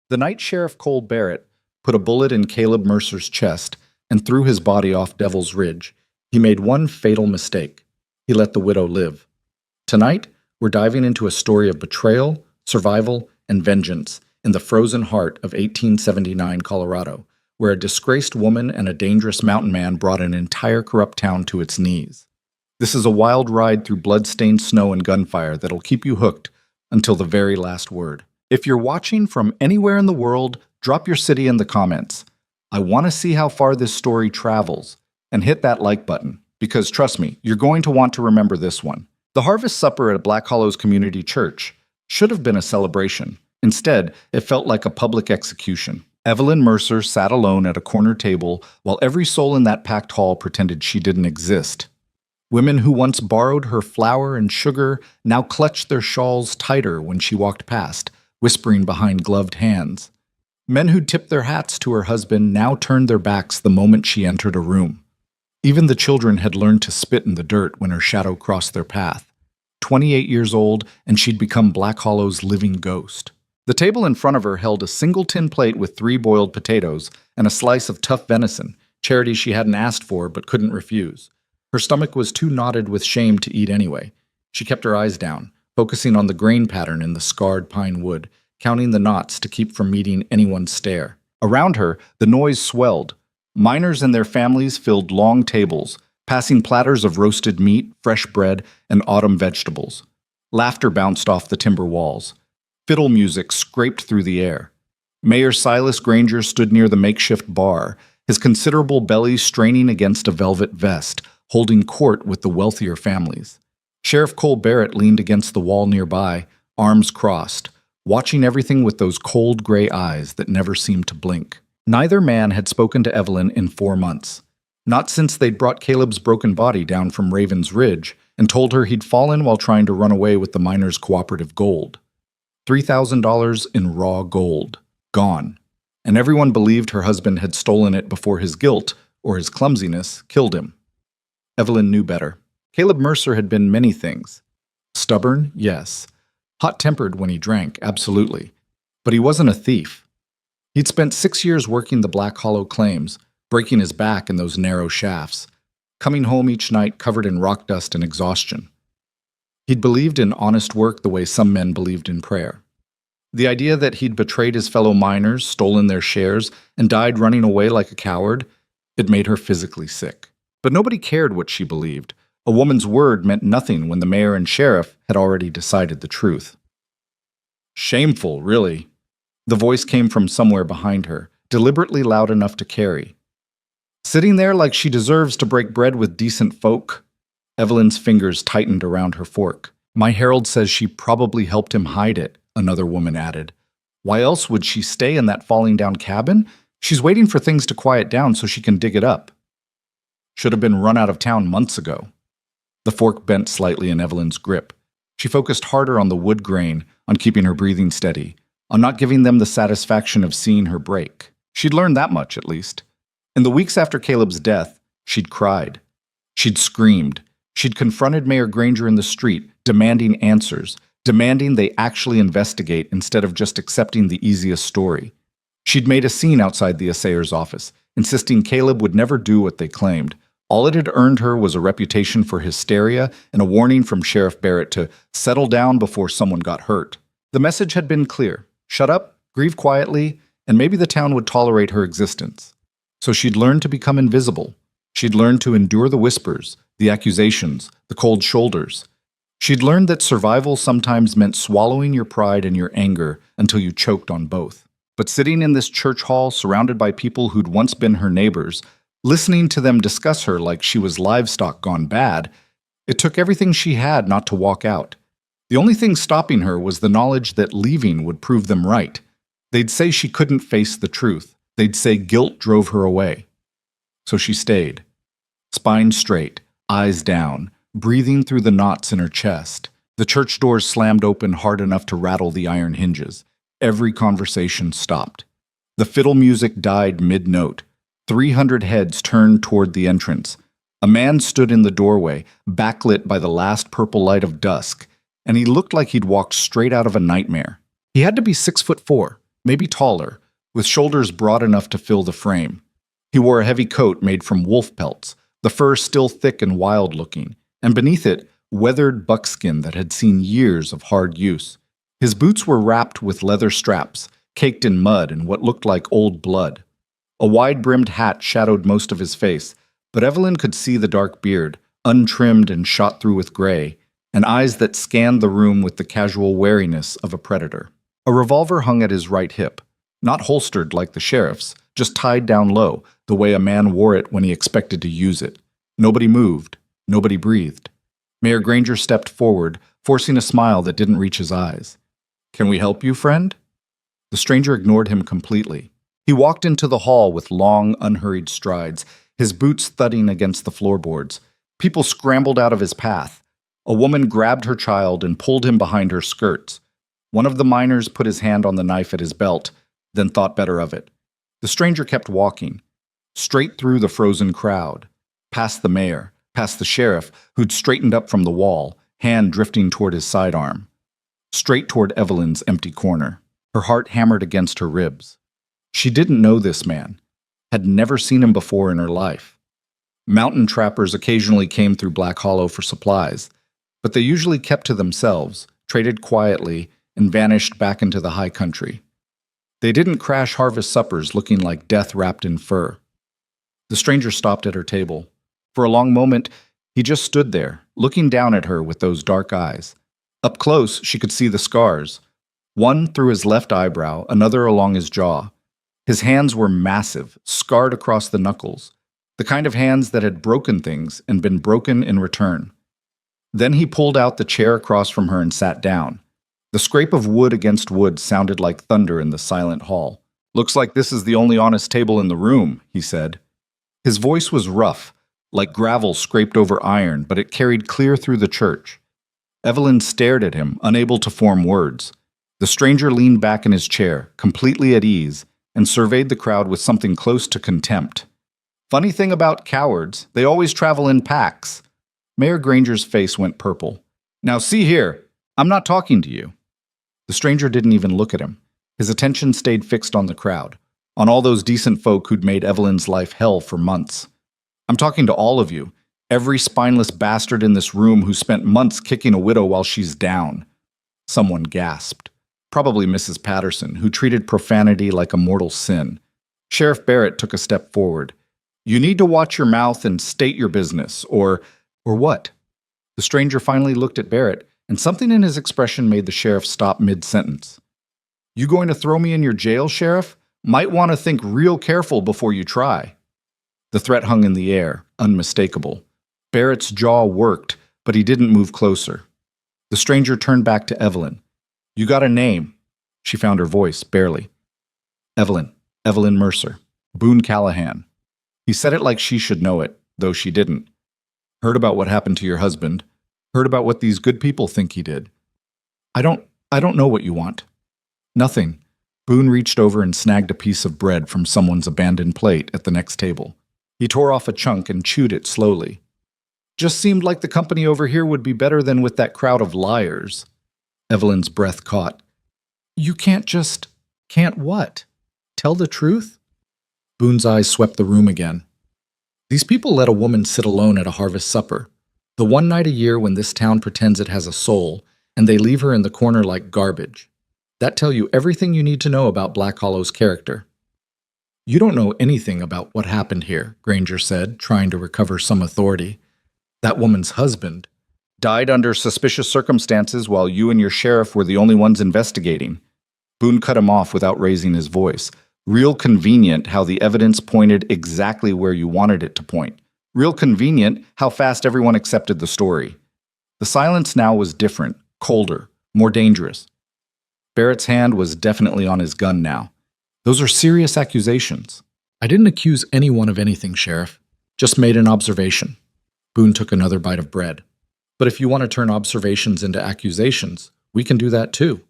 The night Sheriff Cole Barrett put a bullet in Caleb Mercer's chest and threw his body off Devil's Ridge, he made one fatal mistake. He let the widow live. Tonight, we're diving into a story of betrayal, survival, and vengeance in the frozen heart of 1879 Colorado, where a disgraced woman and a dangerous mountain man brought an entire corrupt town to its knees. This is a wild ride through blood-stained snow and gunfire that'll keep you hooked until the very last word. If you're watching from anywhere in the world, drop your city in the comments. I want to see how far this story travels, and hit that like button, because trust me, you're going to want to remember this one. The Harvest Supper at Black Hollows Community Church should have been a celebration. Instead, it felt like a public execution. Evelyn Mercer sat alone at a corner table while every soul in that packed hall pretended she didn't exist. Women who once borrowed her flour and sugar now clutched their shawls tighter when she walked past, whispering behind gloved hands. Men who tipped their hats to her husband now turned their backs the moment she entered a room. Even the children had learned to spit in the dirt when her shadow crossed their path. 28 years old, and she'd become Black Hollow's living ghost. The table in front of her held a single tin plate with 3 boiled potatoes and a slice of tough venison, charity she hadn't asked for but couldn't refuse. Her stomach was too knotted with shame to eat anyway. She kept her eyes down, focusing on the grain pattern in the scarred pine wood, counting the knots to keep from meeting anyone's stare. Around her, the noise swelled. Miners and their families filled long tables, passing platters of roasted meat, fresh bread, and autumn vegetables. Laughter bounced off the timber walls. Fiddle music scraped through the air. Mayor Silas Granger stood near the makeshift bar, his considerable belly straining against a velvet vest, holding court with the wealthier families. Sheriff Cole Barrett leaned against the wall nearby, arms crossed, watching everything with those cold gray eyes that never seemed to blink. Neither man had spoken to Evelyn in 4 months. Not since they'd brought Caleb's broken body down from Raven's Ridge and told her he'd fallen while trying to run away with the miners' cooperative gold. $3,000 in raw gold. Gone. And everyone believed her husband had stolen it before his guilt, or his clumsiness, killed him. Evelyn knew better. Caleb Mercer had been many things. Stubborn, yes. Hot-tempered when he drank, absolutely. But he wasn't a thief. He'd spent 6 years working the Black Hollow claims, breaking his back in those narrow shafts, coming home each night covered in rock dust and exhaustion. He'd believed in honest work the way some men believed in prayer. The idea that he'd betrayed his fellow miners, stolen their shares, and died running away like a coward, it made her physically sick. But nobody cared what she believed. A woman's word meant nothing when the mayor and sheriff had already decided the truth. Shameful, really. The voice came from somewhere behind her, deliberately loud enough to carry. Sitting there like she deserves to break bread with decent folk. Evelyn's fingers tightened around her fork. My herald says she probably helped him hide it, another woman added. Why else would she stay in that falling down cabin? She's waiting for things to quiet down so she can dig it up. Should have been run out of town months ago. The fork bent slightly in Evelyn's grip. She focused harder on the wood grain, on keeping her breathing steady, on not giving them the satisfaction of seeing her break. She'd learned that much, at least. In the weeks after Caleb's death, she'd cried. She'd screamed. She'd confronted Mayor Granger in the street, demanding answers, demanding they actually investigate instead of just accepting the easiest story. She'd made a scene outside the assayer's office, insisting Caleb would never do what they claimed. All it had earned her was a reputation for hysteria and a warning from Sheriff Barrett to settle down before someone got hurt. The message had been clear. Shut up, grieve quietly, and maybe the town would tolerate her existence. So she'd learned to become invisible. She'd learned to endure the whispers, the accusations, the cold shoulders. She'd learned that survival sometimes meant swallowing your pride and your anger until you choked on both. But sitting in this church hall surrounded by people who'd once been her neighbors, listening to them discuss her like she was livestock gone bad, it took everything she had not to walk out. The only thing stopping her was the knowledge that leaving would prove them right. They'd say she couldn't face the truth. They'd say guilt drove her away. So she stayed. Spine straight, eyes down, breathing through the knots in her chest. The church doors slammed open hard enough to rattle the iron hinges. Every conversation stopped. The fiddle music died mid-note. 300 heads turned toward the entrance. A man stood in the doorway, backlit by the last purple light of dusk, and he looked like he'd walked straight out of a nightmare. He had to be 6'4", maybe taller, with shoulders broad enough to fill the frame. He wore a heavy coat made from wolf pelts, the fur still thick and wild-looking, and beneath it, weathered buckskin that had seen years of hard use. His boots were wrapped with leather straps, caked in mud and what looked like old blood. A wide-brimmed hat shadowed most of his face, but Evelyn could see the dark beard, untrimmed and shot through with gray, and eyes that scanned the room with the casual wariness of a predator. A revolver hung at his right hip, not holstered like the sheriff's, just tied down low, the way a man wore it when he expected to use it. Nobody moved. Nobody breathed. Mayor Granger stepped forward, forcing a smile that didn't reach his eyes. "Can we help you, friend?" The stranger ignored him completely. He walked into the hall with long, unhurried strides, his boots thudding against the floorboards. People scrambled out of his path. A woman grabbed her child and pulled him behind her skirts. One of the miners put his hand on the knife at his belt, then thought better of it. The stranger kept walking, straight through the frozen crowd, past the mayor, past the sheriff, who'd straightened up from the wall, hand drifting toward his sidearm, straight toward Evelyn's empty corner. Her heart hammered against her ribs. She didn't know this man, had never seen him before in her life. Mountain trappers occasionally came through Black Hollow for supplies, but they usually kept to themselves, traded quietly, and vanished back into the high country. They didn't crash harvest suppers looking like death wrapped in fur. The stranger stopped at her table. For a long moment, he just stood there, looking down at her with those dark eyes. Up close, she could see the scars. One through his left eyebrow, another along his jaw. His hands were massive, scarred across the knuckles, the kind of hands that had broken things and been broken in return. Then he pulled out the chair across from her and sat down. The scrape of wood against wood sounded like thunder in the silent hall. "Looks like this is the only honest table in the room," he said. His voice was rough, like gravel scraped over iron, but it carried clear through the church. Evelyn stared at him, unable to form words. The stranger leaned back in his chair, completely at ease, and surveyed the crowd with something close to contempt. "Funny thing about cowards, they always travel in packs." Mayor Granger's face went purple. "Now see here, I'm not talking to you." The stranger didn't even look at him. His attention stayed fixed on the crowd, on all those decent folk who'd made Evelyn's life hell for months. "I'm talking to all of you, every spineless bastard in this room who spent months kicking a widow while she's down." Someone gasped. Probably Mrs. Patterson, who treated profanity like a mortal sin. Sheriff Barrett took a step forward. "You need to watch your mouth and state your business, or what?" The stranger finally looked at Barrett, and something in his expression made the sheriff stop mid-sentence. "You going to throw me in your jail, Sheriff? Might want to think real careful before you try." The threat hung in the air, unmistakable. Barrett's jaw worked, but he didn't move closer. The stranger turned back to Evelyn. "You got a name?" She found her voice, barely. Evelyn Mercer. Boone Callahan." He said it like she should know it, though she didn't. "Heard about what happened to your husband. Heard about what these good people think he did." I don't know what you want." "Nothing." Boone reached over and snagged a piece of bread from someone's abandoned plate at the next table. He tore off a chunk and chewed it slowly. "Just seemed like the company over here would be better than with that crowd of liars." Evelyn's breath caught. "You can't just—" "Can't what? Tell the truth?" Boone's eyes swept the room again. "These people let a woman sit alone at a harvest supper, the one night a year when this town pretends it has a soul, and they leave her in the corner like garbage. That tell you everything you need to know about Black Hollow's character." "You don't know anything about what happened here," Granger said, trying to recover some authority. "That woman's husband died under suspicious circumstances while you and your sheriff were the only ones investigating." Boone cut him off without raising his voice. "Real convenient how the evidence pointed exactly where you wanted it to point. Real convenient how fast everyone accepted the story." The silence now was different, colder, more dangerous. Barrett's hand was definitely on his gun now. "Those are serious accusations." "I didn't accuse anyone of anything, Sheriff. Just made an observation." Boone took another bite of bread. "But if you want to turn observations into accusations, we can do that too."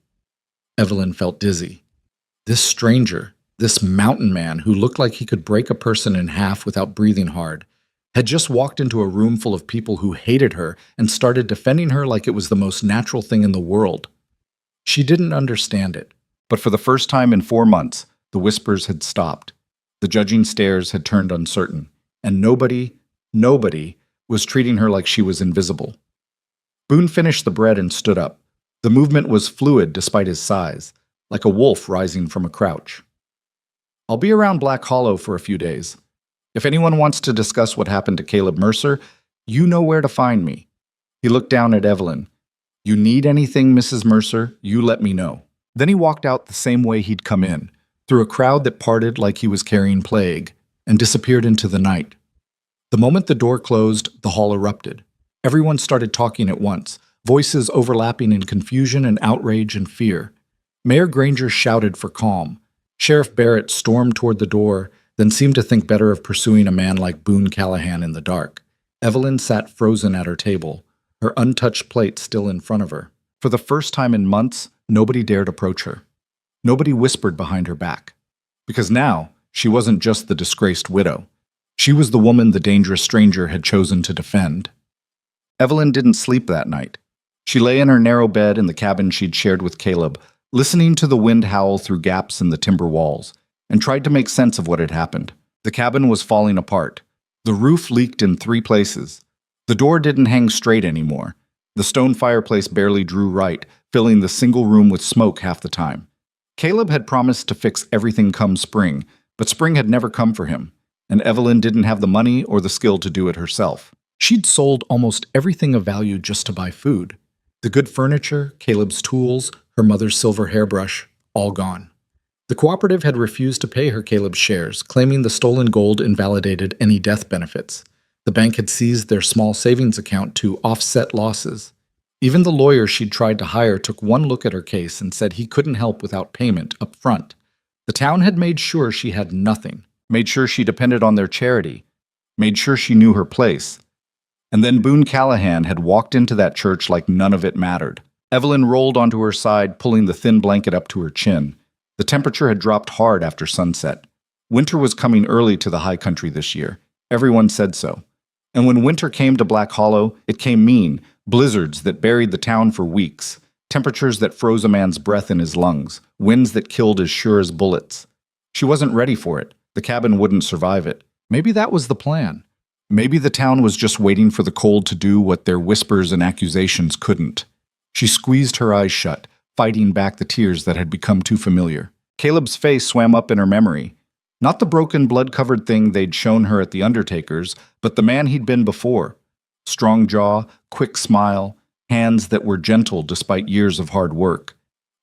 Evelyn felt dizzy. This stranger, this mountain man who looked like he could break a person in half without breathing hard, had just walked into a room full of people who hated her and started defending her like it was the most natural thing in the world. She didn't understand it. But for the first time in 4 months, the whispers had stopped. The judging stares had turned uncertain, and nobody was treating her like she was invisible. Boone finished the bread and stood up. The movement was fluid despite his size, like a wolf rising from a crouch. I'll be around Black Hollow for a few days. If anyone wants to discuss what happened to Caleb Mercer, you know where to find me. He looked down at Evelyn. You need anything, Mrs. Mercer, you let me know. Then he walked out the same way he'd come in, through a crowd that parted like he was carrying plague, and disappeared into the night. The moment the door closed, the hall erupted. Everyone started talking at once, voices overlapping in confusion and outrage and fear. Mayor Granger shouted for calm. Sheriff Barrett stormed toward the door, then seemed to think better of pursuing a man like Boone Callahan in the dark. Evelyn sat frozen at her table, her untouched plate still in front of her. For the first time in months, nobody dared approach her. Nobody whispered behind her back. Because now, she wasn't just the disgraced widow. She was the woman the dangerous stranger had chosen to defend. Evelyn didn't sleep that night. She lay in her narrow bed in the cabin she'd shared with Caleb, listening to the wind howl through gaps in the timber walls, and tried to make sense of what had happened. The cabin was falling apart. The roof leaked in 3 places. The door didn't hang straight anymore. The stone fireplace barely drew right, filling the single room with smoke half the time. Caleb had promised to fix everything come spring, but spring had never come for him, and Evelyn didn't have the money or the skill to do it herself. She'd sold almost everything of value just to buy food. The good furniture, Caleb's tools, her mother's silver hairbrush, all gone. The cooperative had refused to pay her Caleb's shares, claiming the stolen gold invalidated any death benefits. The bank had seized their small savings account to offset losses. Even the lawyer she'd tried to hire took one look at her case and said he couldn't help without payment up front. The town had made sure she had nothing, made sure she depended on their charity, made sure she knew her place. And then Boone Callahan had walked into that church like none of it mattered. Evelyn rolled onto her side, pulling the thin blanket up to her chin. The temperature had dropped hard after sunset. Winter was coming early to the high country this year. Everyone said so. And when winter came to Black Hollow, it came mean, blizzards that buried the town for weeks, temperatures that froze a man's breath in his lungs, winds that killed as sure as bullets. She wasn't ready for it. The cabin wouldn't survive it. Maybe that was the plan. Maybe the town was just waiting for the cold to do what their whispers and accusations couldn't. She squeezed her eyes shut, fighting back the tears that had become too familiar. Caleb's face swam up in her memory. Not the broken, blood-covered thing they'd shown her at the Undertaker's, but the man he'd been before. Strong jaw, quick smile, hands that were gentle despite years of hard work.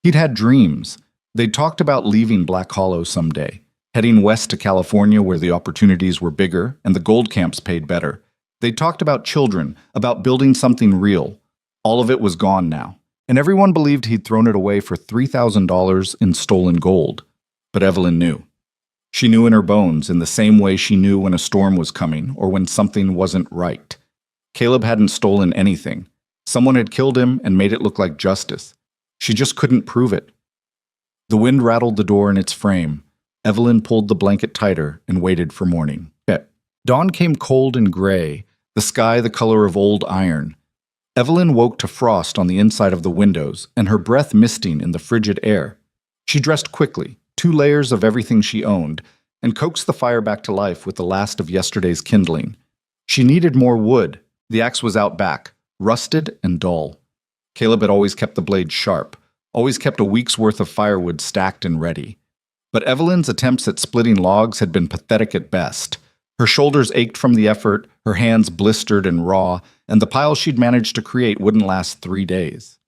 He'd had dreams. They'd talked about leaving Black Hollow someday, heading west to California where the opportunities were bigger and the gold camps paid better. They'd talked about children, about building something real. All of it was gone now, and everyone believed he'd thrown it away for $3,000 in stolen gold. But Evelyn knew. She knew in her bones, in the same way she knew when a storm was coming or when something wasn't right. Caleb hadn't stolen anything. Someone had killed him and made it look like justice. She just couldn't prove it. The wind rattled the door in its frame. Evelyn pulled the blanket tighter and waited for morning. Dawn came cold and gray, the sky the color of old iron. Evelyn woke to frost on the inside of the windows and her breath misting in the frigid air. She dressed quickly, 2 layers of everything she owned, and coaxed the fire back to life with the last of yesterday's kindling. She needed more wood. The axe was out back, rusted and dull. Caleb had always kept the blade sharp, always kept a week's worth of firewood stacked and ready. But Evelyn's attempts at splitting logs had been pathetic at best. Her shoulders ached from the effort, her hands blistered and raw, and the pile she'd managed to create wouldn't last 3 days.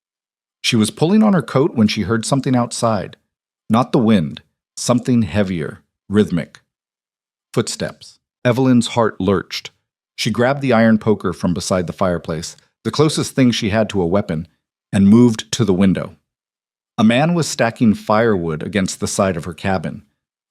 She was pulling on her coat when she heard something outside. Not the wind, something heavier, rhythmic. Footsteps. Evelyn's heart lurched. She grabbed the iron poker from beside the fireplace, the closest thing she had to a weapon, and moved to the window. A man was stacking firewood against the side of her cabin.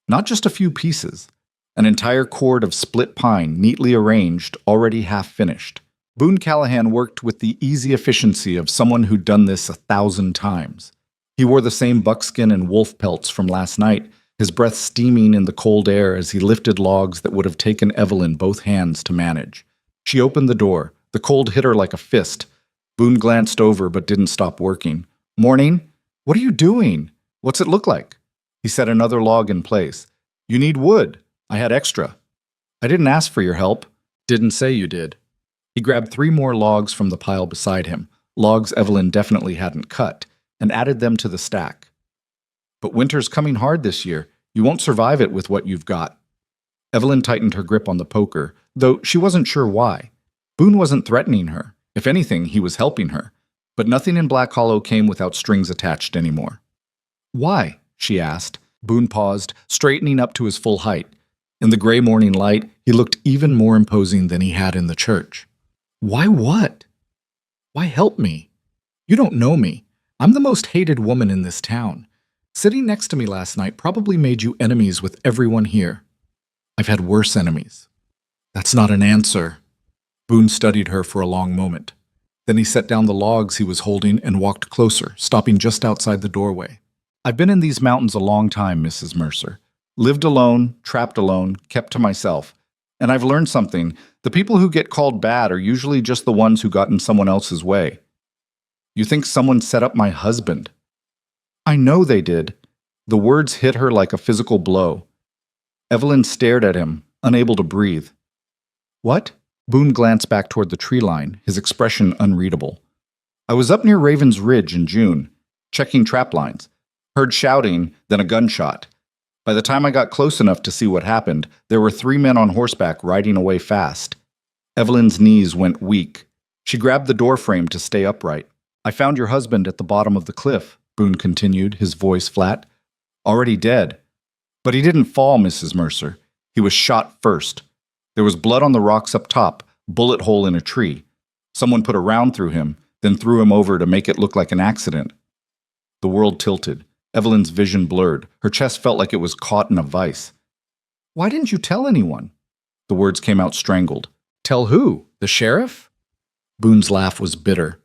Not just a few pieces. An entire cord of split pine, neatly arranged, already half finished. Boone Callahan worked with the easy efficiency of someone who'd done this 1,000 times. He wore the same buckskin and wolf pelts from last night, his breath steaming in the cold air as he lifted logs that would have taken Evelyn both hands to manage. She opened the door. The cold hit her like a fist. Boone glanced over but didn't stop working. "Morning? What are you doing?" What's it look like? He set another log in place. You need wood. I had extra. I didn't ask for your help. Didn't say you did. He grabbed 3 more logs from the pile beside him, logs Evelyn definitely hadn't cut, and added them to the stack. But winter's coming hard this year. You won't survive it with what you've got. Evelyn tightened her grip on the poker, though she wasn't sure why. Boone wasn't threatening her. If anything, he was helping her. But nothing in Black Hollow came without strings attached anymore. Why? She asked. Boone paused, straightening up to his full height. In the gray morning light, he looked even more imposing than he had in the church. Why what? Why help me? You don't know me. I'm the most hated woman in this town. Sitting next to me last night probably made you enemies with everyone here. I've had worse enemies. That's not an answer. Boone studied her for a long moment. Then he set down the logs he was holding and walked closer, stopping just outside the doorway. I've been in these mountains a long time, Mrs. Mercer. Lived alone, trapped alone, kept to myself. And I've learned something. The people who get called bad are usually just the ones who got in someone else's way. You think someone set up my husband? I know they did. The words hit her like a physical blow. Evelyn stared at him, unable to breathe. What? Boone glanced back toward the tree line, his expression unreadable. I was up near Raven's Ridge in June, checking trap lines. Heard shouting, then a gunshot. By the time I got close enough to see what happened, there were 3 men on horseback riding away fast. Evelyn's knees went weak. She grabbed the doorframe to stay upright. I found your husband at the bottom of the cliff, Boone continued, his voice flat. Already dead. But he didn't fall, Mrs. Mercer. He was shot first. There was blood on the rocks up top, bullet hole in a tree. Someone put a round through him, then threw him over to make it look like an accident. The world tilted. Evelyn's vision blurred. Her chest felt like it was caught in a vice. Why didn't you tell anyone? The words came out strangled. Tell who? The sheriff? Boone's laugh was bitter.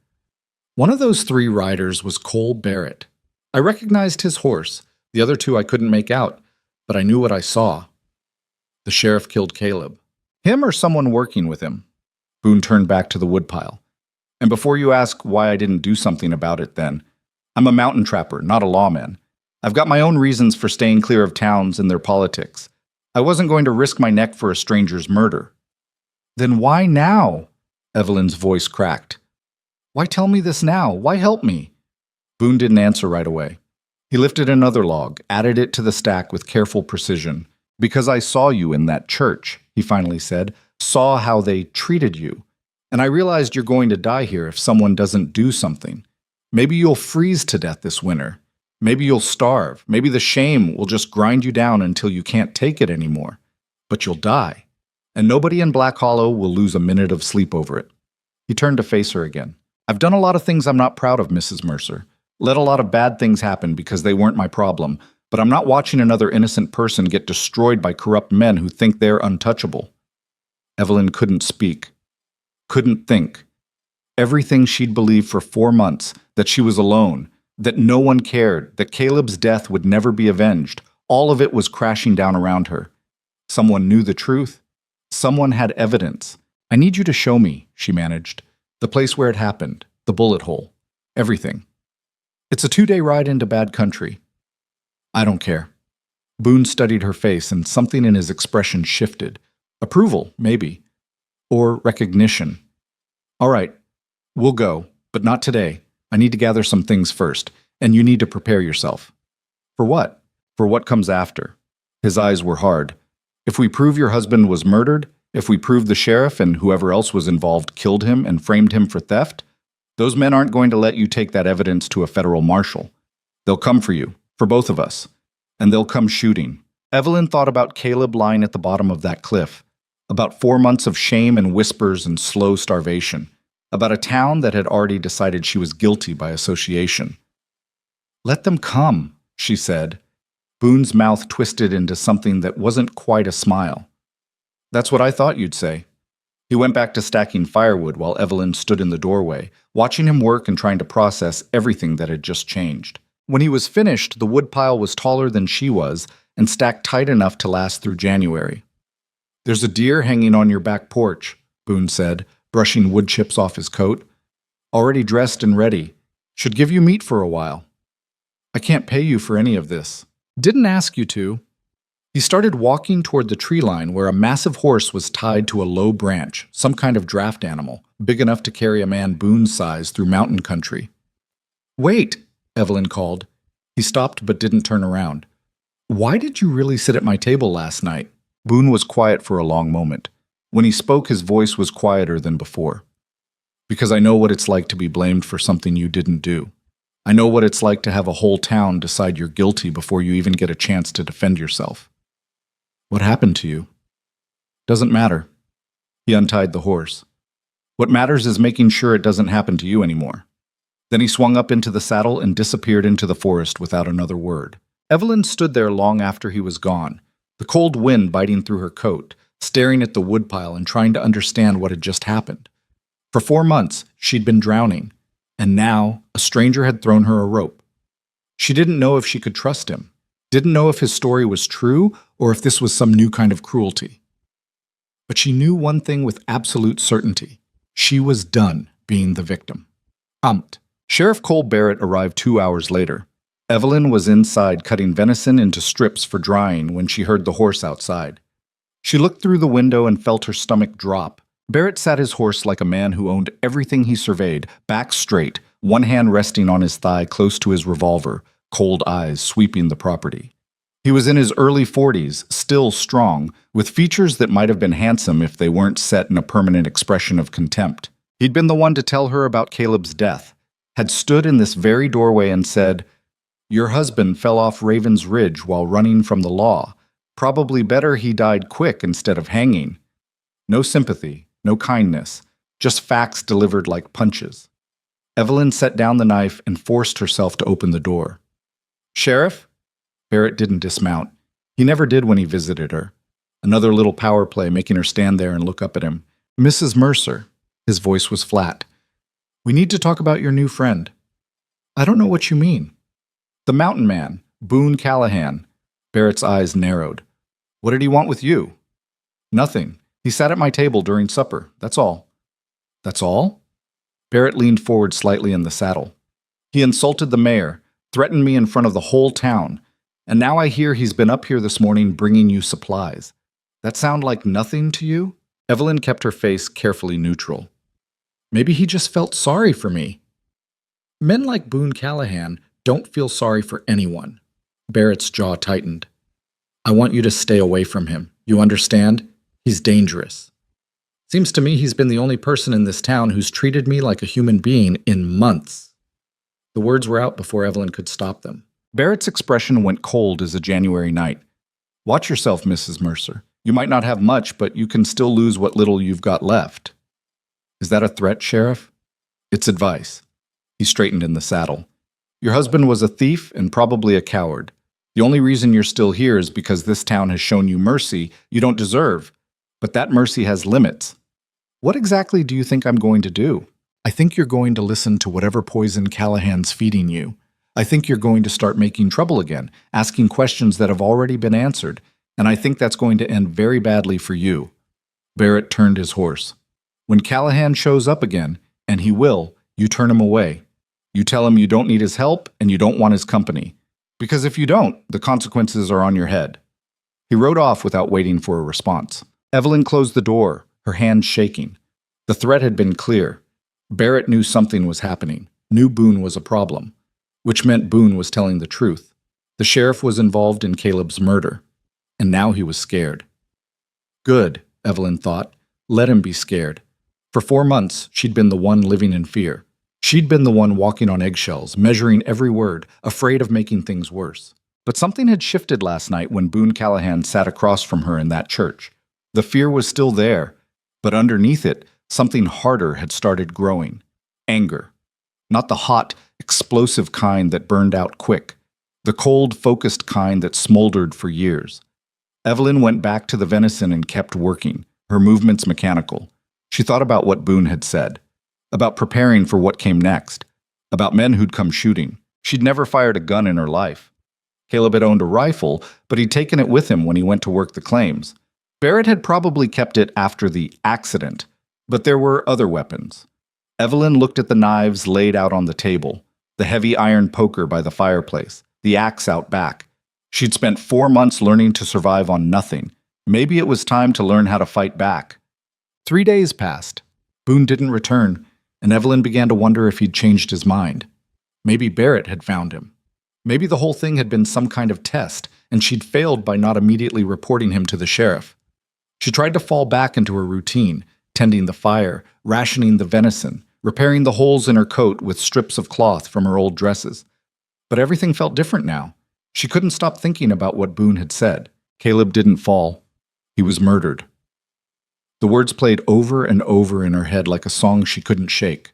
One of those 3 riders was Cole Barrett. I recognized his horse. The other 2 I couldn't make out, but I knew what I saw. The sheriff killed Caleb. Him or someone working with him? Boone turned back to the woodpile. And before you ask why I didn't do something about it then, I'm a mountain trapper, not a lawman. I've got my own reasons for staying clear of towns and their politics. I wasn't going to risk my neck for a stranger's murder. Then why now? Evelyn's voice cracked. Why tell me this now? Why help me? Boone didn't answer right away. He lifted another log, added it to the stack with careful precision. Because I saw you in that church, he finally said, saw how they treated you. And I realized you're going to die here if someone doesn't do something. Maybe you'll freeze to death this winter. Maybe you'll starve. Maybe the shame will just grind you down until you can't take it anymore. But you'll die. And nobody in Black Hollow will lose a minute of sleep over it. He turned to face her again. I've done a lot of things I'm not proud of, Mrs. Mercer. Let a lot of bad things happen because they weren't my problem. But I'm not watching another innocent person get destroyed by corrupt men who think they're untouchable. Evelyn couldn't speak. Couldn't think. Everything she'd believed for 4 months, that she was alone, that no one cared, that Caleb's death would never be avenged, all of it was crashing down around her. Someone knew the truth. Someone had evidence. I need you to show me, she managed. The place where it happened, the bullet hole, everything. It's a 2-day ride into bad country. I don't care. Boone studied her face, and something in his expression shifted. Approval, maybe. Or recognition. All right, we'll go, but not today. I need to gather some things first, and you need to prepare yourself. For what? For what comes after. His eyes were hard. If we prove your husband was murdered, if we prove the sheriff and whoever else was involved killed him and framed him for theft, those men aren't going to let you take that evidence to a federal marshal. They'll come for you, for both of us, and they'll come shooting. Evelyn thought about Caleb lying at the bottom of that cliff, about 4 months of shame and whispers and slow starvation, about a town that had already decided she was guilty by association. Let them come, she said. Boone's mouth twisted into something that wasn't quite a smile. That's what I thought you'd say. He went back to stacking firewood while Evelyn stood in the doorway, watching him work and trying to process everything that had just changed. When he was finished, the woodpile was taller than she was and stacked tight enough to last through January. There's a deer hanging on your back porch, Boone said, brushing wood chips off his coat. Already dressed and ready. Should give you meat for a while. I can't pay you for any of this. Didn't ask you to. He started walking toward the tree line where a massive horse was tied to a low branch, some kind of draft animal, big enough to carry a man Boone's size through mountain country. Wait, Evelyn called. He stopped but didn't turn around. Why did you really sit at my table last night? Boone was quiet for a long moment. When he spoke, his voice was quieter than before. Because I know what it's like to be blamed for something you didn't do. I know what it's like to have a whole town decide you're guilty before you even get a chance to defend yourself. What happened to you? Doesn't matter. He untied the horse. What matters is making sure it doesn't happen to you anymore. Then he swung up into the saddle and disappeared into the forest without another word. Evelyn stood there long after he was gone, the cold wind biting through her coat, staring at the woodpile and trying to understand what had just happened. For 4 months, she'd been drowning, and now a stranger had thrown her a rope. She didn't know if she could trust him, didn't know if his story was true or if this was some new kind of cruelty. But she knew one thing with absolute certainty. She was done being the victim. Sheriff Cole Barrett arrived 2 hours later. Evelyn was inside cutting venison into strips for drying when she heard the horse outside. She looked through the window and felt her stomach drop. Barrett sat his horse like a man who owned everything he surveyed, back straight, one hand resting on his thigh close to his revolver, cold eyes sweeping the property. He was in his early 40s, still strong, with features that might have been handsome if they weren't set in a permanent expression of contempt. He'd been the one to tell her about Caleb's death, had stood in this very doorway and said, "Your husband fell off Raven's Ridge while running from the law. Probably better he died quick instead of hanging." No sympathy, no kindness, just facts delivered like punches. Evelyn set down the knife and forced herself to open the door. "Sheriff?" Barrett didn't dismount. He never did when he visited her. Another little power play making her stand there and look up at him. "Mrs. Mercer." His voice was flat. "We need to talk about your new friend." "I don't know what you mean." "The mountain man, Boone Callahan." Barrett's eyes narrowed. "What did he want with you?" "Nothing. He sat at my table during supper. That's all." "That's all?" Barrett leaned forward slightly in the saddle. "He insulted the mayor, threatened me in front of the whole town, and now I hear he's been up here this morning bringing you supplies. That sound like nothing to you?" Evelyn kept her face carefully neutral. "Maybe he just felt sorry for me." "Men like Boone Callahan don't feel sorry for anyone." Barrett's jaw tightened. "I want you to stay away from him. You understand? He's dangerous. Seems to me he's been the only person in this town who's treated me like a human being in months." The words were out before Evelyn could stop them. Barrett's expression went cold as a January night. "Watch yourself, Mrs. Mercer. You might not have much, but you can still lose what little you've got left." "Is that a threat, Sheriff?" "It's advice." He straightened in the saddle. "Your husband was a thief and probably a coward. The only reason you're still here is because this town has shown you mercy you don't deserve. But that mercy has limits. What exactly do you think I'm going to do? I think you're going to listen to whatever poison Callahan's feeding you. I think you're going to start making trouble again, asking questions that have already been answered, and I think that's going to end very badly for you." Barrett turned his horse. "When Callahan shows up again, and he will, you turn him away. You tell him you don't need his help and you don't want his company. Because if you don't, the consequences are on your head." He rode off without waiting for a response. Evelyn closed the door, her hands shaking. The threat had been clear. Barrett knew something was happening, knew Boone was a problem, which meant Boone was telling the truth. The sheriff was involved in Caleb's murder, and now he was scared. Good, Evelyn thought. Let him be scared. For 4 months, she'd been the one living in fear. She'd been the one walking on eggshells, measuring every word, afraid of making things worse. But something had shifted last night when Boone Callahan sat across from her in that church. The fear was still there, but underneath it, something harder had started growing. Anger. Not the hot, explosive kind that burned out quick. The cold, focused kind that smoldered for years. Evelyn went back to the venison and kept working, her movements mechanical. She thought about what Boone had said, about preparing for what came next, about men who'd come shooting. She'd never fired a gun in her life. Caleb had owned a rifle, but he'd taken it with him when he went to work the claims. Barrett had probably kept it after the accident, but there were other weapons. Evelyn looked at the knives laid out on the table, The heavy iron poker by the fireplace, the axe out back. She'd spent 4 months learning to survive on nothing. Maybe it was time to learn how to fight back. 3 days passed. Boone didn't return, and Evelyn began to wonder if he'd changed his mind. Maybe Barrett had found him. Maybe the whole thing had been some kind of test, and she'd failed by not immediately reporting him to the sheriff. She tried to fall back into her routine, tending the fire, rationing the venison, repairing the holes in her coat with strips of cloth from her old dresses. But everything felt different now. She couldn't stop thinking about what Boone had said. Caleb didn't fall. He was murdered. The words played over and over in her head like a song she couldn't shake.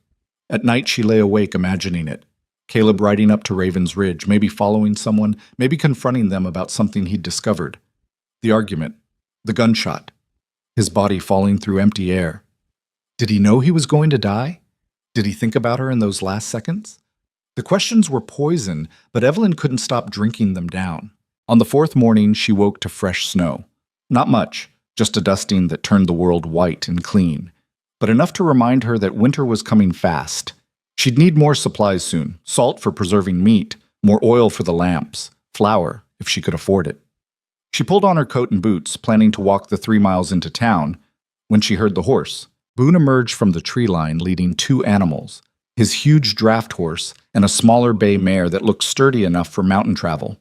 At night she lay awake imagining it. Caleb riding up to Raven's Ridge, maybe following someone, maybe confronting them about something he'd discovered. The argument. The gunshot. His body falling through empty air. Did he know he was going to die? Did he think about her in those last seconds? The questions were poison, but Evelyn couldn't stop drinking them down. On the fourth morning, she woke to fresh snow. Not much, just a dusting that turned the world white and clean, but enough to remind her that winter was coming fast. She'd need more supplies soon, salt for preserving meat, more oil for the lamps, flour, if she could afford it. She pulled on her coat and boots, planning to walk the 3 miles into town, when she heard the horse. Boone emerged from the tree line leading 2 animals, his huge draft horse and a smaller bay mare that looked sturdy enough for mountain travel.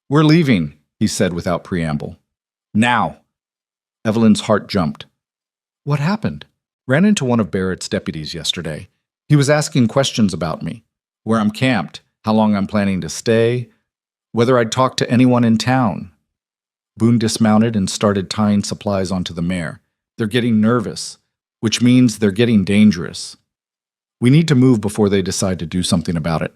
"We're leaving," he said without preamble. "Now." Evelyn's heart jumped. "What happened?" "Ran into one of Barrett's deputies yesterday. He was asking questions about me, where I'm camped, how long I'm planning to stay, whether I'd talk to anyone in town." Boone dismounted and started tying supplies onto the mare. "They're getting nervous, which means they're getting dangerous. We need to move before they decide to do something about it."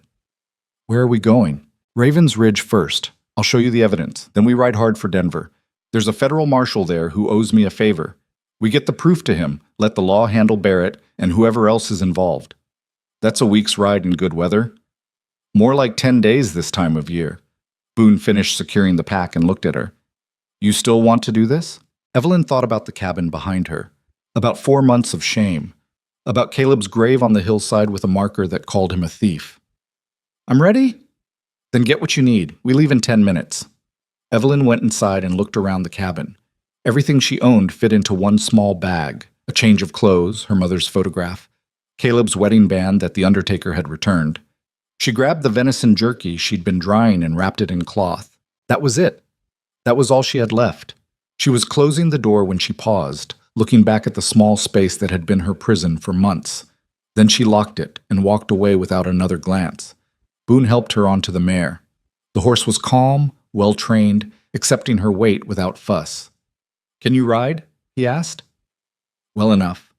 "Where are we going?" "Raven's Ridge first. I'll show you the evidence. Then we ride hard for Denver. There's a federal marshal there who owes me a favor. We get the proof to him, let the law handle Barrett and whoever else is involved. That's a week's ride in good weather. More like 10 days this time of year." Boone finished securing the pack and looked at her. "You still want to do this?" Evelyn thought about the cabin behind her, about 4 months of shame, about Caleb's grave on the hillside with a marker that called him a thief. "I'm ready?" "Then get what you need. We leave in 10 minutes. Evelyn went inside and looked around the cabin. Everything she owned fit into one small bag, a change of clothes, her mother's photograph, Caleb's wedding band that the undertaker had returned. She grabbed the venison jerky she'd been drying and wrapped it in cloth. That was it. That was all she had left. She was closing the door when she paused, looking back at the small space that had been her prison for months. Then she locked it and walked away without another glance. Boone helped her onto the mare. The horse was calm, well-trained, accepting her weight without fuss. "Can you ride?" he asked. "Well enough."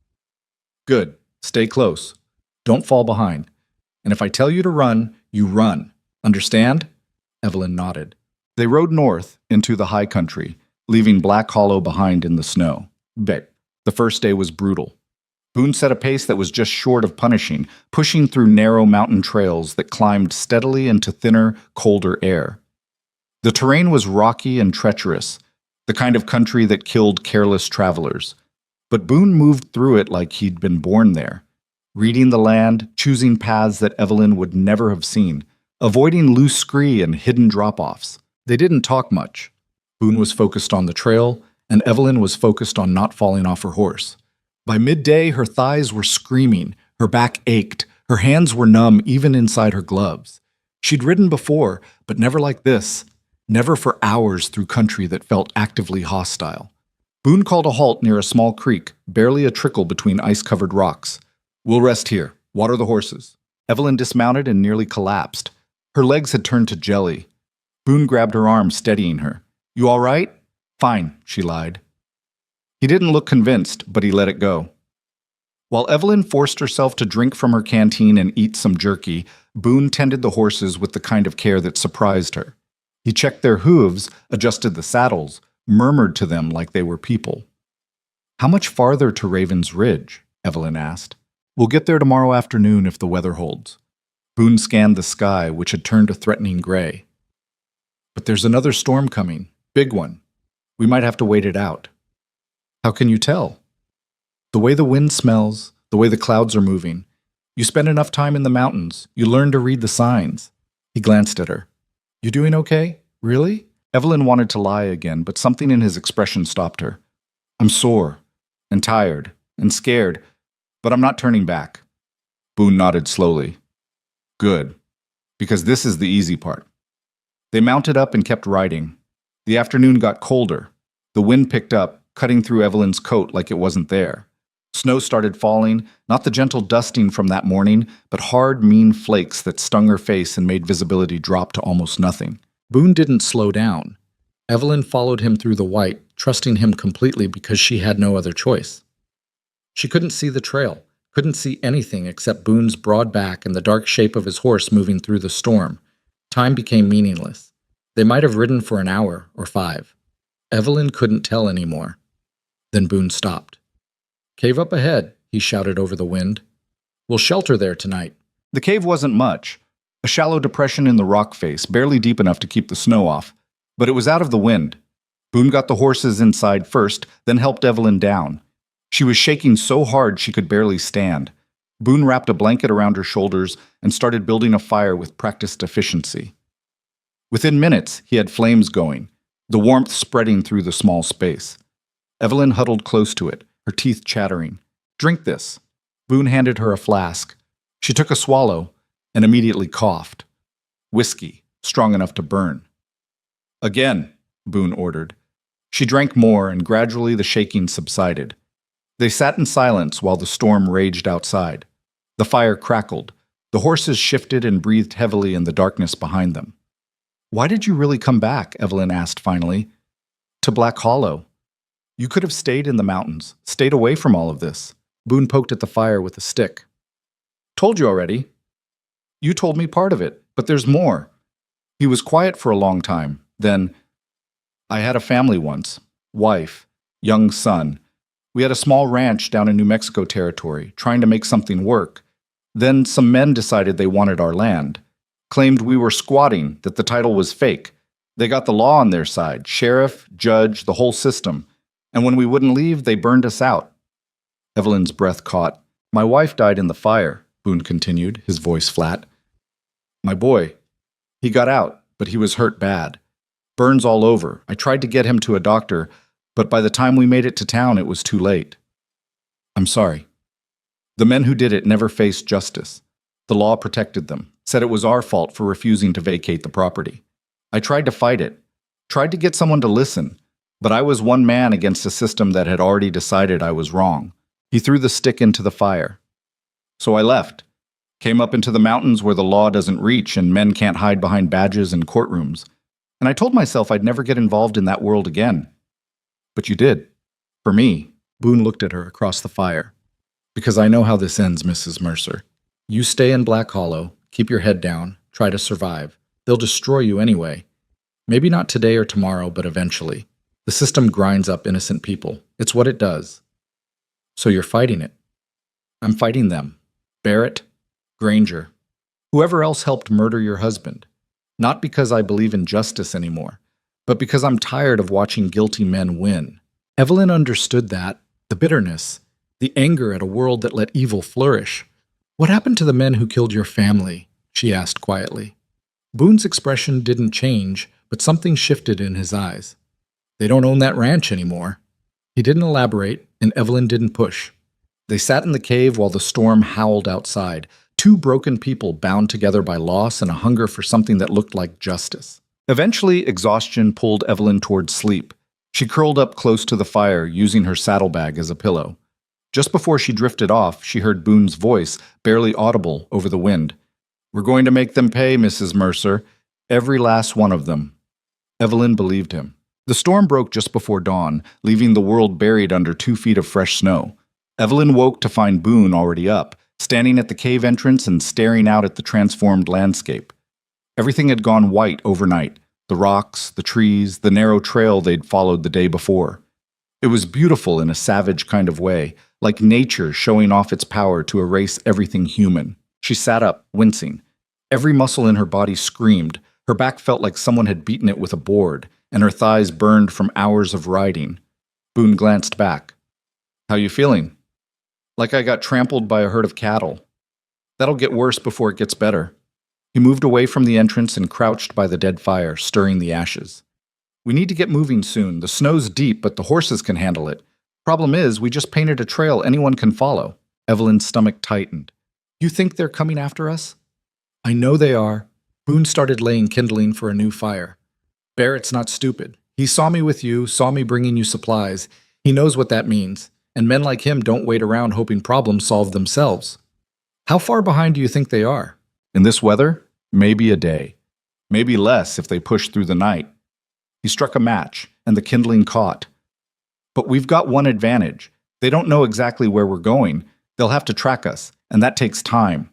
"Good. Stay close. Don't fall behind. And if I tell you to run, you run. Understand?" Evelyn nodded. They rode north into the high country, leaving Black Hollow behind in the snow. But the first day was brutal. Boone set a pace that was just short of punishing, pushing through narrow mountain trails that climbed steadily into thinner, colder air. The terrain was rocky and treacherous, the kind of country that killed careless travelers. But Boone moved through it like he'd been born there, reading the land, choosing paths that Evelyn would never have seen, avoiding loose scree and hidden drop-offs. They didn't talk much. Boone was focused on the trail, and Evelyn was focused on not falling off her horse. By midday, her thighs were screaming, her back ached, her hands were numb even inside her gloves. She'd ridden before, but never like this, never for hours through country that felt actively hostile. Boone called a halt near a small creek, barely a trickle between ice-covered rocks. "We'll rest here. Water the horses." Evelyn dismounted and nearly collapsed. Her legs had turned to jelly. Boone grabbed her arm, steadying her. "You all right?" "Fine," she lied. He didn't look convinced, but he let it go. While Evelyn forced herself to drink from her canteen and eat some jerky, Boone tended the horses with the kind of care that surprised her. He checked their hooves, adjusted the saddles, murmured to them like they were people. "How much farther to Raven's Ridge?" Evelyn asked. "We'll get there tomorrow afternoon if the weather holds." Boone scanned the sky, which had turned a threatening gray. "But there's another storm coming. Big one. We might have to wait it out." "How can you tell?" "The way the wind smells, the way the clouds are moving. You spend enough time in the mountains. You learn to read the signs. He glanced at her. You doing okay? Really? Evelyn wanted to lie again, but something in his expression stopped her. I'm sore, and tired, and scared, but I'm not turning back. Boone nodded slowly. Good, because this is the easy part. They mounted up and kept riding. The afternoon got colder. The wind picked up, cutting through Evelyn's coat like it wasn't there. Snow started falling, not the gentle dusting from that morning, but hard, mean flakes that stung her face and made visibility drop to almost nothing. Boone didn't slow down. Evelyn followed him through the white, trusting him completely because she had no other choice. She couldn't see the trail, couldn't see anything except Boone's broad back and the dark shape of his horse moving through the storm. Time became meaningless. They might have ridden for an hour or 5. Evelyn couldn't tell anymore. Then Boone stopped. Cave up ahead, he shouted over the wind. We'll shelter there tonight. The cave wasn't much. A shallow depression in the rock face, barely deep enough to keep the snow off. But it was out of the wind. Boone got the horses inside first, then helped Evelyn down. She was shaking so hard she could barely stand. Boone wrapped a blanket around her shoulders and started building a fire with practiced efficiency. Within minutes, he had flames going, the warmth spreading through the small space. Evelyn huddled close to it, her teeth chattering. Drink this. Boone handed her a flask. She took a swallow and immediately coughed. Whiskey, strong enough to burn. Again, Boone ordered. She drank more, and gradually the shaking subsided. They sat in silence while the storm raged outside. The fire crackled. The horses shifted and breathed heavily in the darkness behind them. Why did you really come back? Evelyn asked finally. To Black Hollow. You could have stayed in the mountains, stayed away from all of this. Boone poked at the fire with a stick. Told you already. You told me part of it, but there's more. He was quiet for a long time. Then, I had a family once. Wife, young son. We had a small ranch down in New Mexico territory, trying to make something work. Then some men decided they wanted our land. Claimed we were squatting, that the title was fake. They got the law on their side, sheriff, judge, the whole system. And when we wouldn't leave, they burned us out. Evelyn's breath caught. My wife died in the fire, Boone continued, his voice flat. My boy. He got out, but he was hurt bad. Burns all over. I tried to get him to a doctor, but by the time we made it to town, it was too late. I'm sorry. The men who did it never faced justice. The law protected them, said it was our fault for refusing to vacate the property. I tried to fight it, tried to get someone to listen, but I was one man against a system that had already decided I was wrong. He threw the stick into the fire. So I left, came up into the mountains where the law doesn't reach and men can't hide behind badges and courtrooms. And I told myself I'd never get involved in that world again. But you did. For me. Boone looked at her across the fire. Because I know how this ends, Mrs. Mercer. You stay in Black Hollow, keep your head down, try to survive. They'll destroy you anyway. Maybe not today or tomorrow, but eventually. The system grinds up innocent people. It's what it does. So you're fighting it. I'm fighting them. Barrett, Granger, whoever else helped murder your husband. Not because I believe in justice anymore, but because I'm tired of watching guilty men win. Evelyn understood that, the bitterness, the anger at a world that let evil flourish. What happened to the men who killed your family? She asked quietly. Boone's expression didn't change, but something shifted in his eyes. They don't own that ranch anymore. He didn't elaborate, and Evelyn didn't push. They sat in the cave while the storm howled outside, 2 broken people bound together by loss and a hunger for something that looked like justice. Eventually, exhaustion pulled Evelyn towards sleep. She curled up close to the fire, using her saddlebag as a pillow. Just before she drifted off, she heard Boone's voice, barely audible over the wind. We're going to make them pay, Mrs. Mercer. Every last one of them. Evelyn believed him. The storm broke just before dawn, leaving the world buried under 2 feet of fresh snow. Evelyn woke to find Boone already up, standing at the cave entrance and staring out at the transformed landscape. Everything had gone white overnight. The rocks, the trees, the narrow trail they'd followed the day before. It was beautiful in a savage kind of way, like nature showing off its power to erase everything human. She sat up, wincing. Every muscle in her body screamed. Her back felt like someone had beaten it with a board, and her thighs burned from hours of riding. Boone glanced back. How you feeling? Like I got trampled by a herd of cattle. That'll get worse before it gets better. He moved away from the entrance and crouched by the dead fire, stirring the ashes. We need to get moving soon. The snow's deep, but the horses can handle it. Problem is, we just painted a trail anyone can follow. Evelyn's stomach tightened. You think they're coming after us? I know they are. Boone started laying kindling for a new fire. Barrett's not stupid. He saw me with you, saw me bringing you supplies. He knows what that means. And men like him don't wait around hoping problems solve themselves. How far behind do you think they are? In this weather? Maybe a day. Maybe less if they push through the night. He struck a match, and the kindling caught. But we've got one advantage. They don't know exactly where we're going. They'll have to track us, and that takes time.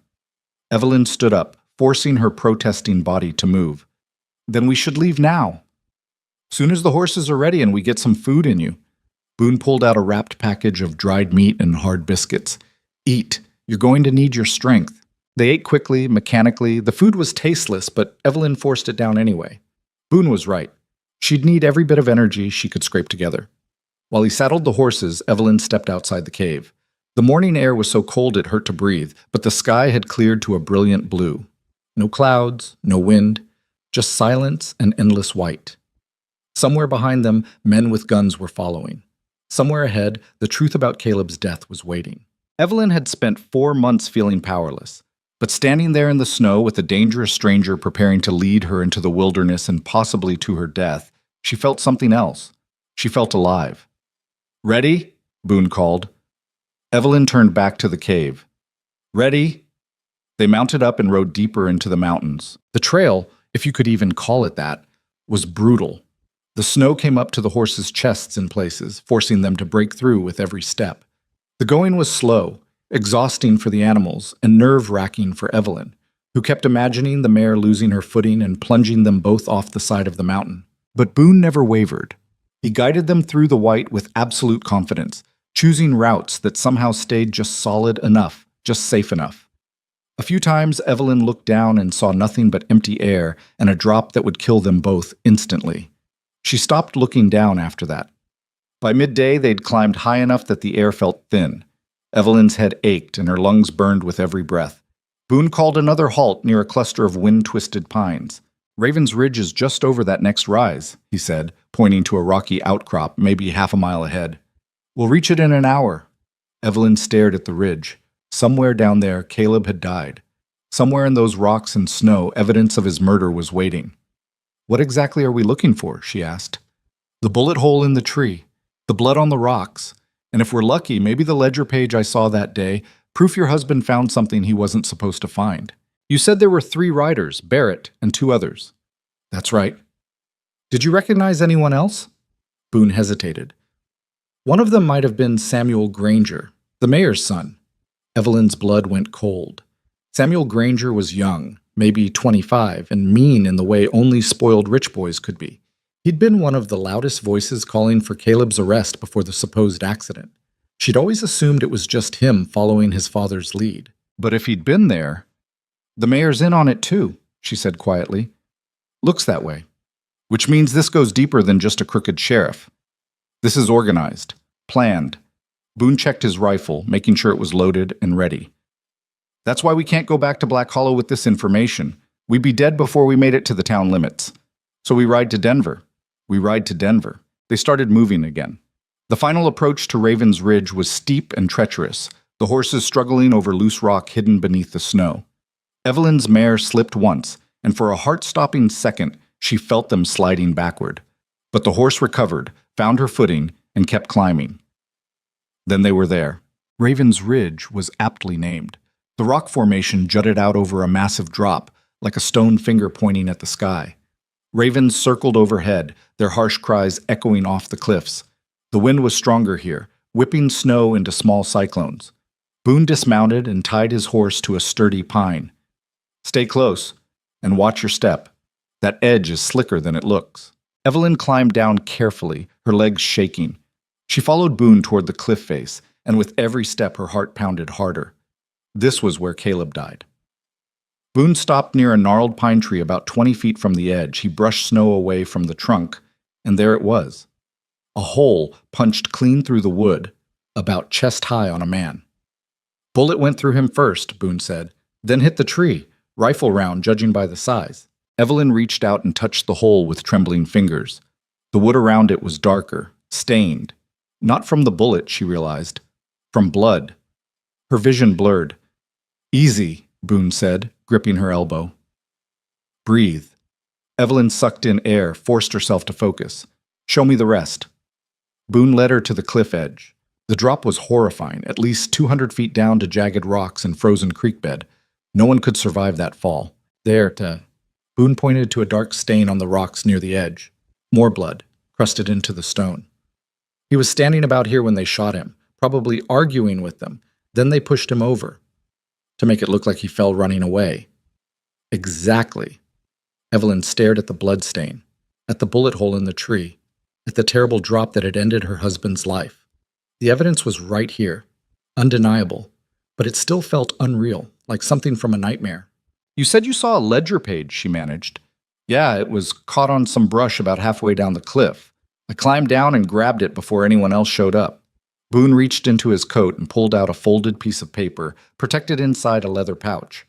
Evelyn stood up, forcing her protesting body to move. Then we should leave now. Soon as the horses are ready and we get some food in you. Boone pulled out a wrapped package of dried meat and hard biscuits. Eat. You're going to need your strength. They ate quickly, mechanically. The food was tasteless, but Evelyn forced it down anyway. Boone was right. She'd need every bit of energy she could scrape together. While he saddled the horses, Evelyn stepped outside the cave. The morning air was so cold it hurt to breathe, but the sky had cleared to a brilliant blue. No clouds, no wind, just silence and endless white. Somewhere behind them, men with guns were following. Somewhere ahead, the truth about Caleb's death was waiting. Evelyn had spent 4 months feeling powerless, but standing there in the snow with a dangerous stranger preparing to lead her into the wilderness and possibly to her death, she felt something else. She felt alive. Ready? Boone called. Evelyn turned back to the cave. Ready? They mounted up and rode deeper into the mountains. The trail, if you could even call it that, was brutal. The snow came up to the horses' chests in places, forcing them to break through with every step. The going was slow, exhausting for the animals, and nerve-wracking for Evelyn, who kept imagining the mare losing her footing and plunging them both off the side of the mountain. But Boone never wavered. He guided them through the white with absolute confidence, choosing routes that somehow stayed just solid enough, just safe enough. A few times Evelyn looked down and saw nothing but empty air and a drop that would kill them both instantly. She stopped looking down after that. By midday, they'd climbed high enough that the air felt thin. Evelyn's head ached and her lungs burned with every breath. Boone called another halt near a cluster of wind-twisted pines. Raven's Ridge is just over that next rise, he said, pointing to a rocky outcrop maybe half a mile ahead. We'll reach it in an hour. Evelyn stared at the ridge. Somewhere down there, Caleb had died. Somewhere in those rocks and snow, evidence of his murder was waiting. What exactly are we looking for? She asked. The bullet hole in the tree, the blood on the rocks, and if we're lucky, maybe the ledger page I saw that day, proof your husband found something he wasn't supposed to find. You said there were 3 riders, Barrett and 2 others. That's right. Did you recognize anyone else? Boone hesitated. One of them might have been Samuel Granger, the mayor's son. Evelyn's blood went cold. Samuel Granger was young, maybe 25, and mean in the way only spoiled rich boys could be. He'd been one of the loudest voices calling for Caleb's arrest before the supposed accident. She'd always assumed it was just him following his father's lead. But if he'd been there... The mayor's in on it too, she said quietly. Looks that way. Which means this goes deeper than just a crooked sheriff. This is organized, planned. Boone checked his rifle, making sure it was loaded and ready. That's why we can't go back to Black Hollow with this information. We'd be dead before we made it to the town limits. So we ride to Denver. They started moving again. The final approach to Raven's Ridge was steep and treacherous, the horses struggling over loose rock hidden beneath the snow. Evelyn's mare slipped once, and for a heart-stopping second, she felt them sliding backward. But the horse recovered, found her footing, and kept climbing. Then they were there. Raven's Ridge was aptly named. The rock formation jutted out over a massive drop, like a stone finger pointing at the sky. Ravens circled overhead, their harsh cries echoing off the cliffs. The wind was stronger here, whipping snow into small cyclones. Boone dismounted and tied his horse to a sturdy pine. Stay close, and watch your step. That edge is slicker than it looks. Evelyn climbed down carefully, her legs shaking. She followed Boone toward the cliff face, and with every step her heart pounded harder. This was where Caleb died. Boone stopped near a gnarled pine tree about 20 feet from the edge. He brushed snow away from the trunk, and there it was. A hole punched clean through the wood, about chest high on a man. Bullet went through him first, Boone said. Then hit the tree, rifle round judging by the size. Evelyn reached out and touched the hole with trembling fingers. The wood around it was darker, stained. Not from the bullet, she realized. From blood. Her vision blurred. Easy, Boone said, gripping her elbow. Breathe. Evelyn sucked in air, forced herself to focus. Show me the rest. Boone led her to the cliff edge. The drop was horrifying, at least 200 feet down to jagged rocks and frozen creek bed. No one could survive that fall. Boone pointed to a dark stain on the rocks near the edge. More blood, crusted into the stone. He was standing about here when they shot him, probably arguing with them. Then they pushed him over, to make it look like he fell running away. Exactly. Evelyn stared at the blood stain, at the bullet hole in the tree, at the terrible drop that had ended her husband's life. The evidence was right here, undeniable, but it still felt unreal, like something from a nightmare. You said you saw a ledger page, she managed. Yeah, it was caught on some brush about halfway down the cliff. I climbed down and grabbed it before anyone else showed up. Boone reached into his coat and pulled out a folded piece of paper, protected inside a leather pouch.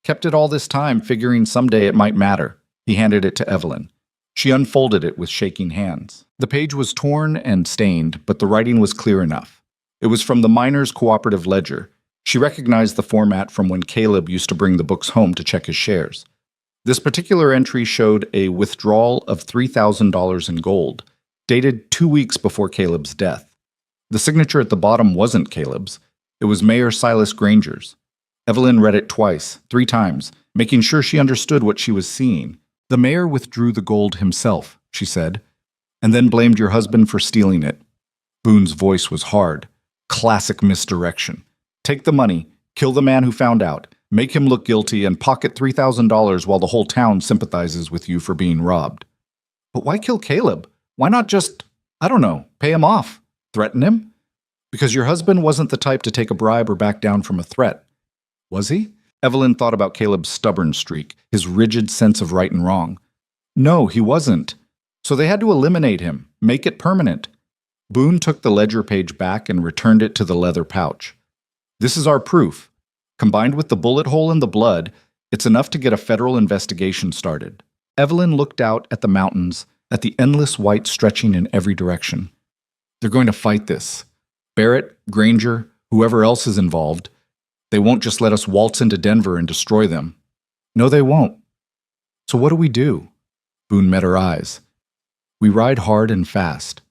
Kept it all this time, figuring someday it might matter. He handed it to Evelyn. She unfolded it with shaking hands. The page was torn and stained, but the writing was clear enough. It was from the Miners' Cooperative Ledger. She recognized the format from when Caleb used to bring the books home to check his shares. This particular entry showed a withdrawal of $3,000 in gold, dated 2 weeks before Caleb's death. The signature at the bottom wasn't Caleb's. It was Mayor Silas Granger's. Evelyn read it twice, 3 times, making sure she understood what she was seeing. The mayor withdrew the gold himself, she said, and then blamed your husband for stealing it. Boone's voice was hard. Classic misdirection. Take the money, kill the man who found out, make him look guilty, and pocket $3,000 while the whole town sympathizes with you for being robbed. But why kill Caleb? Why not just, pay him off? Threaten him? Because your husband wasn't the type to take a bribe or back down from a threat. Was he? Evelyn thought about Caleb's stubborn streak, his rigid sense of right and wrong. No, he wasn't. So they had to eliminate him, make it permanent. Boone took the ledger page back and returned it to the leather pouch. This is our proof. Combined with the bullet hole in the blood, it's enough to get a federal investigation started. Evelyn looked out at the mountains, at the endless white stretching in every direction. They're going to fight this. Barrett, Granger, whoever else is involved. They won't just let us waltz into Denver and destroy them. No, they won't. So what do we do? Boone met her eyes. We ride hard and fast.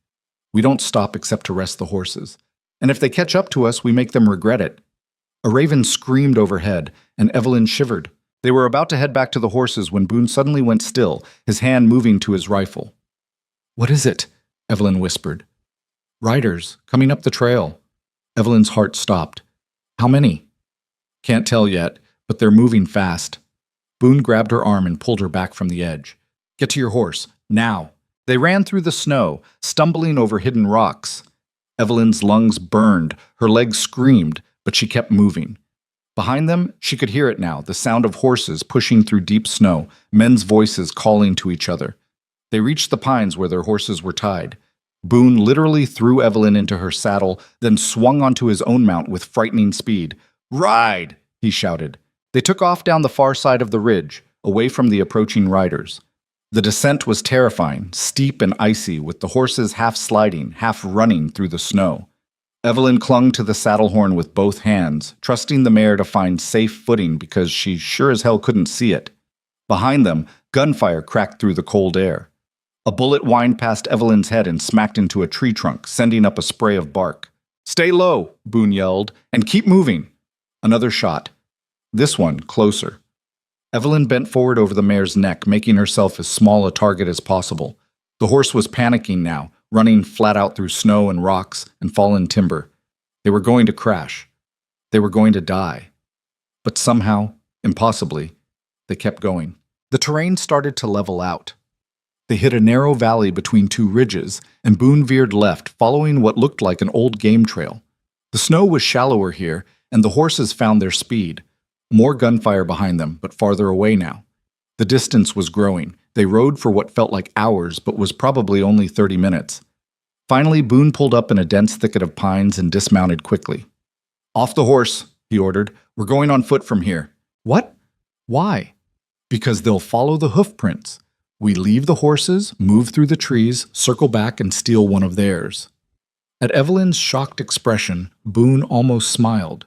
We don't stop except to rest the horses. And if they catch up to us, we make them regret it. A raven screamed overhead, and Evelyn shivered. They were about to head back to the horses when Boone suddenly went still, his hand moving to his rifle. What is it? Evelyn whispered. Riders, coming up the trail. Evelyn's heart stopped. How many? Can't tell yet, but they're moving fast. Boone grabbed her arm and pulled her back from the edge. Get to your horse, now. They ran through the snow, stumbling over hidden rocks. Evelyn's lungs burned, her legs screamed, but she kept moving. Behind them, she could hear it now, the sound of horses pushing through deep snow, men's voices calling to each other. They reached the pines where their horses were tied. Boone literally threw Evelyn into her saddle, then swung onto his own mount with frightening speed. Ride! He shouted. They took off down the far side of the ridge, away from the approaching riders. The descent was terrifying, steep and icy, with the horses half sliding, half running through the snow. Evelyn clung to the saddle horn with both hands, trusting the mare to find safe footing because she sure as hell couldn't see it. Behind them, gunfire cracked through the cold air. A bullet whined past Evelyn's head and smacked into a tree trunk, sending up a spray of bark. Stay low, Boone yelled, and keep moving. Another shot. This one, closer. Evelyn bent forward over the mare's neck, making herself as small a target as possible. The horse was panicking now, running flat out through snow and rocks and fallen timber. They were going to crash. They were going to die. But somehow, impossibly, they kept going. The terrain started to level out. They hit a narrow valley between 2 ridges, and Boone veered left, following what looked like an old game trail. The snow was shallower here, and the horses found their speed. More gunfire behind them, but farther away now. The distance was growing. They rode for what felt like hours, but was probably only 30 minutes. Finally, Boone pulled up in a dense thicket of pines and dismounted quickly. Off the horse, he ordered. We're going on foot from here. What? Why? Because they'll follow the hoof prints. We leave the horses, move through the trees, circle back, and steal one of theirs. At Evelyn's shocked expression, Boone almost smiled.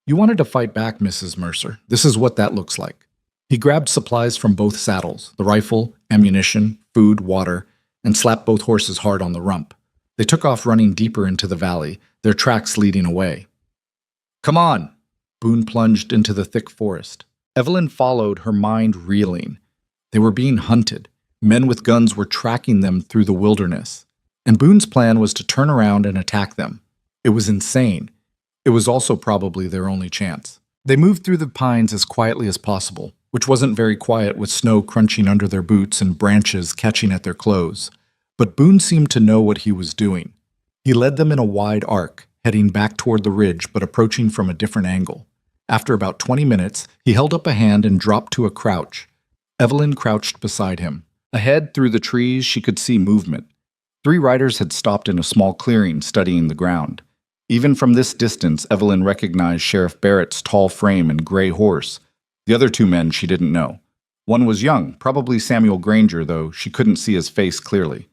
You wanted to fight back, Mrs. Mercer. This is what that looks like. He grabbed supplies from both saddles, the rifle, ammunition, food, water, and slapped both horses hard on the rump. They took off running deeper into the valley, their tracks leading away. Come on! Boone plunged into the thick forest. Evelyn followed, her mind reeling. They were being hunted. Men with guns were tracking them through the wilderness. And Boone's plan was to turn around and attack them. It was insane. It was also probably their only chance. They moved through the pines as quietly as possible, which wasn't very quiet with snow crunching under their boots and branches catching at their clothes. But Boone seemed to know what he was doing. He led them in a wide arc, heading back toward the ridge but approaching from a different angle. After about 20 minutes, he held up a hand and dropped to a crouch. Evelyn crouched beside him. Ahead, through the trees, she could see movement. 3 riders had stopped in a small clearing, studying the ground. Even from this distance, Evelyn recognized Sheriff Barrett's tall frame and gray horse. The other 2 men she didn't know. One was young, probably Samuel Granger, though she couldn't see his face clearly.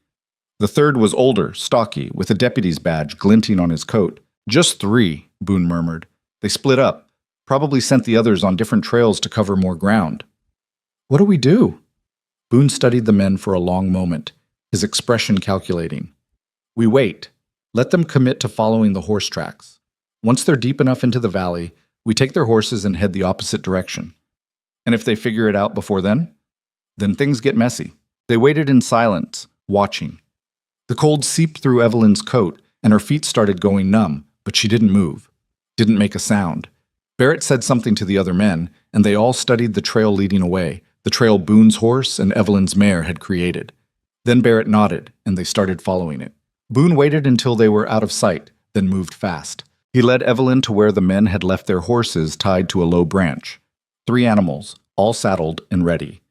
The third was older, stocky, with a deputy's badge glinting on his coat. Just 3, Boone murmured. They split up. Probably sent the others on different trails to cover more ground. What do we do? Boone studied the men for a long moment, his expression calculating. We wait. Let them commit to following the horse tracks. Once they're deep enough into the valley, we take their horses and head the opposite direction. And if they figure it out before then things get messy. They waited in silence, watching. The cold seeped through Evelyn's coat, and her feet started going numb, but she didn't move, didn't make a sound. Barrett said something to the other men, and they all studied the trail leading away, the trail Boone's horse and Evelyn's mare had created. Then Barrett nodded, and they started following it. Boone waited until they were out of sight, then moved fast. He led Evelyn to where the men had left their horses tied to a low branch. 3 animals, all saddled and ready.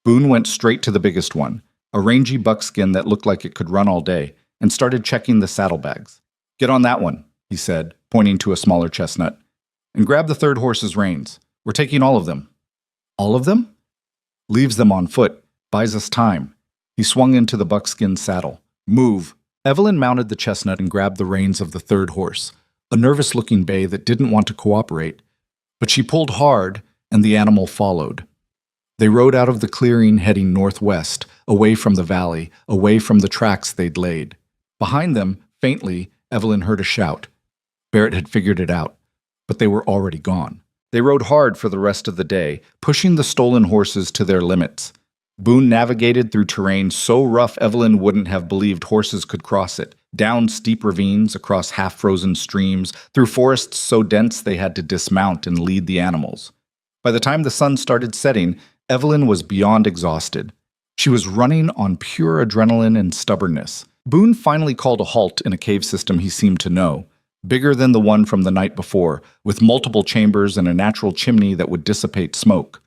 Boone went straight to the biggest one, a rangy buckskin that looked like it could run all day, and started checking the saddlebags. Get on that one, he said, pointing to a smaller chestnut. And grab the 3rd horse's reins. We're taking all of them. All of them? Leaves them on foot. Buys us time. He swung into the buckskin saddle. Move. Evelyn mounted the chestnut and grabbed the reins of the 3rd horse, a nervous-looking bay that didn't want to cooperate. But she pulled hard, and the animal followed. They rode out of the clearing heading northwest, away from the valley, away from the tracks they'd laid. Behind them, faintly, Evelyn heard a shout. Barrett had figured it out. But they were already gone. They rode hard for the rest of the day, pushing the stolen horses to their limits. Boone navigated through terrain so rough Evelyn wouldn't have believed horses could cross it, down steep ravines, across half-frozen streams, through forests so dense they had to dismount and lead the animals. By the time the sun started setting, Evelyn was beyond exhausted. She was running on pure adrenaline and stubbornness. Boone finally called a halt in a cave system he seemed to know. Bigger than the one from the night before, with multiple chambers and a natural chimney that would dissipate smoke.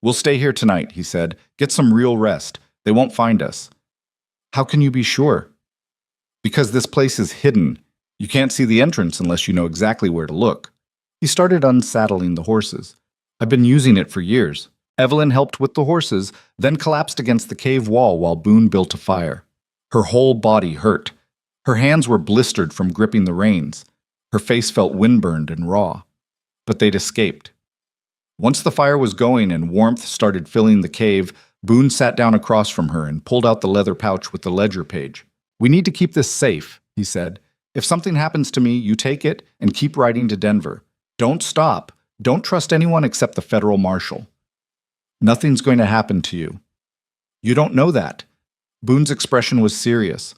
We'll stay here tonight, he said. Get some real rest. They won't find us. How can you be sure? Because this place is hidden. You can't see the entrance unless you know exactly where to look. He started unsaddling the horses. I've been using it for years. Evelyn helped with the horses, then collapsed against the cave wall while Boone built a fire. Her whole body hurt. Her hands were blistered from gripping the reins. Her face felt windburned and raw. But they'd escaped. Once the fire was going and warmth started filling the cave, Boone sat down across from her and pulled out the leather pouch with the ledger page. We need to keep this safe, he said. If something happens to me, you take it and keep riding to Denver. Don't stop. Don't trust anyone except the federal marshal. Nothing's going to happen to you. You don't know that. Boone's expression was serious.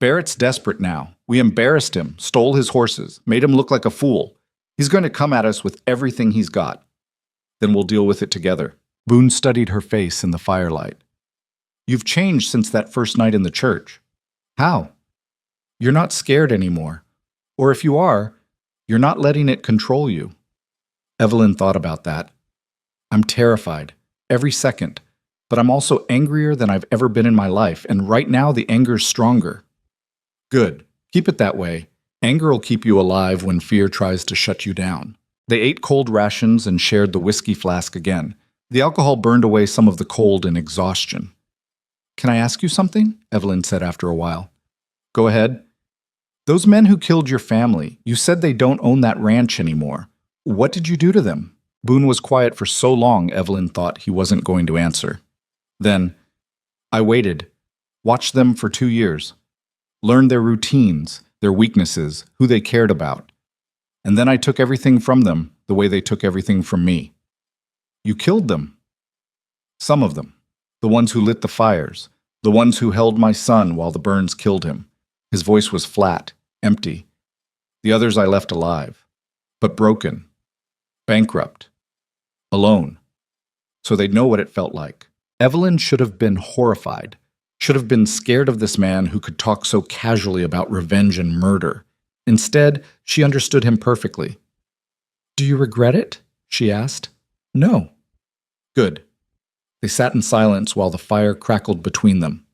Barrett's desperate now. We embarrassed him, stole his horses, made him look like a fool. He's going to come at us with everything he's got. Then we'll deal with it together. Boone studied her face in the firelight. You've changed since that first night in the church. How? You're not scared anymore. Or if you are, you're not letting it control you. Evelyn thought about that. I'm terrified, every second. But I'm also angrier than I've ever been in my life, and right now the anger's stronger. Good. Keep it that way. Anger will keep you alive when fear tries to shut you down. They ate cold rations and shared the whiskey flask again. The alcohol burned away some of the cold and exhaustion. "Can I ask you something?" Evelyn said after a while. "Go ahead." "Those men who killed your family, you said they don't own that ranch anymore. What did you do to them?" Boone was quiet for so long Evelyn thought he wasn't going to answer. Then, "I waited, watched them for 2 years, learned their routines, their weaknesses, who they cared about. And then I took everything from them the way they took everything from me." "You killed them?" "Some of them. The ones who lit the fires, the ones who held my son while the burns killed him." His voice was flat, empty. "The others I left alive, but broken, bankrupt, alone, so they'd know what it felt like." Evelyn should have been horrified, should have been scared of this man who could talk so casually about revenge and murder. Instead, she understood him perfectly. "Do you regret it?" she asked. "No." "Good." They sat in silence while the fire crackled between them.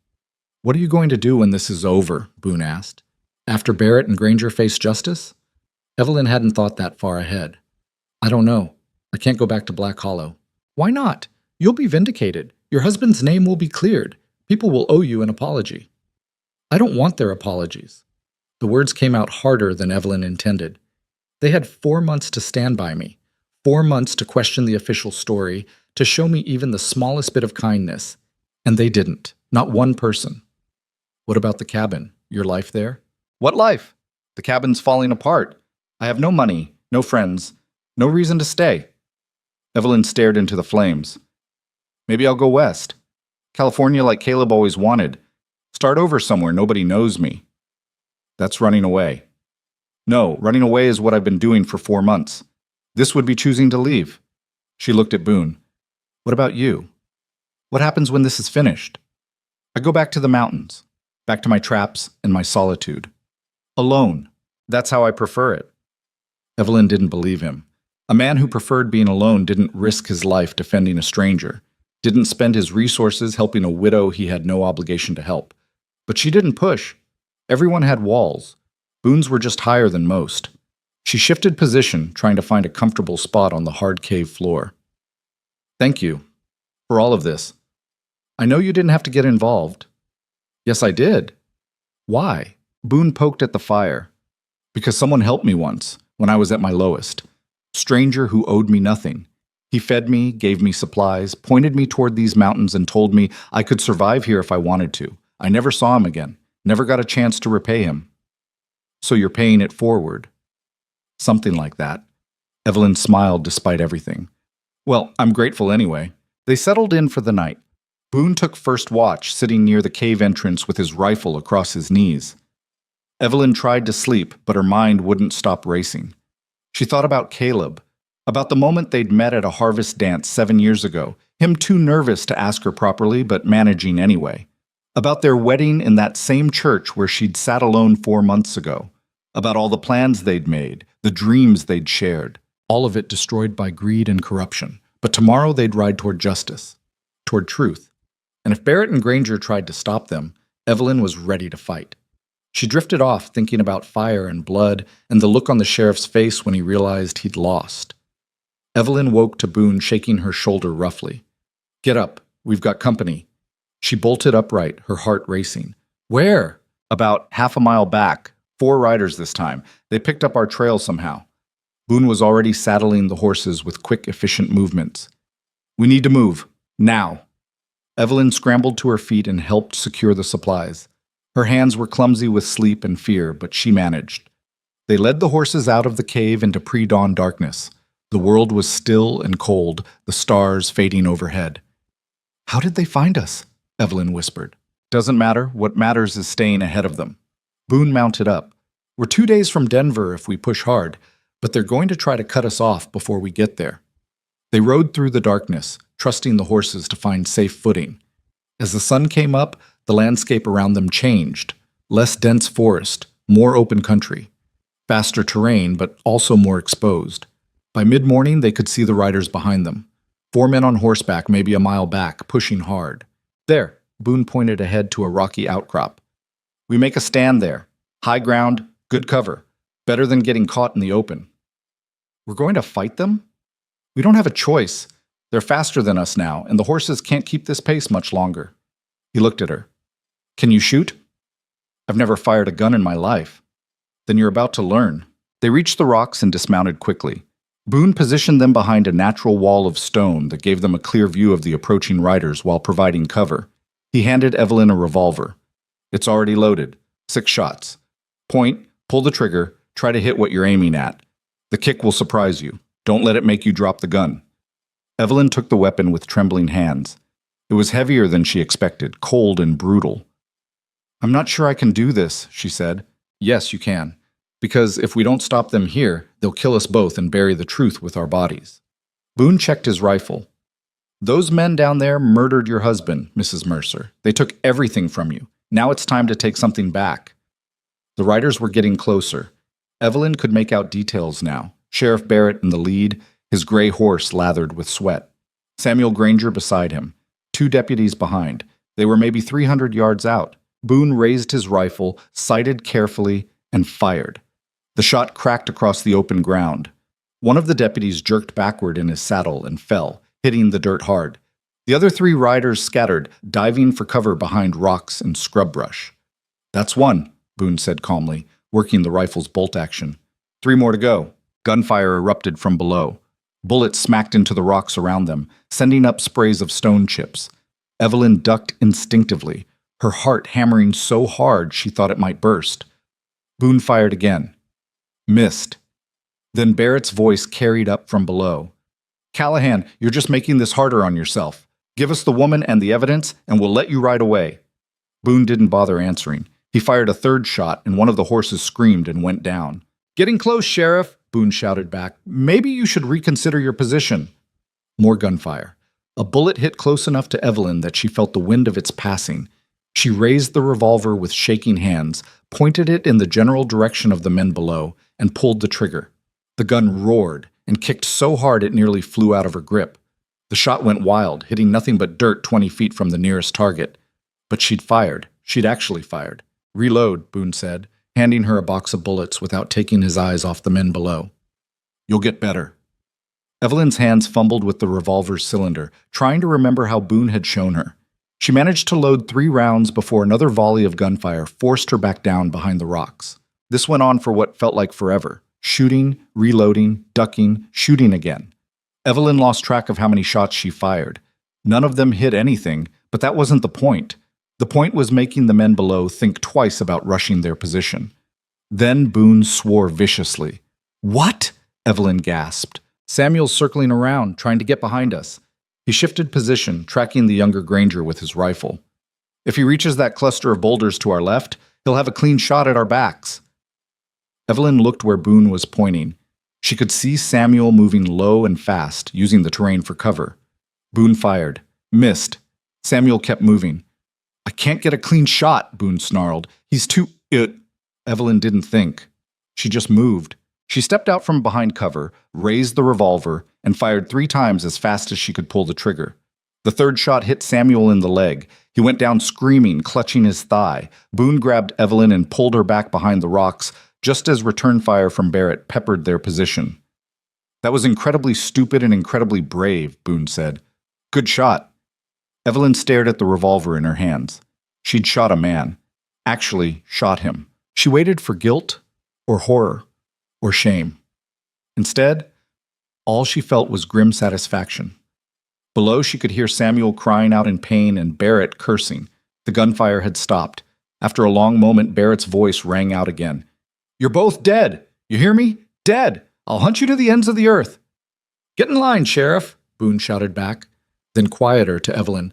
"What are you going to do when this is over?" Boone asked. "After Barrett and Granger face justice?" Evelyn hadn't thought that far ahead. "I don't know. I can't go back to Black Hollow." "Why not? You'll be vindicated. Your husband's name will be cleared. People will owe you an apology." "I don't want their apologies." The words came out harder than Evelyn intended. They had 4 months to stand by me, 4 months to question the official story, to show me even the smallest bit of kindness. And they didn't. Not one person. "What about the cabin? Your life there?" "What life? The cabin's falling apart. I have no money, no friends, no reason to stay." Evelyn stared into the flames. "Maybe I'll go west. California like Caleb always wanted. Start over somewhere nobody knows me." "That's running away." "No, running away is what I've been doing for 4 months. This would be choosing to leave." She looked at Boone. "What about you? What happens when this is finished?" "I go back to the mountains, back to my traps and my solitude. Alone. That's how I prefer it." Evelyn didn't believe him. A man who preferred being alone didn't risk his life defending a stranger, didn't spend his resources helping a widow he had no obligation to help. But she didn't push. Everyone had walls. Boone's were just higher than most. She shifted position, trying to find a comfortable spot on the hard cave floor. "Thank you for all of this. I know you didn't have to get involved." "Yes, I did." "Why?" Boone poked at the fire. "Because someone helped me once, when I was at my lowest. Stranger who owed me nothing. He fed me, gave me supplies, pointed me toward these mountains and told me I could survive here if I wanted to. I never saw him again, never got a chance to repay him." "So you're paying it forward?" "Something like that." Evelyn smiled despite everything. "Well, I'm grateful anyway." They settled in for the night. Boone took first watch, sitting near the cave entrance with his rifle across his knees. Evelyn tried to sleep, but her mind wouldn't stop racing. She thought about Caleb, about the moment they'd met at a harvest dance 7 years ago, him too nervous to ask her properly, but managing anyway. About their wedding in that same church where she'd sat alone 4 months ago. About all the plans they'd made, the dreams they'd shared. All of it destroyed by greed and corruption. But tomorrow they'd ride toward justice, toward truth. And if Barrett and Granger tried to stop them, Evelyn was ready to fight. She drifted off, thinking about fire and blood and the look on the sheriff's face when he realized he'd lost. Evelyn woke to Boone shaking her shoulder roughly. "Get up. We've got company." She bolted upright, her heart racing. "Where?" "About half a mile back. 4 riders this time. They picked up our trail somehow." Boone was already saddling the horses with quick, efficient movements. "We need to move. Now." Evelyn scrambled to her feet and helped secure the supplies. Her hands were clumsy with sleep and fear, but she managed. They led the horses out of the cave into pre-dawn darkness. The world was still and cold, the stars fading overhead. "How did they find us?" Evelyn whispered. "Doesn't matter. What matters is staying ahead of them." Boone mounted up. "We're 2 days from Denver if we push hard, but they're going to try to cut us off before we get there." They rode through the darkness, trusting the horses to find safe footing. As the sun came up, the landscape around them changed. Less dense forest, more open country. Faster terrain, but also more exposed. By mid-morning, they could see the riders behind them. 4 men on horseback, maybe a mile back, pushing hard. "There," Boone pointed ahead to a rocky outcrop. "We make a stand there. High ground, good cover. Better than getting caught in the open." We're going to fight them? We don't have a choice. They're faster than us now, and the horses can't keep this pace much longer. He looked at her. Can you shoot? I've never fired a gun in my life. Then you're about to learn. They reached the rocks and dismounted quickly. Boone positioned them behind a natural wall of stone that gave them a clear view of the approaching riders while providing cover. He handed Evelyn a revolver. It's already loaded. 6 shots. Point, pull the trigger, try to hit what you're aiming at. The kick will surprise you. Don't let it make you drop the gun. Evelyn took the weapon with trembling hands. It was heavier than she expected, cold and brutal. I'm not sure I can do this, she said. Yes, you can. Because if we don't stop them here, they'll kill us both and bury the truth with our bodies. Boone checked his rifle. Those men down there murdered your husband, Mrs. Mercer. They took everything from you. Now it's time to take something back. The riders were getting closer. Evelyn could make out details now. Sheriff Barrett in the lead, his gray horse lathered with sweat. Samuel Granger beside him. 2 deputies behind. They were maybe 300 yards out. Boone raised his rifle, sighted carefully, and fired. The shot cracked across the open ground. One of the deputies jerked backward in his saddle and fell, hitting the dirt hard. The other 3 riders scattered, diving for cover behind rocks and scrub brush. That's 1, Boone said calmly, working the rifle's bolt action. 3 more to go. Gunfire erupted from below. Bullets smacked into the rocks around them, sending up sprays of stone chips. Evelyn ducked instinctively, her heart hammering so hard she thought it might burst. Boone fired again. Missed. Then Barrett's voice carried up from below. Callahan, you're just making this harder on yourself. Give us the woman and the evidence, and we'll let you ride away. Boone didn't bother answering. He fired a 3rd shot, and one of the horses screamed and went down. Getting close, Sheriff, Boone shouted back. Maybe you should reconsider your position. More gunfire. A bullet hit close enough to Evelyn that she felt the wind of its passing. She raised the revolver with shaking hands, pointed it in the general direction of the men below, and pulled the trigger. The gun roared and kicked so hard it nearly flew out of her grip. The shot went wild, hitting nothing but dirt 20 feet from the nearest target. But she'd fired. She'd actually fired. Reload, Boone said, handing her a box of bullets without taking his eyes off the men below. You'll get better. Evelyn's hands fumbled with the revolver's cylinder, trying to remember how Boone had shown her. She managed to load 3 rounds before another volley of gunfire forced her back down behind the rocks. This went on for what felt like forever. Shooting, reloading, ducking, shooting again. Evelyn lost track of how many shots she fired. None of them hit anything, but that wasn't the point. The point was making the men below think twice about rushing their position. Then Boone swore viciously. What? Evelyn gasped. Samuel's circling around, trying to get behind us. He shifted position, tracking the younger Granger with his rifle. If he reaches that cluster of boulders to our left, he'll have a clean shot at our backs. Evelyn looked where Boone was pointing. She could see Samuel moving low and fast, using the terrain for cover. Boone fired. Missed. Samuel kept moving. I can't get a clean shot, Boone snarled. He's too... Evelyn didn't think. She just moved. She stepped out from behind cover, raised the revolver, and fired 3 times as fast as she could pull the trigger. The 3rd shot hit Samuel in the leg. He went down screaming, clutching his thigh. Boone grabbed Evelyn and pulled her back behind the rocks, just as return fire from Barrett peppered their position. That was incredibly stupid and incredibly brave, Boone said. Good shot. Evelyn stared at the revolver in her hands. She'd shot a man. Actually, shot him. She waited for guilt, or horror, or shame. Instead, all she felt was grim satisfaction. Below, she could hear Samuel crying out in pain and Barrett cursing. The gunfire had stopped. After a long moment, Barrett's voice rang out again. You're both dead. You hear me? Dead. I'll hunt you to the ends of the earth. Get in line, Sheriff, Boone shouted back. Then quieter to Evelyn.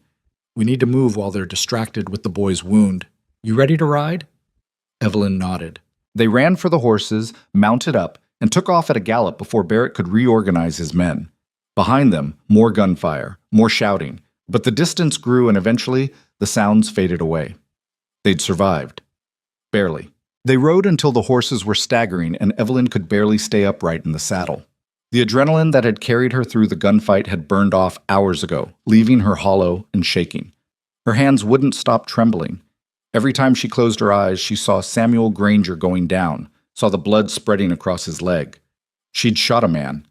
We need to move while they're distracted with the boy's wound. You ready to ride? Evelyn nodded. They ran for the horses, mounted up, and took off at a gallop before Barrett could reorganize his men. Behind them, more gunfire, more shouting, but the distance grew and eventually the sounds faded away. They'd survived. Barely. They rode until the horses were staggering and Evelyn could barely stay upright in the saddle. The adrenaline that had carried her through the gunfight had burned off hours ago, leaving her hollow and shaking. Her hands wouldn't stop trembling. Every time she closed her eyes, she saw Samuel Granger going down, saw the blood spreading across his leg. She'd shot a man.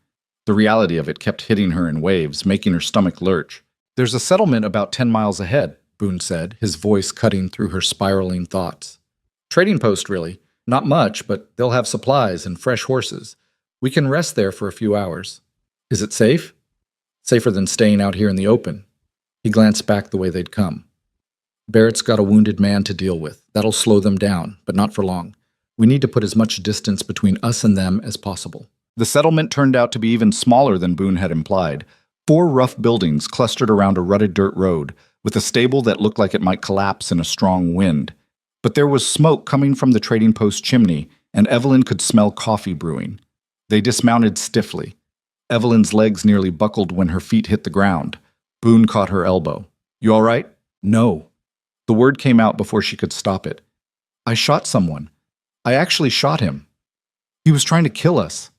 The reality of it kept hitting her in waves, making her stomach lurch. "There's a settlement about 10 miles ahead," Boone said, his voice cutting through her spiraling thoughts. "Trading post, really. Not much, but they'll have supplies and fresh horses. We can rest there for a few hours." "Is it safe?" "Safer than staying out here in the open." He glanced back the way they'd come. "Barrett's got a wounded man to deal with. That'll slow them down, but not for long. We need to put as much distance between us and them as possible." The settlement turned out to be even smaller than Boone had implied. 4 rough buildings clustered around a rutted dirt road, with a stable that looked like it might collapse in a strong wind. But there was smoke coming from the trading post chimney, and Evelyn could smell coffee brewing. They dismounted stiffly. Evelyn's legs nearly buckled when her feet hit the ground. Boone caught her elbow. "You all right?" "No." The word came out before she could stop it. "I shot someone. I actually shot him. He was trying to kill us.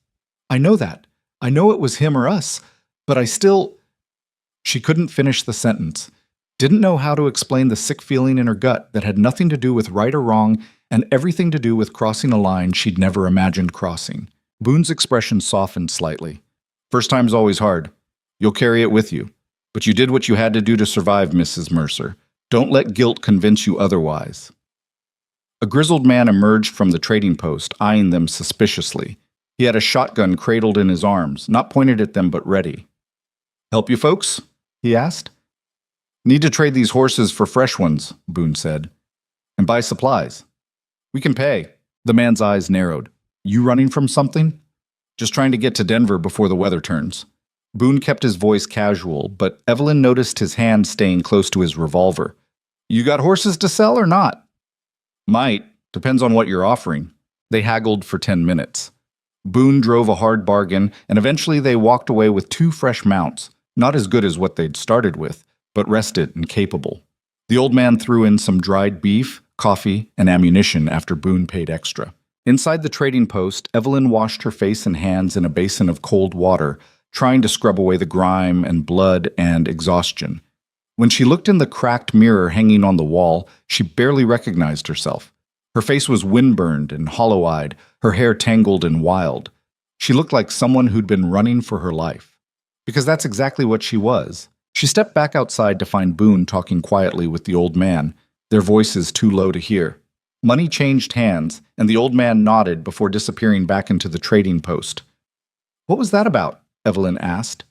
I know that. I know it was him or us, but I still—" She couldn't finish the sentence. Didn't know how to explain the sick feeling in her gut that had nothing to do with right or wrong and everything to do with crossing a line she'd never imagined crossing. Boone's expression softened slightly. "First time's always hard. You'll carry it with you. But you did what you had to do to survive, Mrs. Mercer. Don't let guilt convince you otherwise." A grizzled man emerged from the trading post, eyeing them suspiciously. He had a shotgun cradled in his arms, not pointed at them but ready. "Help you folks?" he asked. "Need to trade these horses for fresh ones," Boone said. "And buy supplies. We can pay." The man's eyes narrowed. "You running from something?" "Just trying to get to Denver before the weather turns." Boone kept his voice casual, but Evelyn noticed his hand staying close to his revolver. "You got horses to sell or not?" "Might. Depends on what you're offering." They haggled for 10 minutes. Boone drove a hard bargain, and eventually they walked away with 2 fresh mounts, not as good as what they'd started with, but rested and capable. The old man threw in some dried beef, coffee, and ammunition after Boone paid extra. Inside the trading post, Evelyn washed her face and hands in a basin of cold water, trying to scrub away the grime and blood and exhaustion. When she looked in the cracked mirror hanging on the wall, she barely recognized herself. Her face was windburned and hollow-eyed, her hair tangled and wild. She looked like someone who'd been running for her life. Because that's exactly what she was. She stepped back outside to find Boone talking quietly with the old man, their voices too low to hear. Money changed hands, and the old man nodded before disappearing back into the trading post. "What was that about?" Evelyn asked.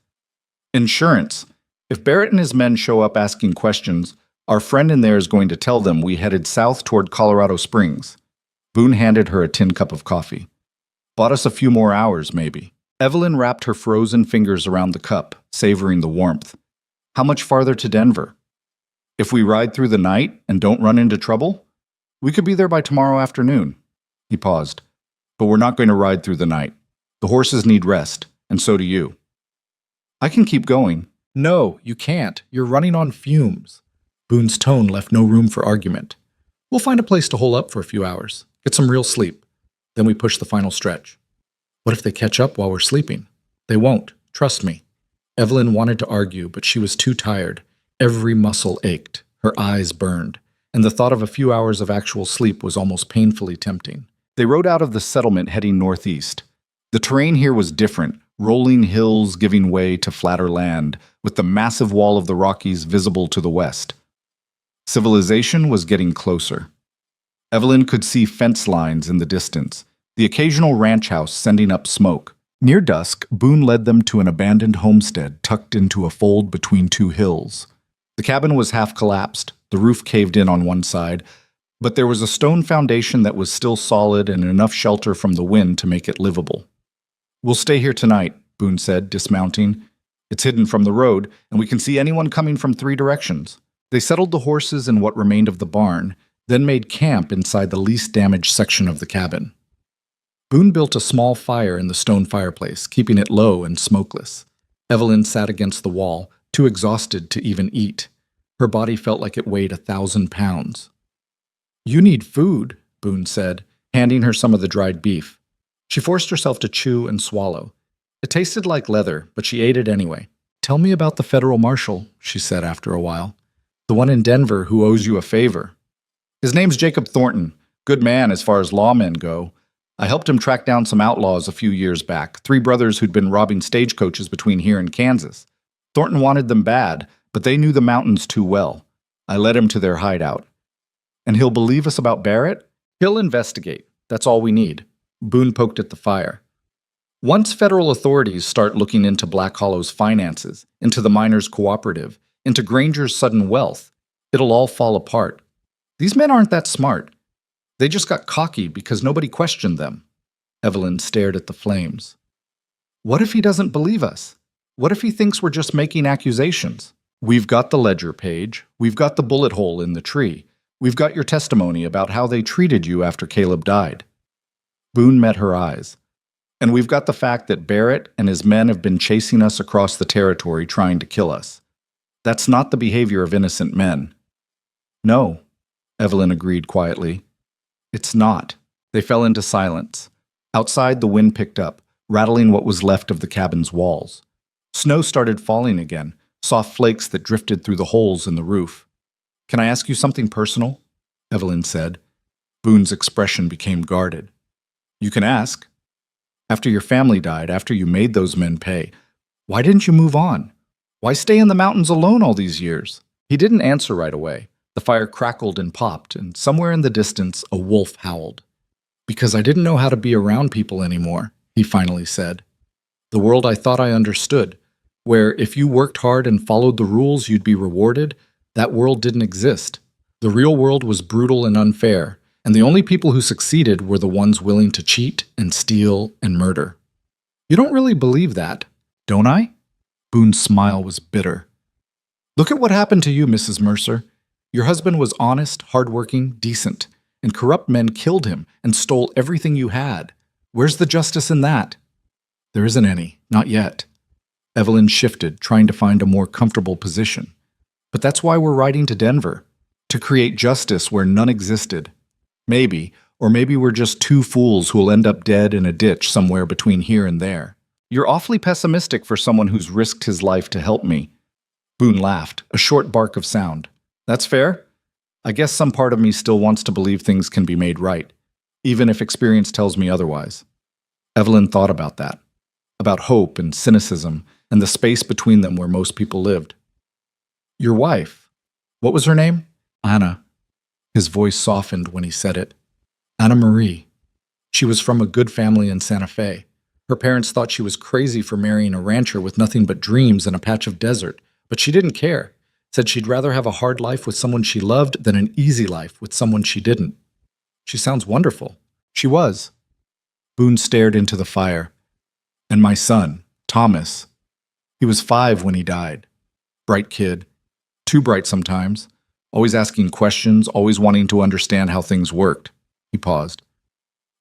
"Insurance. If Barrett and his men show up asking questions, our friend in there is going to tell them we headed south toward Colorado Springs." Boone handed her a tin cup of coffee. "Bought us a few more hours, maybe." Evelyn wrapped her frozen fingers around the cup, savoring the warmth. "How much farther to Denver?" "If we ride through the night and don't run into trouble, we could be there by tomorrow afternoon." He paused. "But we're not going to ride through the night. The horses need rest, and so do you." "I can keep going." "No, you can't. You're running on fumes." Boone's tone left no room for argument. "We'll find a place to hole up for a few hours, get some real sleep. Then we push the final stretch." "What if they catch up while we're sleeping?" "They won't. Trust me." Evelyn wanted to argue, but she was too tired. Every muscle ached, her eyes burned, and the thought of a few hours of actual sleep was almost painfully tempting. They rode out of the settlement heading northeast. The terrain here was different, rolling hills giving way to flatter land, with the massive wall of the Rockies visible to the west. Civilization was getting closer. Evelyn could see fence lines in the distance, the occasional ranch house sending up smoke. Near dusk, Boone led them to an abandoned homestead tucked into a fold between 2 hills. The cabin was half collapsed, the roof caved in on one side, but there was a stone foundation that was still solid and enough shelter from the wind to make it livable. "We'll stay here tonight," Boone said, dismounting. "It's hidden from the road, and we can see anyone coming from 3 directions." They settled the horses in what remained of the barn, then made camp inside the least damaged section of the cabin. Boone built a small fire in the stone fireplace, keeping it low and smokeless. Evelyn sat against the wall, too exhausted to even eat. Her body felt like it weighed 1,000 pounds. "You need food," Boone said, handing her some of the dried beef. She forced herself to chew and swallow. It tasted like leather, but she ate it anyway. "Tell me about the federal marshal," she said after a while. "The one in Denver who owes you a favor." "His name's Jacob Thornton. Good man as far as lawmen go. I helped him track down some outlaws a few years back, three brothers who'd been robbing stagecoaches between here and Kansas. Thornton wanted them bad, but they knew the mountains too well. I led him to their hideout. And he'll believe us about Barrett? He'll investigate. That's all we need. Boone poked at the fire. Once federal authorities start looking into Black Hollow's finances, into the miners' cooperative, into Granger's sudden wealth, it'll all fall apart. These men aren't that smart. They just got cocky because nobody questioned them. Evelyn stared at the flames. What if he doesn't believe us? What if he thinks we're just making accusations? We've got the ledger page. We've got the bullet hole in the tree. We've got your testimony about how they treated you after Caleb died. Boone met her eyes. And we've got the fact that Barrett and his men have been chasing us across the territory trying to kill us. That's not the behavior of innocent men. No, Evelyn agreed quietly. It's not. They fell into silence. Outside, the wind picked up, rattling what was left of the cabin's walls. Snow started falling again, soft flakes that drifted through the holes in the roof. Can I ask you something personal? Evelyn said. Boone's expression became guarded. You can ask. After your family died, after you made those men pay, why didn't you move on? Why stay in the mountains alone all these years? He didn't answer right away. The fire crackled and popped, and somewhere in the distance, a wolf howled. Because I didn't know how to be around people anymore, he finally said. The world I thought I understood, where if you worked hard and followed the rules you'd be rewarded, that world didn't exist. The real world was brutal and unfair, and the only people who succeeded were the ones willing to cheat and steal and murder. You don't really believe that, don't I? Boone's smile was bitter. Look at what happened to you, Mrs. Mercer. Your husband was honest, hardworking, decent, and corrupt men killed him and stole everything you had. Where's the justice in that? There isn't any, not yet. Evelyn shifted, trying to find a more comfortable position. But that's why we're riding to Denver, to create justice where none existed. Maybe, or maybe we're just two fools who'll end up dead in a ditch somewhere between here and there. You're awfully pessimistic for someone who's risked his life to help me. Boone laughed, a short bark of sound. That's fair. I guess some part of me still wants to believe things can be made right, even if experience tells me otherwise. Evelyn thought about that, about hope and cynicism and the space between them where most people lived. Your wife, what was her name? Anna. His voice softened when he said it. Anna Marie. She was from a good family in Santa Fe. Her parents thought she was crazy for marrying a rancher with nothing but dreams and a patch of desert, but she didn't care. Said she'd rather have a hard life with someone she loved than an easy life with someone she didn't. She sounds wonderful. She was. Boone stared into the fire. And my son, Thomas. He was 5 when he died. Bright kid. Too bright sometimes. Always asking questions, always wanting to understand how things worked. He paused.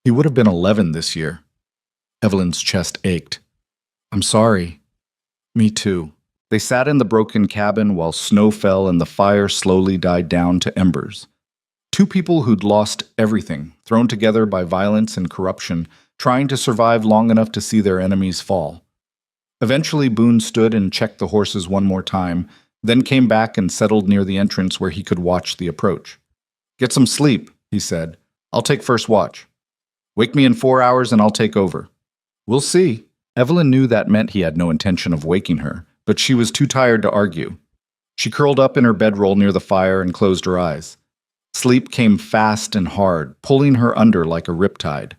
He would have been 11 this year. Evelyn's chest ached. I'm sorry. Me too. They sat in the broken cabin while snow fell and the fire slowly died down to embers. Two people who'd lost everything, thrown together by violence and corruption, trying to survive long enough to see their enemies fall. Eventually, Boone stood and checked the horses one more time, then came back and settled near the entrance where he could watch the approach. Get some sleep, he said. I'll take first watch. Wake me in 4 hours and I'll take over. We'll see. Evelyn knew that meant he had no intention of waking her, but she was too tired to argue. She curled up in her bedroll near the fire and closed her eyes. Sleep came fast and hard, pulling her under like a riptide.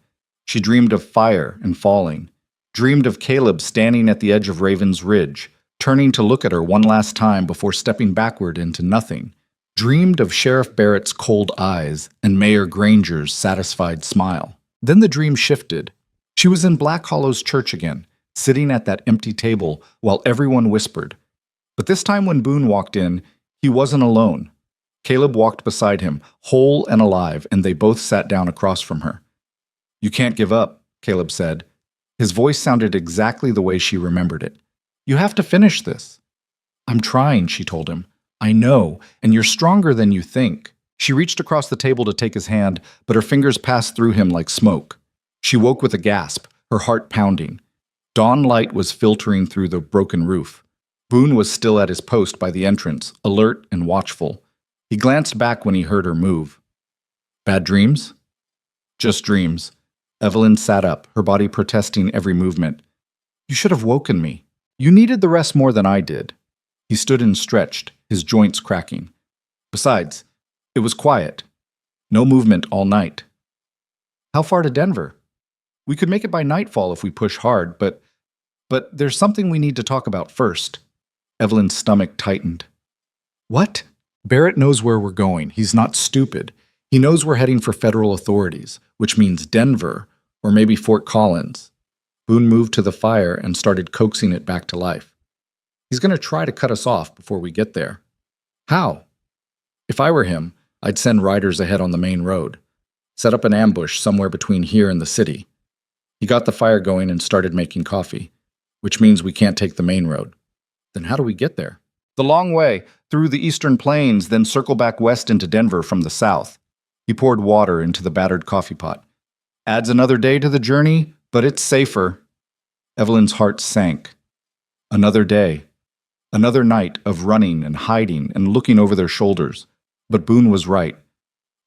She dreamed of fire and falling, dreamed of Caleb standing at the edge of Raven's Ridge, turning to look at her one last time before stepping backward into nothing, dreamed of Sheriff Barrett's cold eyes and Mayor Granger's satisfied smile. Then the dream shifted. She was in Black Hollow's church again, sitting at that empty table while everyone whispered. But this time when Boone walked in, he wasn't alone. Caleb walked beside him, whole and alive, and they both sat down across from her. You can't give up, Caleb said. His voice sounded exactly the way she remembered it. You have to finish this. I'm trying, she told him. I know, and you're stronger than you think. She reached across the table to take his hand, but her fingers passed through him like smoke. She woke with a gasp, her heart pounding. Dawn light was filtering through the broken roof. Boone was still at his post by the entrance, alert and watchful. He glanced back when he heard her move. Bad dreams? Just dreams. Evelyn sat up, her body protesting every movement. You should have woken me. You needed the rest more than I did. He stood and stretched, his joints cracking. Besides, it was quiet. No movement all night. How far to Denver? We could make it by nightfall if we push hard, but there's something we need to talk about first. Evelyn's stomach tightened. What? Barrett knows where we're going. He's not stupid. He knows we're heading for federal authorities, which means Denver, or maybe Fort Collins. Boone moved to the fire and started coaxing it back to life. He's going to try to cut us off before we get there. How? If I were him, I'd send riders ahead on the main road. Set up an ambush somewhere between here and the city. He got the fire going and started making coffee, which means we can't take the main road. Then how do we get there? The long way, through the eastern plains, then circle back west into Denver from the south. He poured water into the battered coffee pot. Adds another day to the journey, but it's safer. Evelyn's heart sank. Another day. Another night of running and hiding and looking over their shoulders. But Boone was right.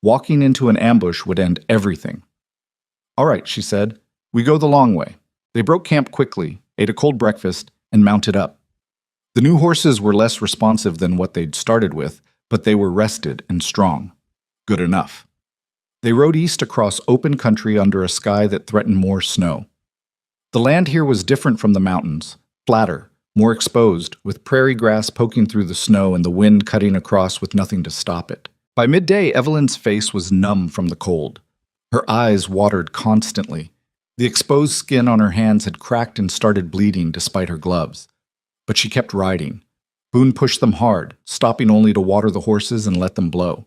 Walking into an ambush would end everything. All right, she said. We go the long way. They broke camp quickly, ate a cold breakfast, and mounted up. The new horses were less responsive than what they'd started with, but they were rested and strong. Good enough. They rode east across open country under a sky that threatened more snow. The land here was different from the mountains, flatter, more exposed, with prairie grass poking through the snow and the wind cutting across with nothing to stop it. By midday, Evelyn's face was numb from the cold. Her eyes watered constantly. The exposed skin on her hands had cracked and started bleeding despite her gloves. But she kept riding. Boone pushed them hard, stopping only to water the horses and let them blow.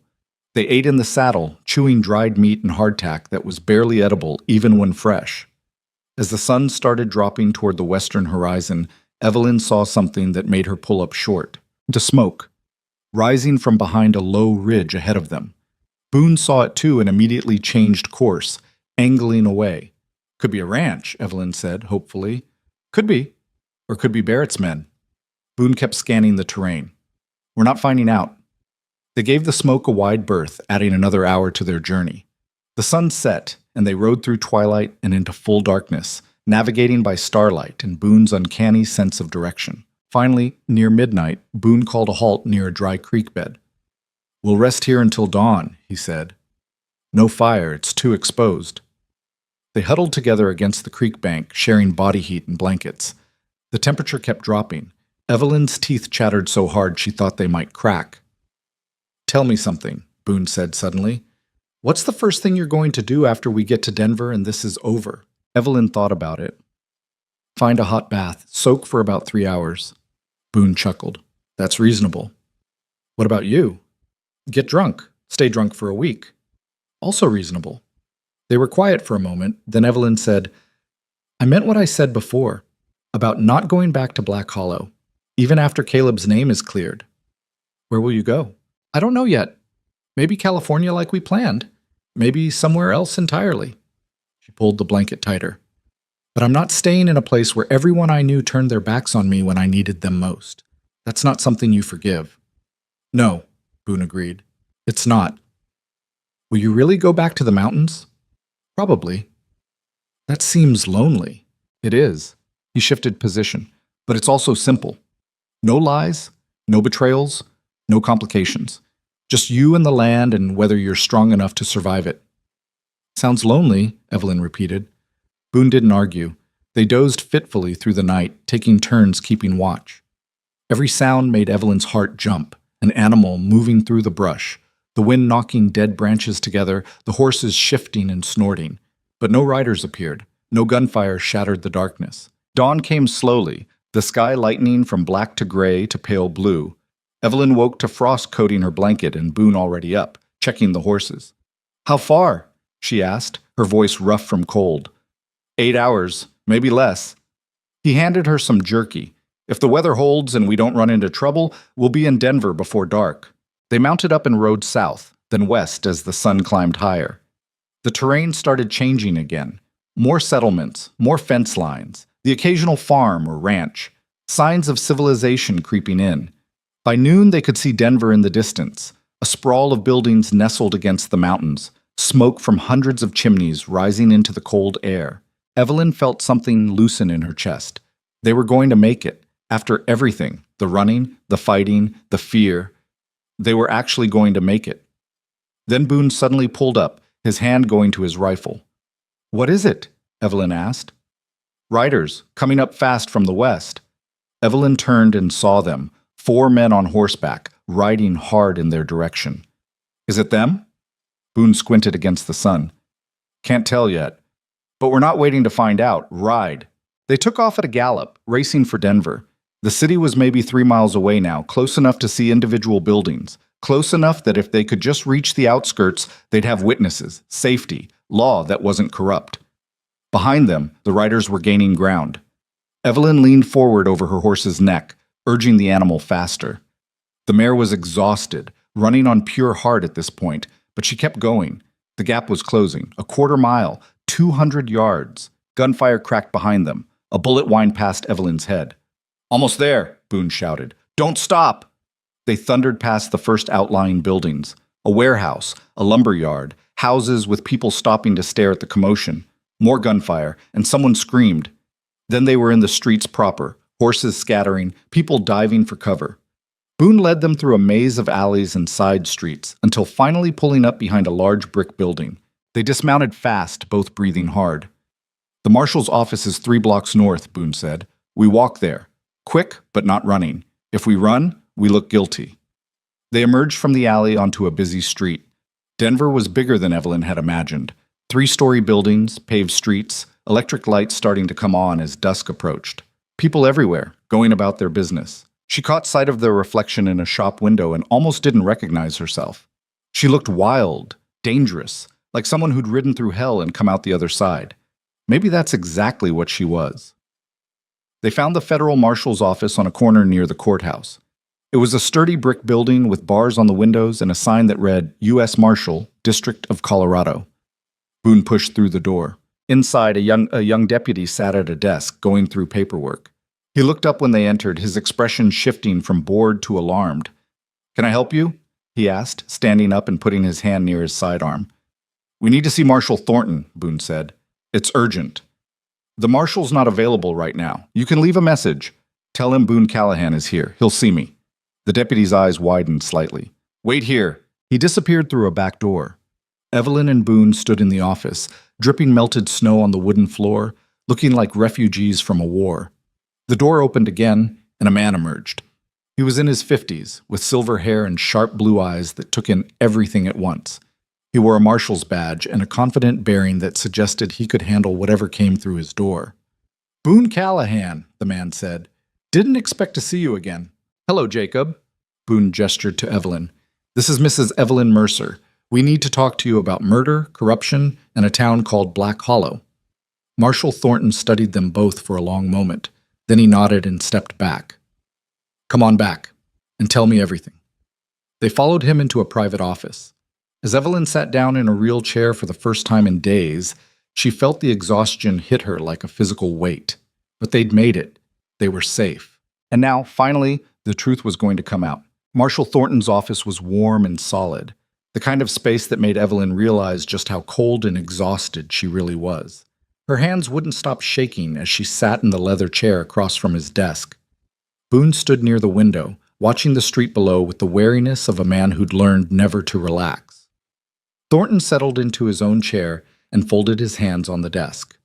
They ate in the saddle, chewing dried meat and hardtack that was barely edible even when fresh. As the sun started dropping toward the western horizon, Evelyn saw something that made her pull up short. The smoke, rising from behind a low ridge ahead of them. Boone saw it too and immediately changed course, angling away. Could be a ranch, Evelyn said, hopefully. Could be. Or could be Barrett's men. Boone kept scanning the terrain. We're not finding out. They gave the smoke a wide berth, adding another hour to their journey. The sun set, and they rode through twilight and into full darkness, navigating by starlight and Boone's uncanny sense of direction. Finally, near midnight, Boone called a halt near a dry creek bed. We'll rest here until dawn, he said. No fire, it's too exposed. They huddled together against the creek bank, sharing body heat and blankets. The temperature kept dropping. Evelyn's teeth chattered so hard she thought they might crack. Tell me something, Boone said suddenly. What's the first thing you're going to do after we get to Denver and this is over? Evelyn thought about it. Find a hot bath, soak for about 3 hours. Boone chuckled. That's reasonable. What about you? Get drunk, stay drunk for a week. Also reasonable. They were quiet for a moment, then Evelyn said, I meant what I said before, about not going back to Black Hollow, even after Caleb's name is cleared. Where will you go? I don't know yet. Maybe California like we planned. Maybe somewhere else entirely. She pulled the blanket tighter. But I'm not staying in a place where everyone I knew turned their backs on me when I needed them most. That's not something you forgive. No, Boone agreed. It's not. Will you really go back to the mountains? Probably. That seems lonely. It is. He shifted position. But it's also simple. No lies, no betrayals, no complications. Just you and the land and whether you're strong enough to survive it. Sounds lonely, Evelyn repeated. Boone didn't argue. They dozed fitfully through the night, taking turns keeping watch. Every sound made Evelyn's heart jump, an animal moving through the brush, the wind knocking dead branches together, the horses shifting and snorting. But no riders appeared. No gunfire shattered the darkness. Dawn came slowly, the sky lightening from black to gray to pale blue. Evelyn woke to frost coating her blanket and Boone already up, checking the horses. How far? She asked, her voice rough from cold. 8 hours, maybe less. He handed her some jerky. If the weather holds and we don't run into trouble, we'll be in Denver before dark. They mounted up and rode south, then west as the sun climbed higher. The terrain started changing again. More settlements, more fence lines, the occasional farm or ranch, signs of civilization creeping in. By noon, they could see Denver in the distance, a sprawl of buildings nestled against the mountains, smoke from hundreds of chimneys rising into the cold air. Evelyn felt something loosen in her chest. They were going to make it. After everything, the running, the fighting, the fear, they were actually going to make it. Then Boone suddenly pulled up, his hand going to his rifle. "What is it?" Evelyn asked. "Riders, coming up fast from the west." Evelyn turned and saw them, 4 men on horseback, riding hard in their direction. "Is it them?" Boone squinted against the sun. "Can't tell yet. But we're not waiting to find out. Ride." They took off at a gallop, racing for Denver. The city was maybe 3 miles away now, close enough to see individual buildings, close enough that if they could just reach the outskirts, they'd have witnesses, safety, law that wasn't corrupt. Behind them, the riders were gaining ground. Evelyn leaned forward over her horse's neck, urging the animal faster. The mare was exhausted, running on pure heart at this point, but she kept going. The gap was closing, a quarter mile, 200 yards. Gunfire cracked behind them. A bullet whined past Evelyn's head. "Almost there," Boone shouted. "Don't stop!" They thundered past the first outlying buildings. A warehouse, a lumber yard, houses with people stopping to stare at the commotion. More gunfire, and someone screamed. Then they were in the streets proper, horses scattering, people diving for cover. Boone led them through a maze of alleys and side streets, until finally pulling up behind a large brick building. They dismounted fast, both breathing hard. "The marshal's office is 3 blocks north," Boone said. "We walk there. Quick, but not running. If we run, we look guilty." They emerged from the alley onto a busy street. Denver was bigger than Evelyn had imagined. 3-story buildings, paved streets, electric lights starting to come on as dusk approached. People everywhere, going about their business. She caught sight of their reflection in a shop window and almost didn't recognize herself. She looked wild, dangerous, like someone who'd ridden through hell and come out the other side. Maybe that's exactly what she was. They found the federal marshal's office on a corner near the courthouse. It was a sturdy brick building with bars on the windows and a sign that read, U.S. Marshal, District of Colorado. Boone pushed through the door. Inside, a young deputy sat at a desk, going through paperwork. He looked up when they entered, his expression shifting from bored to alarmed. "Can I help you?" he asked, standing up and putting his hand near his sidearm. "We need to see Marshal Thornton," Boone said. "It's urgent." "The marshal's not available right now. You can leave a message. Tell him Boone Callahan is here. He'll see me." The deputy's eyes widened slightly. "Wait here." He disappeared through a back door. Evelyn and Boone stood in the office, dripping melted snow on the wooden floor, looking like refugees from a war. The door opened again, and a man emerged. He was in his 50s, with silver hair and sharp blue eyes that took in everything at once. He wore a marshal's badge and a confident bearing that suggested he could handle whatever came through his door. "Boone Callahan," the man said. "Didn't expect to see you again." "Hello, Jacob." Boone gestured to Evelyn. "This is Mrs. Evelyn Mercer. We need to talk to you about murder, corruption, and a town called Black Hollow." Marshal Thornton studied them both for a long moment. Then he nodded and stepped back. "Come on back, and tell me everything." They followed him into a private office. As Evelyn sat down in a real chair for the first time in days, she felt the exhaustion hit her like a physical weight. But they'd made it. They were safe. And now, finally, the truth was going to come out. Marshal Thornton's office was warm and solid, the kind of space that made Evelyn realize just how cold and exhausted she really was. Her hands wouldn't stop shaking as she sat in the leather chair across from his desk. Boone stood near the window, watching the street below with the wariness of a man who'd learned never to relax. Thornton settled into his own chair and folded his hands on the desk.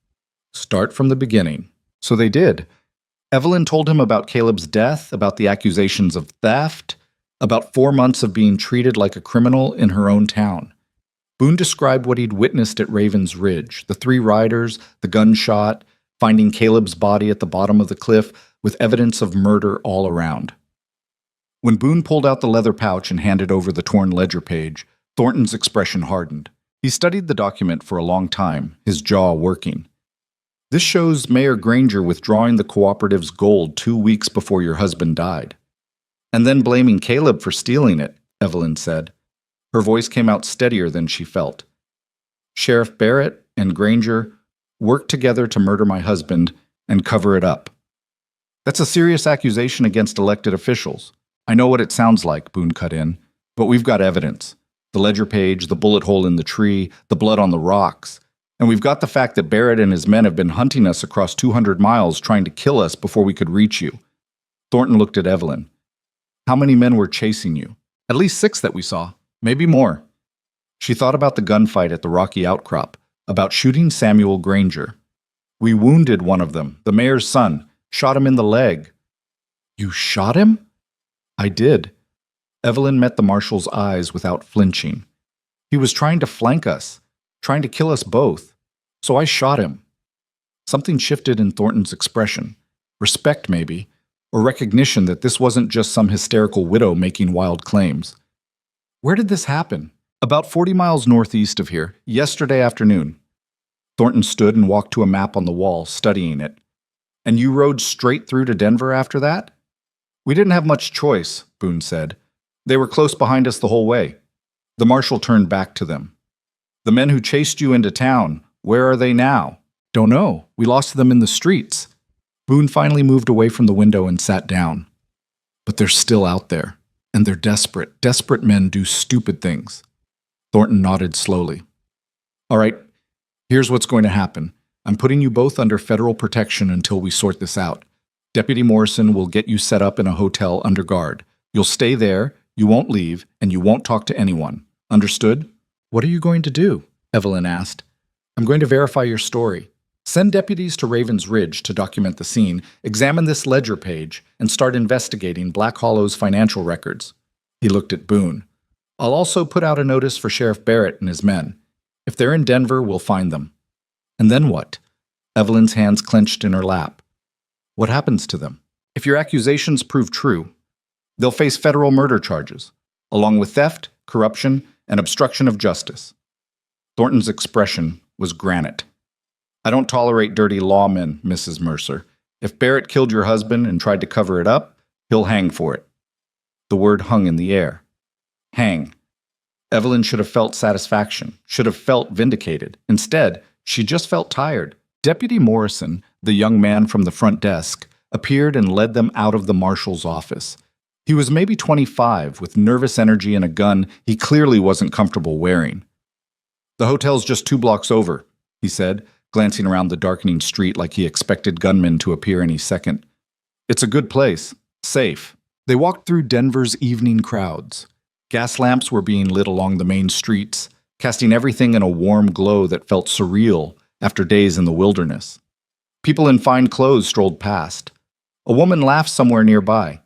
Start from the beginning. So they did. Evelyn told him about Caleb's death, about the accusations of theft, about 4 months of being treated like a criminal in her own town. Boone described what he'd witnessed at Raven's Ridge, the 3 riders, the gunshot, finding Caleb's body at the bottom of the cliff with evidence of murder all around. When Boone pulled out the leather pouch and handed over the torn ledger page, Thornton's expression hardened. He studied the document for a long time, his jaw working. "This shows Mayor Granger withdrawing the cooperative's gold 2 weeks before your husband died. And then blaming Caleb for stealing it," Evelyn said. Her voice came out steadier than she felt. "Sheriff Barrett and Granger worked together to murder my husband and cover it up. That's a serious accusation against elected officials." "I know what it sounds like," Boone cut in, "but we've got evidence. The ledger page, the bullet hole in the tree, the blood on the rocks. And we've got the fact that Barrett and his men have been hunting us across 200 miles trying to kill us before we could reach you. Thornton looked at Evelyn. How many men were chasing you? At least 6 that we saw. Maybe more. She thought about the gunfight at the Rocky Outcrop, about shooting Samuel Granger. We wounded one of them, the mayor's son, shot him in the leg. You shot him? I did. Evelyn met the marshal's eyes without flinching. He was trying to flank us, trying to kill us both. So I shot him. Something shifted in Thornton's expression. Respect, maybe, or recognition that this wasn't just some hysterical widow making wild claims. Where did this happen? About 40 miles northeast of here, yesterday afternoon. Thornton stood and walked to a map on the wall, studying it. And you rode straight through to Denver after that? We didn't have much choice, Boone said. They were close behind us the whole way. The marshal turned back to them. The men who chased you into town, where are they now? Don't know. We lost them in the streets. Boone finally moved away from the window and sat down. But they're still out there, and they're desperate. Desperate men do stupid things. Thornton nodded slowly. All right, here's what's going to happen. I'm putting you both under federal protection until we sort this out. Deputy Morrison will get you set up in a hotel under guard. You'll stay there, you won't leave, and you won't talk to anyone. Understood? What are you going to do? Evelyn asked. I'm going to verify your story. Send deputies to Raven's Ridge to document the scene, examine this ledger page, and start investigating Black Hollow's financial records. He looked at Boone. I'll also put out a notice for Sheriff Barrett and his men. If they're in Denver, we'll find them. And then what? Evelyn's hands clenched in her lap. What happens to them? If your accusations prove true, they'll face federal murder charges, along with theft, corruption, and obstruction of justice. Thornton's expression was granite. I don't tolerate dirty lawmen, Mrs. Mercer. If Barrett killed your husband and tried to cover it up, he'll hang for it. The word hung in the air. Hang. Evelyn should have felt satisfaction, should have felt vindicated. Instead, she just felt tired. Deputy Morrison, the young man from the front desk, appeared and led them out of the marshal's office. He was maybe 25, with nervous energy and a gun he clearly wasn't comfortable wearing. The hotel's just 2 blocks over, he said, glancing around the darkening street like he expected gunmen to appear any second. It's a good place. Safe. They walked through Denver's evening crowds. Gas lamps were being lit along the main streets, casting everything in a warm glow that felt surreal after days in the wilderness. People in fine clothes strolled past. A woman laughed somewhere nearby.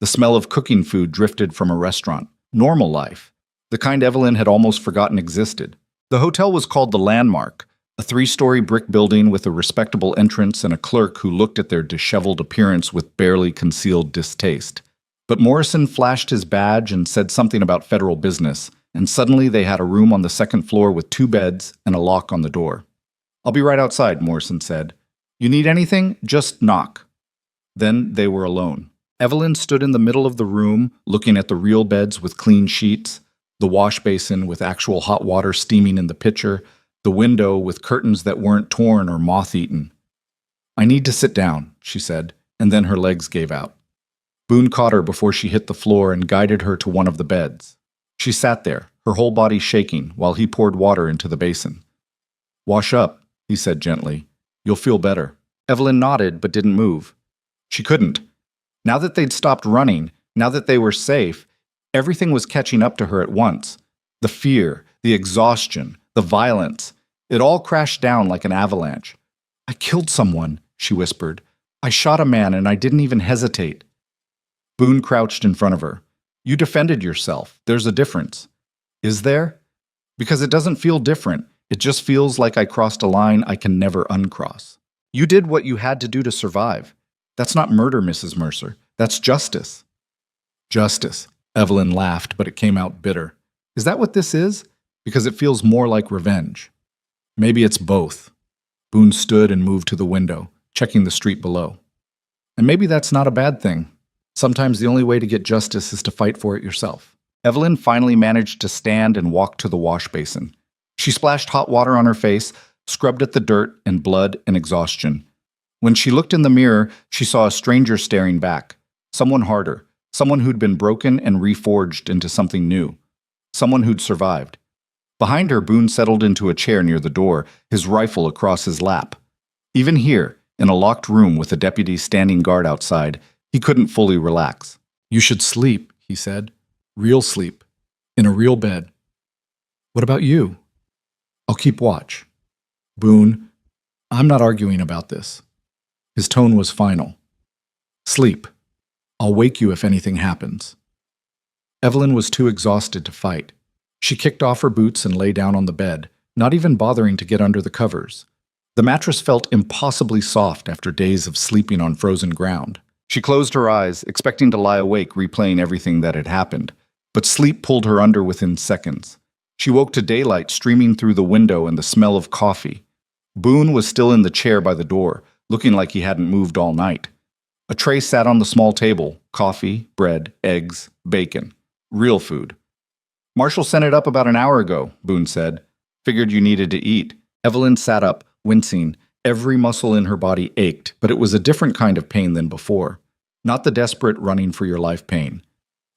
The smell of cooking food drifted from a restaurant. Normal life. The kind Evelyn had almost forgotten existed. The hotel was called The Landmark, a 3-story brick building with a respectable entrance and a clerk who looked at their disheveled appearance with barely concealed distaste. But Morrison flashed his badge and said something about federal business, and suddenly they had a room on the 2nd floor with 2 beds and a lock on the door. I'll be right outside, Morrison said. You need anything? Just knock. Then they were alone. Evelyn stood in the middle of the room, looking at the real beds with clean sheets, the wash basin with actual hot water steaming in the pitcher, the window with curtains that weren't torn or moth-eaten. I need to sit down, she said, and then her legs gave out. Boone caught her before she hit the floor and guided her to one of the beds. She sat there, her whole body shaking, while he poured water into the basin. Wash up, he said gently. You'll feel better. Evelyn nodded but didn't move. She couldn't. Now that they'd stopped running, now that they were safe, everything was catching up to her at once. The fear, the exhaustion, the violence. It all crashed down like an avalanche. I killed someone, she whispered. I shot a man and I didn't even hesitate. Boone crouched in front of her. You defended yourself. There's a difference. Is there? Because it doesn't feel different. It just feels like I crossed a line I can never uncross. You did what you had to do to survive. That's not murder, Mrs. Mercer. That's justice. Justice. Evelyn laughed, but it came out bitter. Is that what this is? Because it feels more like revenge. Maybe it's both. Boone stood and moved to the window, checking the street below. And maybe that's not a bad thing. Sometimes the only way to get justice is to fight for it yourself. Evelyn finally managed to stand and walk to the wash basin. She splashed hot water on her face, scrubbed at the dirt and blood and exhaustion. When she looked in the mirror, she saw a stranger staring back. Someone harder. Someone who'd been broken and reforged into something new. someone who'd survived. Behind her, Boone settled into a chair near the door, his rifle across his lap. Even here, in a locked room with a deputy standing guard outside, he couldn't fully relax. "You should sleep," he said. "Real sleep. In a real bed." "What about you?" "I'll keep watch." "Boone, I'm not arguing about this." His tone was final. "Sleep. I'll wake you if anything happens." Evelyn was too exhausted to fight. She kicked off her boots and lay down on the bed, not even bothering to get under the covers. The mattress felt impossibly soft after days of sleeping on frozen ground. She closed her eyes, expecting to lie awake replaying everything that had happened, but sleep pulled her under within seconds. She woke to daylight streaming through the window and the smell of coffee. Boone was still in the chair by the door, looking like he hadn't moved all night. A tray sat on the small table: coffee, bread, eggs, bacon. Real food. "Marshall sent it up about an hour ago," Boone said. "Figured you needed to eat." Evelyn sat up, wincing. Every muscle in her body ached, but it was a different kind of pain than before. Not the desperate running for your life pain.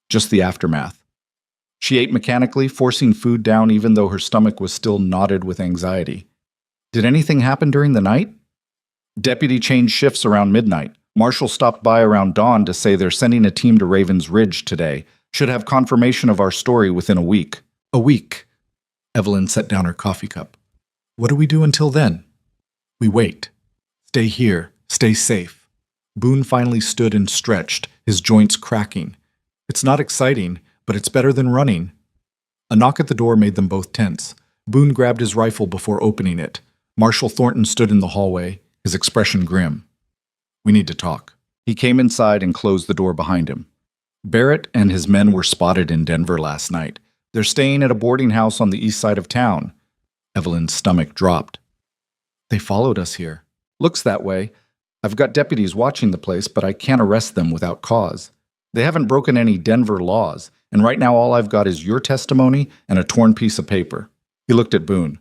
Just the aftermath. She ate mechanically, forcing food down even though her stomach was still knotted with anxiety. "Did anything happen during the night?" "Deputy changed shifts around midnight. Marshall stopped by around dawn to say they're sending a team to Raven's Ridge today. Should have confirmation of our story within a week." "A week?" Evelyn set down her coffee cup. "What do we do until then?" "We wait. Stay here. Stay safe." Boone finally stood and stretched, his joints cracking. "It's not exciting, but it's better than running." A knock at the door made them both tense. Boone grabbed his rifle before opening it. Marshal Thornton stood in the hallway, his expression grim. "We need to talk." He came inside and closed the door behind him. Barrett and his men were spotted in Denver last night. They're staying at a boarding house on the east side of town. Evelyn's stomach dropped. "They followed us here." "Looks that way. I've got deputies watching the place, but I can't arrest them without cause. They haven't broken any Denver laws, and right now all I've got is your testimony and a torn piece of paper." He looked at Boone.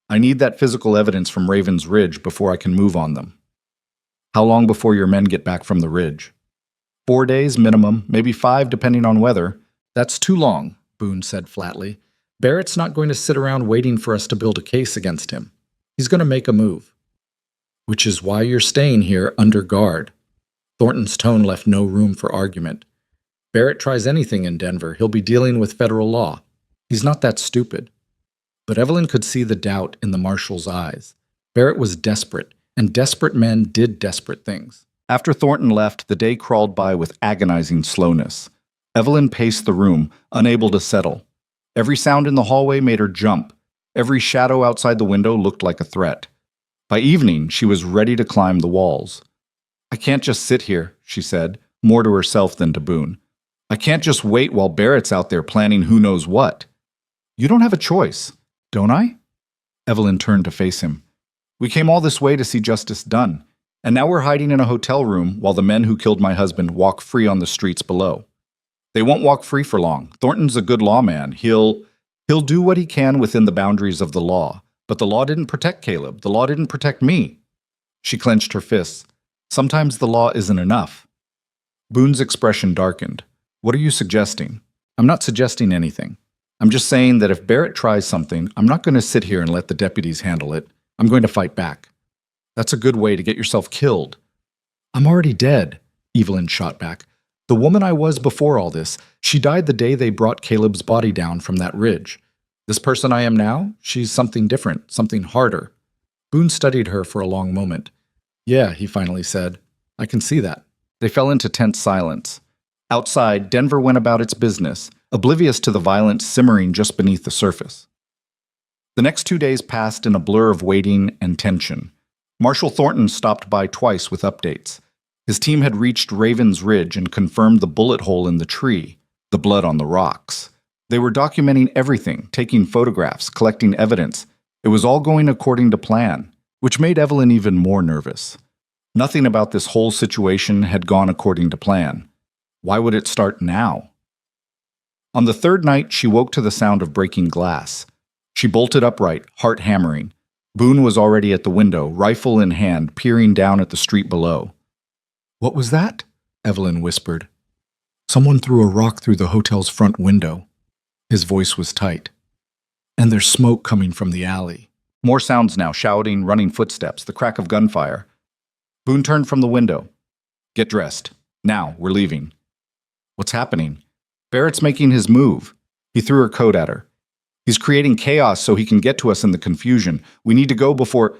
"I need that physical evidence from Raven's Ridge before I can move on them." "How long before your men get back from the ridge?" 4 days minimum, maybe 5 depending on weather." "That's too long," Boone said flatly. "Barrett's not going to sit around waiting for us to build a case against him. He's going to make a move." "Which is why you're staying here under guard." Thornton's tone left no room for argument. "Barrett tries anything in Denver, he'll be dealing with federal law. He's not that stupid." But Evelyn could see the doubt in the marshal's eyes. Barrett was desperate, and desperate men did desperate things. After Thornton left, the day crawled by with agonizing slowness. Evelyn paced the room, unable to settle. Every sound in the hallway made her jump. Every shadow outside the window looked like a threat. By evening, she was ready to climb the walls. "I can't just sit here," she said, more to herself than to Boone. "I can't just wait while Barrett's out there planning who knows what." "You don't have a choice, don't I?" Evelyn turned to face him. "We came all this way to see justice done. And now we're hiding in a hotel room while the men who killed my husband walk free on the streets below. They won't walk free for long. Thornton's a good lawman. He'll do what he can within the boundaries of the law. But the law didn't protect Caleb. The law didn't protect me." She clenched her fists. "Sometimes the law isn't enough." Boone's expression darkened. "What are you suggesting?" "I'm not suggesting anything. I'm just saying that if Barrett tries something, I'm not going to sit here and let the deputies handle it. I'm going to fight back." "That's a good way to get yourself killed." "I'm already dead," Evelyn shot back. "The woman I was before all this, she died the day they brought Caleb's body down from that ridge. This person I am now, she's something different, something harder." Boone studied her for a long moment. "Yeah," he finally said. "I can see that." They fell into tense silence. Outside, Denver went about its business, oblivious to the violence simmering just beneath the surface. The next 2 days passed in a blur of waiting and tension. Marshal Thornton stopped by twice with updates. His team had reached Raven's Ridge and confirmed the bullet hole in the tree, the blood on the rocks. They were documenting everything, taking photographs, collecting evidence. It was all going according to plan, which made Evelyn even more nervous. Nothing about this whole situation had gone according to plan. Why would it start now? On the third night, she woke to the sound of breaking glass. She bolted upright, heart hammering. Boone was already at the window, rifle in hand, peering down at the street below. "What was that?" Evelyn whispered. "Someone threw a rock through the hotel's front window." His voice was tight. And there's smoke coming from the alley. More sounds now, shouting, running footsteps, the crack of gunfire. Boone turned from the window. Get dressed. Now, we're leaving. What's happening? Barrett's making his move. He threw her coat at her. He's creating chaos so he can get to us in the confusion. We need to go before...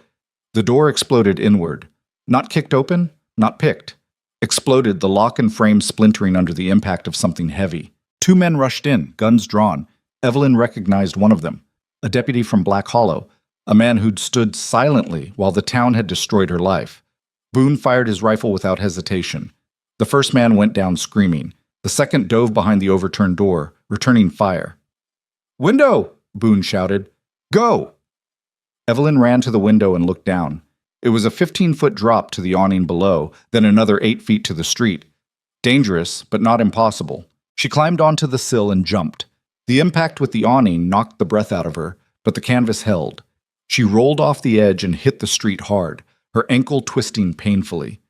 The door exploded inward. Not kicked open, not picked. Exploded, the lock and frame splintering under the impact of something heavy. Two men rushed in, guns drawn. Evelyn recognized one of them, a deputy from Black Hollow, a man who'd stood silently while the town had destroyed her life. Boone fired his rifle without hesitation. The first man went down screaming. The second dove behind the overturned door, returning fire. "Window!" Boone shouted. "Go!" Evelyn ran to the window and looked down. It was a 15-foot drop to the awning below, then another 8 feet to the street. Dangerous, but not impossible. She climbed onto the sill and jumped. The impact with the awning knocked the breath out of her, but the canvas held. She rolled off the edge and hit the street hard, her ankle twisting painfully.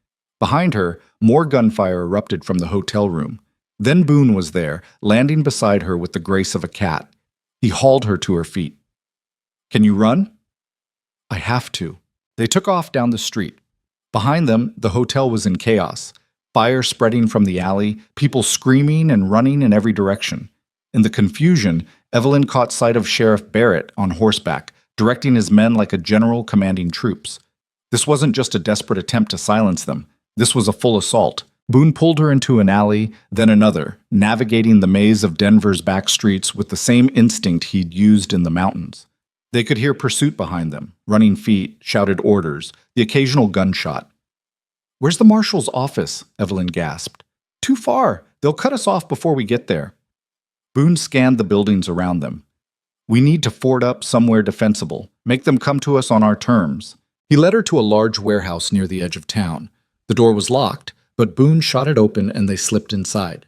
Behind her, more gunfire erupted from the hotel room. Then Boone was there, landing beside her with the grace of a cat. He hauled her to her feet. "Can you run?" "I have to." They took off down the street. Behind them, the hotel was in chaos. Fire spreading from the alley, people screaming and running in every direction. In the confusion, Evelyn caught sight of Sheriff Barrett on horseback, directing his men like a general commanding troops. This wasn't just a desperate attempt to silence them. This was a full assault. Boone pulled her into an alley, then another, navigating the maze of Denver's back streets with the same instinct he'd used in the mountains. They could hear pursuit behind them, running feet, shouted orders, the occasional gunshot. "Where's the marshal's office?" Evelyn gasped. "Too far. They'll cut us off before we get there." Boone scanned the buildings around them. "We need to ford up somewhere defensible. Make them come to us on our terms." He led her to a large warehouse near the edge of town. The door was locked, but Boone shot it open and they slipped inside.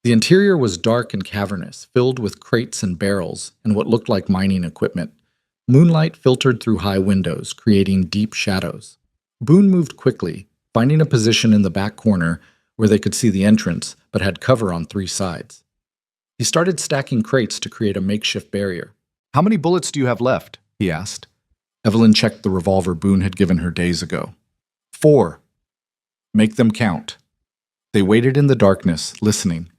The interior was dark and cavernous, filled with crates and barrels and what looked like mining equipment. Moonlight filtered through high windows, creating deep shadows. Boone moved quickly, finding a position in the back corner where they could see the entrance, but had cover on 3 sides. He started stacking crates to create a makeshift barrier. "How many bullets do you have left?" he asked. Evelyn checked the revolver Boone had given her days ago. 4. "Make them count." They waited in the darkness, listening.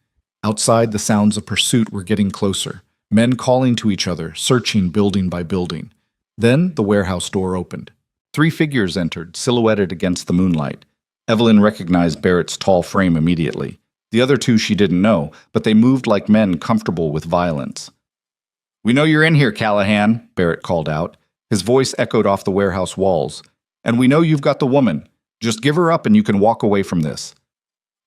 Outside, the sounds of pursuit were getting closer. Men calling to each other, searching building by building. Then the warehouse door opened. 3 figures entered, silhouetted against the moonlight. Evelyn recognized Barrett's tall frame immediately. The other 2 she didn't know, but they moved like men comfortable with violence. "We know you're in here, Callahan," Barrett called out. His voice echoed off the warehouse walls. "And we know you've got the woman. Just give her up and you can walk away from this."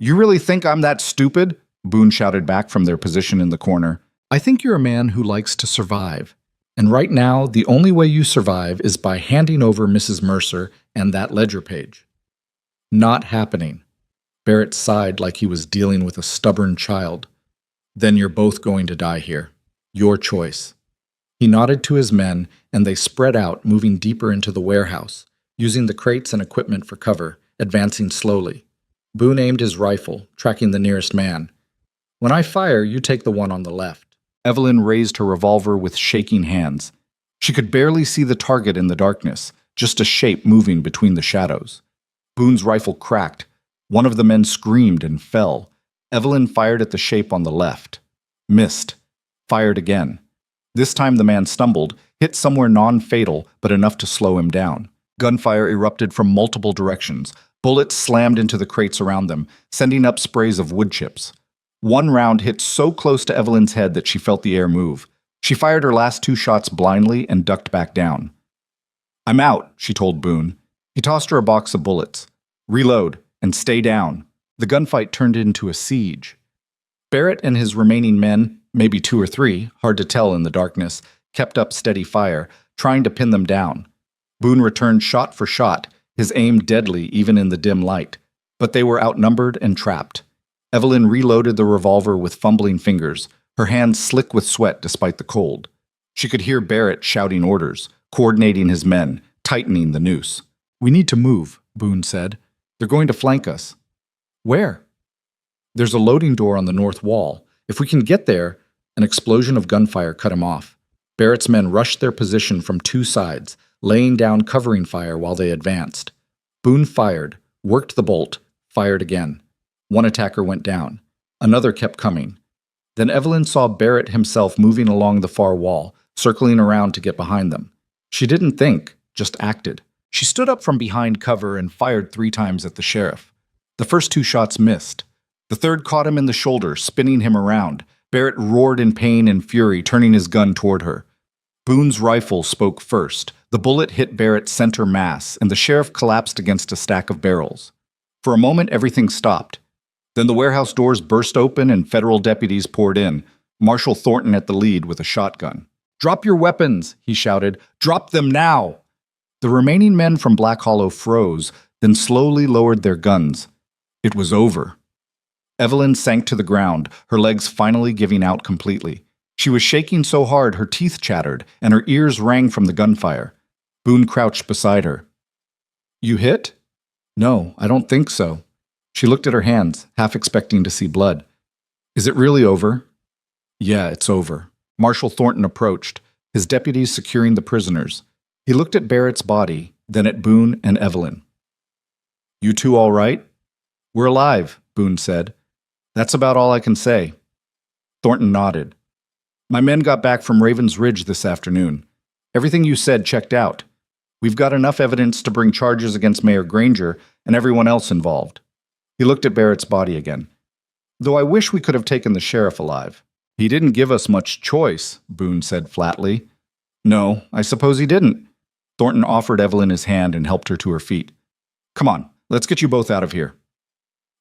"You really think I'm that stupid?" Boone shouted back from their position in the corner. "I think you're a man who likes to survive. And right now, the only way you survive is by handing over Mrs. Mercer and that ledger page." "Not happening." Barrett sighed like he was dealing with a stubborn child. "Then you're both going to die here. Your choice." He nodded to his men, and they spread out, moving deeper into the warehouse, using the crates and equipment for cover, advancing slowly. Boone aimed his rifle, tracking the nearest man. "When I fire, you take the one on the left." Evelyn raised her revolver with shaking hands. She could barely see the target in the darkness, just a shape moving between the shadows. Boone's rifle cracked. One of the men screamed and fell. Evelyn fired at the shape on the left. Missed. Fired again. This time the man stumbled, hit somewhere non-fatal, but enough to slow him down. Gunfire erupted from multiple directions. Bullets slammed into the crates around them, sending up sprays of wood chips. One round hit so close to Evelyn's head that she felt the air move. She fired her last 2 shots blindly and ducked back down. "I'm out," she told Boone. He tossed her a box of bullets. "Reload, and stay down." The gunfight turned into a siege. Barrett and his remaining men, maybe 2 or 3, hard to tell in the darkness, kept up steady fire, trying to pin them down. Boone returned shot for shot, his aim deadly even in the dim light. But they were outnumbered and trapped. Evelyn reloaded the revolver with fumbling fingers, her hands slick with sweat despite the cold. She could hear Barrett shouting orders, coordinating his men, tightening the noose. "We need to move," Boone said. "They're going to flank us." "Where?" "There's a loading door on the north wall. If we can get there..." An explosion of gunfire cut him off. Barrett's men rushed their position from two sides, laying down covering fire while they advanced. Boone fired, worked the bolt, fired again. One attacker went down. Another kept coming. Then Evelyn saw Barrett himself moving along the far wall, circling around to get behind them. She didn't think, just acted. She stood up from behind cover and fired 3 times at the sheriff. The first 2 shots missed. The third caught him in the shoulder, spinning him around. Barrett roared in pain and fury, turning his gun toward her. Boone's rifle spoke first. The bullet hit Barrett's center mass, and the sheriff collapsed against a stack of barrels. For a moment, everything stopped. Then the warehouse doors burst open and federal deputies poured in, Marshal Thornton at the lead with a shotgun. "Drop your weapons," he shouted. "Drop them now!" The remaining men from Black Hollow froze, then slowly lowered their guns. It was over. Evelyn sank to the ground, her legs finally giving out completely. She was shaking so hard her teeth chattered, and her ears rang from the gunfire. Boone crouched beside her. "You hit?" "No, I don't think so." She looked at her hands, half expecting to see blood. "Is it really over?" "Yeah, it's over." Marshal Thornton approached, his deputies securing the prisoners. He looked at Barrett's body, then at Boone and Evelyn. "You two all right?" "We're alive," Boone said. "That's about all I can say." Thornton nodded. "My men got back from Raven's Ridge this afternoon. Everything you said checked out. We've got enough evidence to bring charges against Mayor Granger and everyone else involved." He looked at Barrett's body again. "Though I wish we could have taken the sheriff alive." "He didn't give us much choice," Boone said flatly. "No, I suppose he didn't." Thornton offered Evelyn his hand and helped her to her feet. "Come on, let's get you both out of here."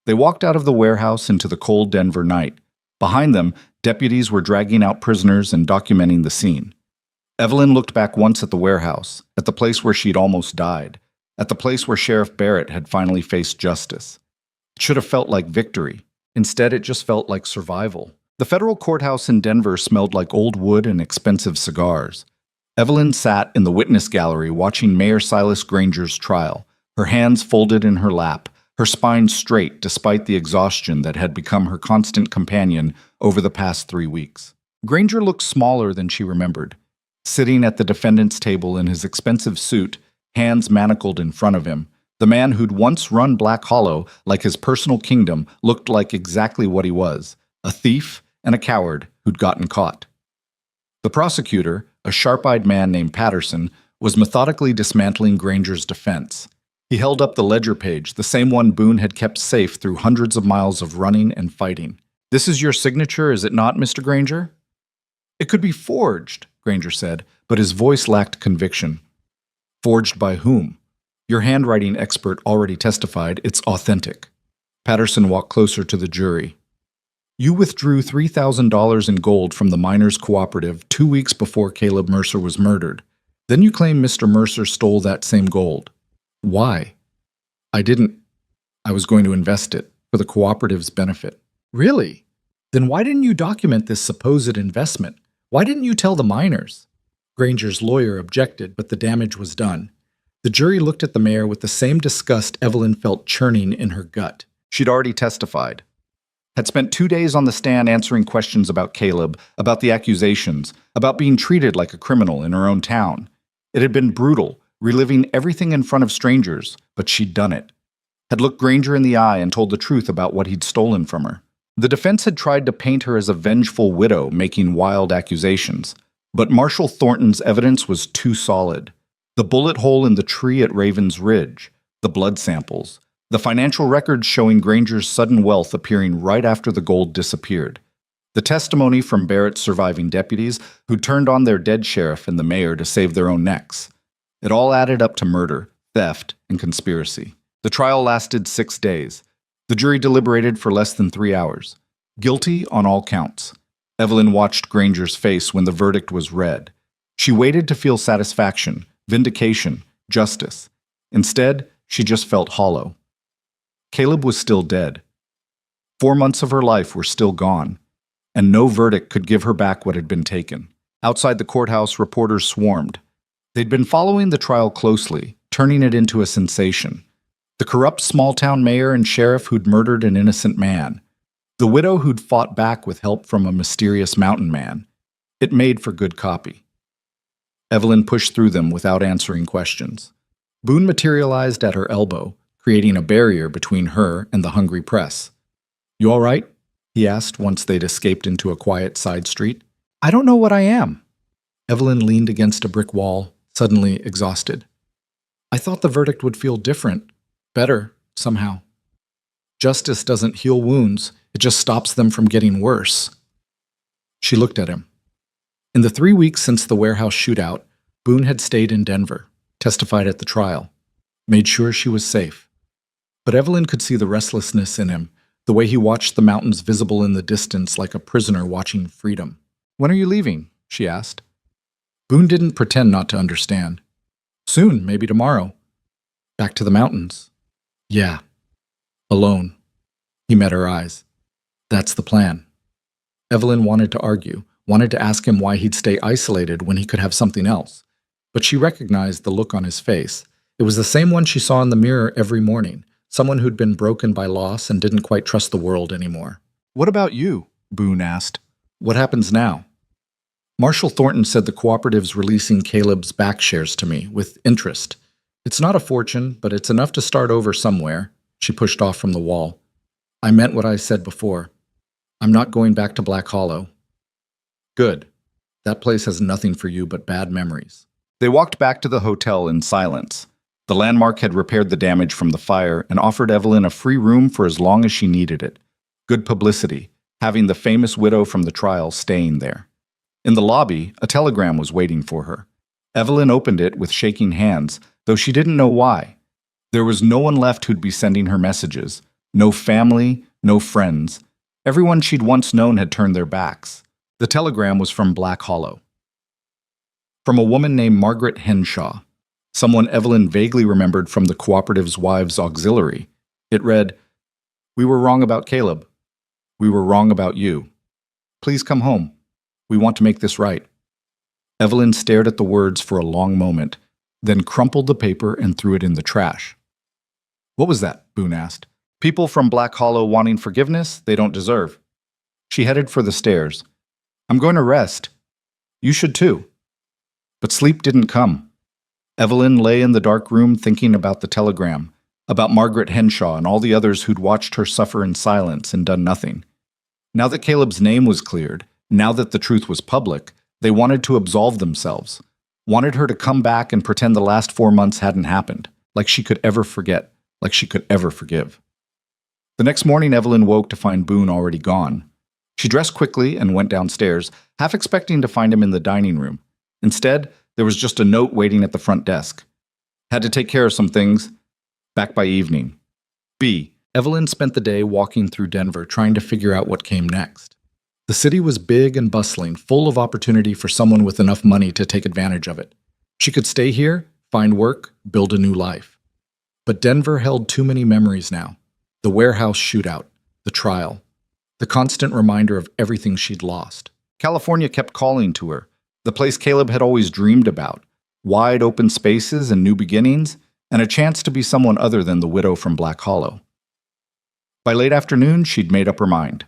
They walked out of the warehouse into the cold Denver night. Behind them, deputies were dragging out prisoners and documenting the scene. Evelyn looked back once at the warehouse, at the place where she'd almost died, at the place where Sheriff Barrett had finally faced justice. It should have felt like victory. Instead, it just felt like survival. The federal courthouse in Denver smelled like old wood and expensive cigars. Evelyn sat in the witness gallery watching Mayor Silas Granger's trial, her hands folded in her lap, her spine straight despite the exhaustion that had become her constant companion over the past 3 weeks. Granger looked smaller than she remembered. Sitting at the defendant's table in his expensive suit, hands manacled in front of him, the man who'd once run Black Hollow like his personal kingdom looked like exactly what he was, a thief and a coward who'd gotten caught. The prosecutor, a sharp-eyed man named Patterson, was methodically dismantling Granger's defense. He held up the ledger page, the same one Boone had kept safe through hundreds of miles of running and fighting. "This is your signature, is it not, Mr. Granger?" "It could be forged," Granger said, but his voice lacked conviction. "Forged by whom? Your handwriting expert already testified it's authentic." Patterson walked closer to the jury. "You withdrew $3,000 in gold from the Miners Cooperative 2 weeks before Caleb Mercer was murdered. Then you claim Mr. Mercer stole that same gold. Why?" "I didn't. I was going to invest it for the cooperative's benefit." "Really? Then why didn't you document this supposed investment? Why didn't you tell the miners?" Granger's lawyer objected, but the damage was done. The jury looked at the mayor with the same disgust Evelyn felt churning in her gut. She'd already testified. Had spent 2 days on the stand answering questions about Caleb, about the accusations, about being treated like a criminal in her own town. It had been brutal, reliving everything in front of strangers, but she'd done it. Had looked Granger in the eye and told the truth about what he'd stolen from her. The defense had tried to paint her as a vengeful widow making wild accusations, but Marshal Thornton's evidence was too solid. The bullet hole in the tree at Raven's Ridge, the blood samples, the financial records showing Granger's sudden wealth appearing right after the gold disappeared. The testimony from Barrett's surviving deputies who turned on their dead sheriff and the mayor to save their own necks. It all added up to murder, theft, and conspiracy. The trial lasted 6 days. The jury deliberated for less than 3 hours. Guilty on all counts. Evelyn watched Granger's face when the verdict was read. She waited to feel satisfaction, vindication, justice. Instead, she just felt hollow. Caleb was still dead. 4 months of her life were still gone, and no verdict could give her back what had been taken. Outside the courthouse, reporters swarmed. They'd been following the trial closely, turning it into a sensation. The corrupt small-town mayor and sheriff who'd murdered an innocent man. The widow who'd fought back with help from a mysterious mountain man. It made for good copy. Evelyn pushed through them without answering questions. Boone materialized at her elbow, creating a barrier between her and the hungry press. "You all right?" he asked once they'd escaped into a quiet side street. "I don't know what I am." Evelyn leaned against a brick wall, suddenly exhausted. "I thought the verdict would feel different, better, somehow. Justice doesn't heal wounds, it just stops them from getting worse." She looked at him. In the 3 weeks since the warehouse shootout, Boone had stayed in Denver, testified at the trial, made sure she was safe. But Evelyn could see the restlessness in him, the way he watched the mountains visible in the distance like a prisoner watching freedom. "When are you leaving?" she asked. Boone didn't pretend not to understand. "Soon, maybe tomorrow. Back to the mountains." "Yeah. Alone." He met her eyes. "That's the plan." Evelyn wanted to argue, wanted to ask him why he'd stay isolated when he could have something else. But she recognized the look on his face. It was the same one she saw in the mirror every morning, someone who'd been broken by loss and didn't quite trust the world anymore. "What about you?" Boone asked. "What happens now?" "Marshall Thornton said the cooperative's releasing Caleb's back shares to me, with interest. It's not a fortune, but it's enough to start over somewhere." She pushed off from the wall. "I meant what I said before. I'm not going back to Black Hollow." "Good. That place has nothing for you but bad memories." They walked back to the hotel in silence. The landmark had repaired the damage from the fire and offered Evelyn a free room for as long as she needed it. Good publicity, having the famous widow from the trial staying there. In the lobby, a telegram was waiting for her. Evelyn opened it with shaking hands, though she didn't know why. There was no one left who'd be sending her messages. No family, no friends. Everyone she'd once known had turned their backs. The telegram was from Black Hollow. From a woman named Margaret Henshaw, someone Evelyn vaguely remembered from the cooperative's wives' auxiliary. It read, "We were wrong about Caleb. We were wrong about you. Please come home. We want to make this right." Evelyn stared at the words for a long moment, then crumpled the paper and threw it in the trash. "What was that?" Boone asked. "People from Black Hollow wanting forgiveness they don't deserve." She headed for the stairs. "I'm going to rest. You should too." But sleep didn't come. Evelyn lay in the dark room thinking about the telegram, about Margaret Henshaw and all the others who'd watched her suffer in silence and done nothing. Now that Caleb's name was cleared, now that the truth was public, they wanted to absolve themselves, wanted her to come back and pretend the last 4 months hadn't happened, like she could ever forget, like she could ever forgive. The next morning, Evelyn woke to find Boone already gone. She dressed quickly and went downstairs, half expecting to find him in the dining room. Instead, there was just a note waiting at the front desk. "Had to take care of some things. Back by evening. B." Evelyn spent the day walking through Denver trying to figure out what came next. The city was big and bustling, full of opportunity for someone with enough money to take advantage of it. She could stay here, find work, build a new life. But Denver held too many memories now. The warehouse shootout, the trial, the constant reminder of everything she'd lost. California kept calling to her, the place Caleb had always dreamed about, wide open spaces and new beginnings, and a chance to be someone other than the widow from Black Hollow. By late afternoon, she'd made up her mind.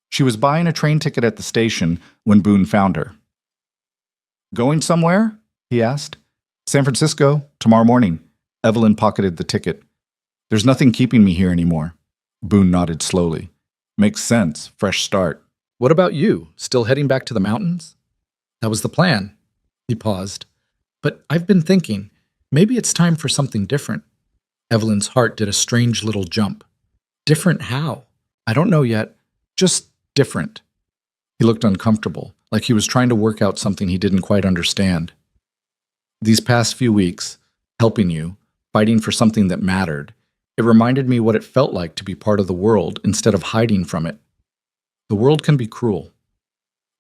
She was buying a train ticket at the station when Boone found her. "Going somewhere?" he asked. "San Francisco, tomorrow morning." Evelyn pocketed the ticket. "There's nothing keeping me here anymore." Boone nodded slowly. "Makes sense, fresh start." "What about you? Still heading back to the mountains?" "That was the plan." He paused. "But I've been thinking, maybe it's time for something different." Evelyn's heart did a strange little jump. "Different how?" "I don't know yet. Just different." He looked uncomfortable, like he was trying to work out something he didn't quite understand. "These past few weeks, helping you, fighting for something that mattered, it reminded me what it felt like to be part of the world instead of hiding from it. The world can be cruel."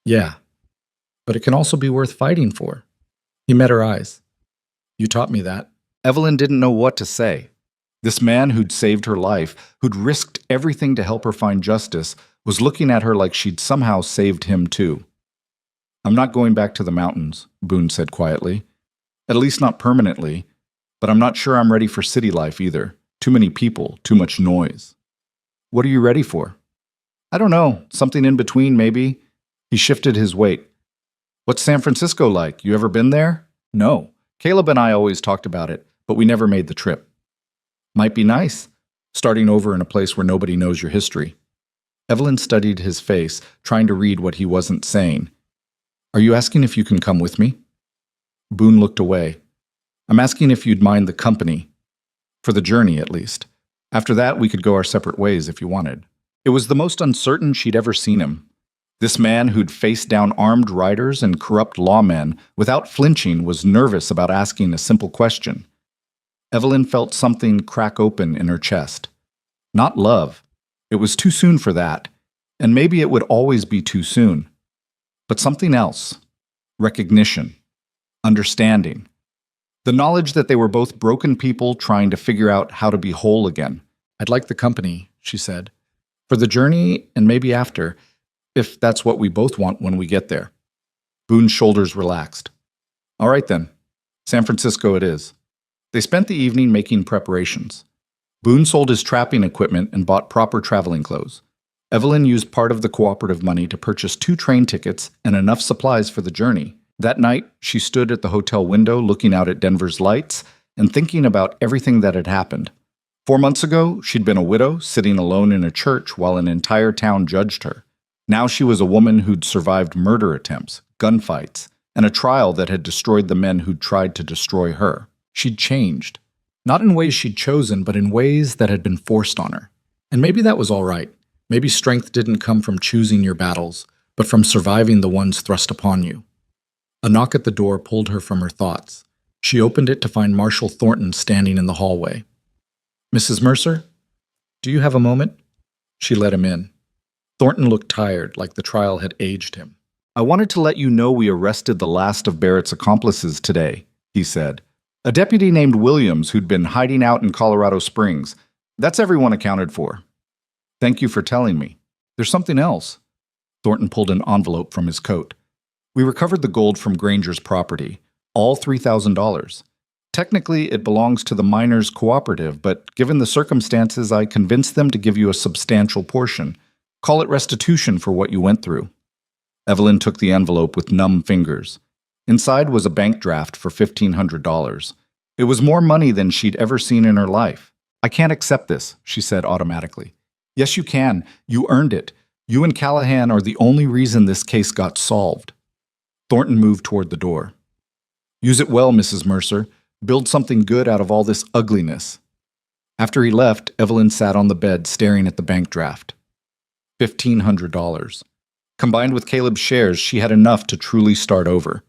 "Yeah, but it can also be worth fighting for." He met her eyes. "You taught me that." Evelyn didn't know what to say. This man who'd saved her life, who'd risked everything to help her find justice, was looking at her like she'd somehow saved him too. "I'm not going back to the mountains," Boone said quietly. "At least not permanently, but I'm not sure I'm ready for city life either. Too many people, too much noise." "What are you ready for?" I don't know, something in between, maybe. He shifted his weight. What's San Francisco like? You ever been there? No. Caleb and I always talked about it, but we never made the trip. Might be nice, starting over in a place where nobody knows your history. Evelyn studied his face, trying to read what he wasn't saying. Are you asking if you can come with me? Boone looked away. I'm asking if you'd mind the company. For the journey, at least. After that, we could go our separate ways if you wanted. It was the most uncertain she'd ever seen him. This man who'd faced down armed riders and corrupt lawmen without flinching was nervous about asking a simple question. Evelyn felt something crack open in her chest. Not love. It was too soon for that, and maybe it would always be too soon. But something else. Recognition. Understanding. The knowledge that they were both broken people trying to figure out how to be whole again. I'd like the company, she said. For the journey and maybe after, if that's what we both want when we get there. Boone's shoulders relaxed. All right then. San Francisco it is. They spent the evening making preparations. Boone sold his trapping equipment and bought proper traveling clothes. Evelyn used part of the cooperative money to purchase 2 train tickets and enough supplies for the journey. That night, she stood at the hotel window looking out at Denver's lights and thinking about everything that had happened. 4 months ago, she'd been a widow sitting alone in a church while an entire town judged her. Now she was a woman who'd survived murder attempts, gunfights, and a trial that had destroyed the men who'd tried to destroy her. She'd changed. Not in ways she'd chosen, but in ways that had been forced on her. And maybe that was all right. Maybe strength didn't come from choosing your battles, but from surviving the ones thrust upon you. A knock at the door pulled her from her thoughts. She opened it to find Marshal Thornton standing in the hallway. Mrs. Mercer? Do you have a moment? She let him in. Thornton looked tired, like the trial had aged him. I wanted to let you know we arrested the last of Barrett's accomplices today, he said. A deputy named Williams who'd been hiding out in Colorado Springs. That's everyone accounted for. Thank you for telling me. There's something else. Thornton pulled an envelope from his coat. We recovered the gold from Granger's property, all $3,000. Technically, it belongs to the miners' cooperative, but given the circumstances, I convinced them to give you a substantial portion. Call it restitution for what you went through. Evelyn took the envelope with numb fingers. Inside was a bank draft for $1,500. It was more money than she'd ever seen in her life. I can't accept this, she said automatically. Yes, you can. You earned it. You and Callahan are the only reason this case got solved. Thornton moved toward the door. Use it well, Mrs. Mercer. Build something good out of all this ugliness. After he left, Evelyn sat on the bed staring at the bank draft. $1,500. Combined with Caleb's shares, she had enough to truly start over.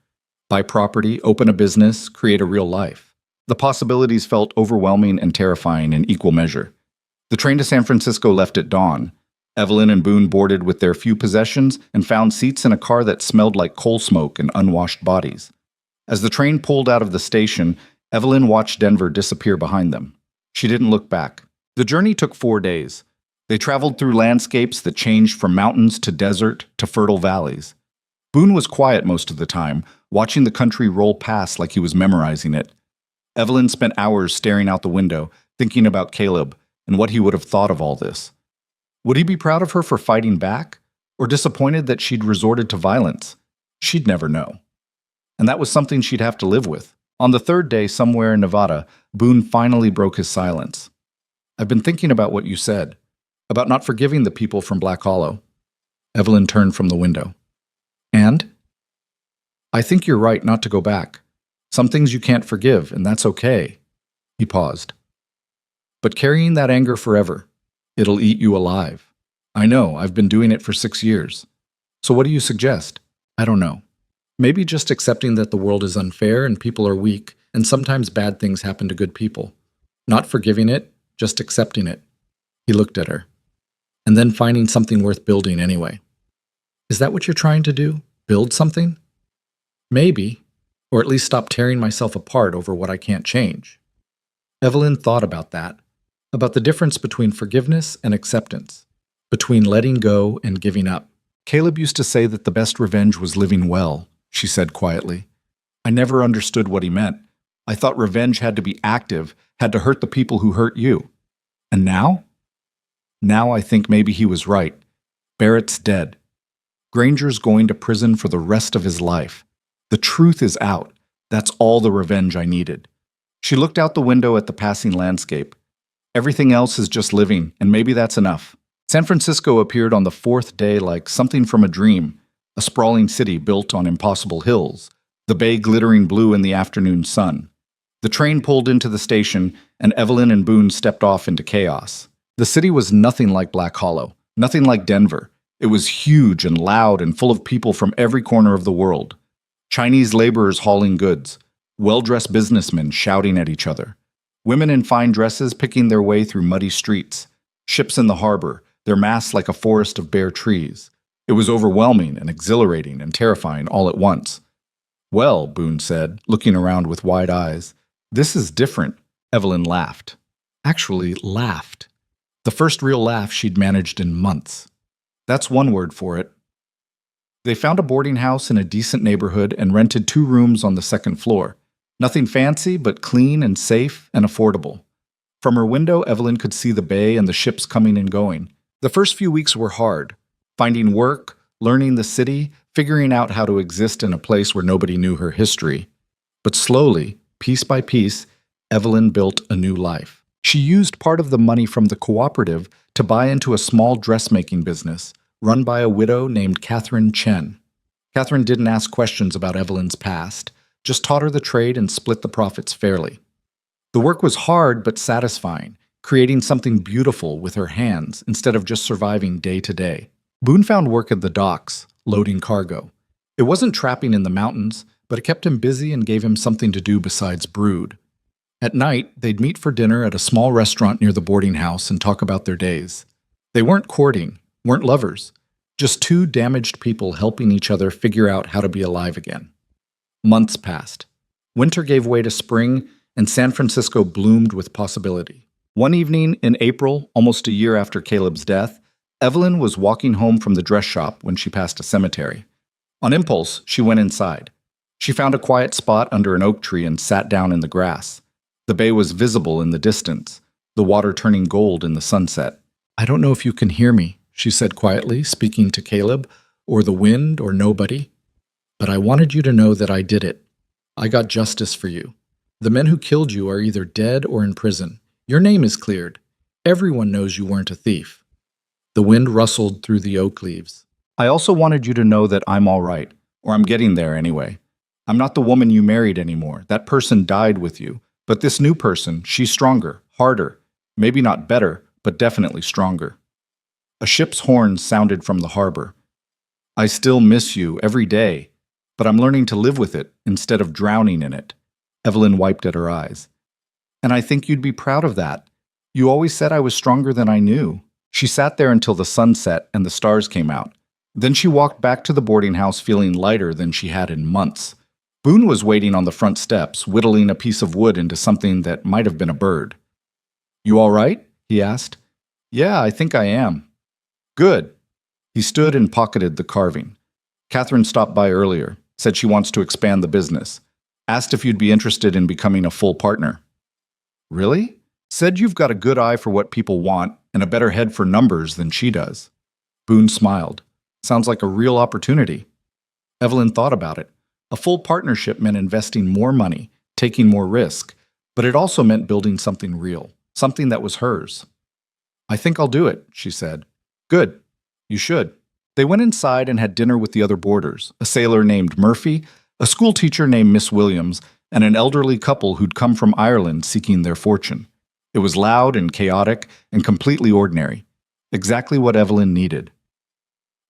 Buy property, open a business, create a real life. The possibilities felt overwhelming and terrifying in equal measure. The train to San Francisco left at dawn. Evelyn and Boone boarded with their few possessions and found seats in a car that smelled like coal smoke and unwashed bodies. As the train pulled out of the station, Evelyn watched Denver disappear behind them. She didn't look back. The journey took 4 days. They traveled through landscapes that changed from mountains to desert to fertile valleys. Boone was quiet most of the time, watching the country roll past like he was memorizing it. Evelyn spent hours staring out the window, thinking about Caleb and what he would have thought of all this. Would he be proud of her for fighting back, or disappointed that she'd resorted to violence? She'd never know. And that was something she'd have to live with. On the 3rd day, somewhere in Nevada, Boone finally broke his silence. I've been thinking about what you said, about not forgiving the people from Black Hollow. Evelyn turned from the window. And? I think you're right not to go back. Some things you can't forgive, and that's okay. He paused. But carrying that anger forever, it'll eat you alive. I know, I've been doing it for 6 years. So what do you suggest? I don't know. Maybe just accepting that the world is unfair and people are weak, and sometimes bad things happen to good people. Not forgiving it, just accepting it. He looked at her. And then finding something worth building anyway. Is that what you're trying to do? Build something? Maybe. Or at least stop tearing myself apart over what I can't change. Evelyn thought about that. About the difference between forgiveness and acceptance. Between letting go and giving up. Caleb used to say that the best revenge was living well, she said quietly. I never understood what he meant. I thought revenge had to be active, had to hurt the people who hurt you. And now? Now I think maybe he was right. Barrett's dead. Granger's going to prison for the rest of his life. The truth is out. That's all the revenge I needed. She looked out the window at the passing landscape. Everything else is just living, and maybe that's enough. San Francisco appeared on the fourth day like something from a dream, a sprawling city built on impossible hills, the bay glittering blue in the afternoon sun. The train pulled into the station, and Evelyn and Boone stepped off into chaos. The city was nothing like Black Hollow, nothing like Denver. It was huge and loud and full of people from every corner of the world. Chinese laborers hauling goods, well-dressed businessmen shouting at each other, women in fine dresses picking their way through muddy streets, ships in the harbor, their masts like a forest of bare trees. It was overwhelming and exhilarating and terrifying all at once. "Well," Boone said, looking around with wide eyes, "this is different." Evelyn laughed. Actually, laughed. The first real laugh she'd managed in months. That's one word for it. They found a boarding house in a decent neighborhood and rented 2 rooms on the second floor. Nothing fancy, but clean and safe and affordable. From her window, Evelyn could see the bay and the ships coming and going. The first few weeks were hard. Finding work, learning the city, figuring out how to exist in a place where nobody knew her history. But slowly, piece by piece, Evelyn built a new life. She used part of the money from the cooperative to buy into a small dressmaking business run by a widow named Catherine Chen. Catherine didn't ask questions about Evelyn's past, just taught her the trade and split the profits fairly. The work was hard but satisfying, creating something beautiful with her hands instead of just surviving day to day. Boone found work at the docks, loading cargo. It wasn't trapping in the mountains, but it kept him busy and gave him something to do besides brood. At night, they'd meet for dinner at a small restaurant near the boarding house and talk about their days. They weren't courting, weren't lovers, just 2 damaged people helping each other figure out how to be alive again. Months passed. Winter gave way to spring, and San Francisco bloomed with possibility. One evening in April, almost a year after Caleb's death, Evelyn was walking home from the dress shop when she passed a cemetery. On impulse, she went inside. She found a quiet spot under an oak tree and sat down in the grass. The bay was visible in the distance, the water turning gold in the sunset. "I don't know if you can hear me," she said quietly, speaking to Caleb, or the wind, or nobody. "But I wanted you to know that I did it. I got justice for you. The men who killed you are either dead or in prison. Your name is cleared. Everyone knows you weren't a thief." The wind rustled through the oak leaves. "I also wanted you to know that I'm all right, or I'm getting there anyway. I'm not the woman you married anymore. That person died with you. But this new person, she's stronger, harder, maybe not better, but definitely stronger." A ship's horn sounded from the harbor. "I still miss you every day, but I'm learning to live with it instead of drowning in it." Evelyn wiped at her eyes. "And I think you'd be proud of that. You always said I was stronger than I knew." She sat there until the sun set and the stars came out. Then she walked back to the boarding house feeling lighter than she had in months. Boone was waiting on the front steps, whittling a piece of wood into something that might have been a bird. "You all right?" he asked. "Yeah, I think I am." "Good." He stood and pocketed the carving. "Catherine stopped by earlier, said she wants to expand the business. Asked if you'd be interested in becoming a full partner." "Really?" "Said you've got a good eye for what people want and a better head for numbers than she does." Boone smiled. "Sounds like a real opportunity." Evelyn thought about it. A full partnership meant investing more money, taking more risk, but it also meant building something real, something that was hers. "I think I'll do it," she said. "Good. You should." They went inside and had dinner with the other boarders, a sailor named Murphy, a school teacher named Miss Williams, and an elderly couple who'd come from Ireland seeking their fortune. It was loud and chaotic and completely ordinary, exactly what Evelyn needed.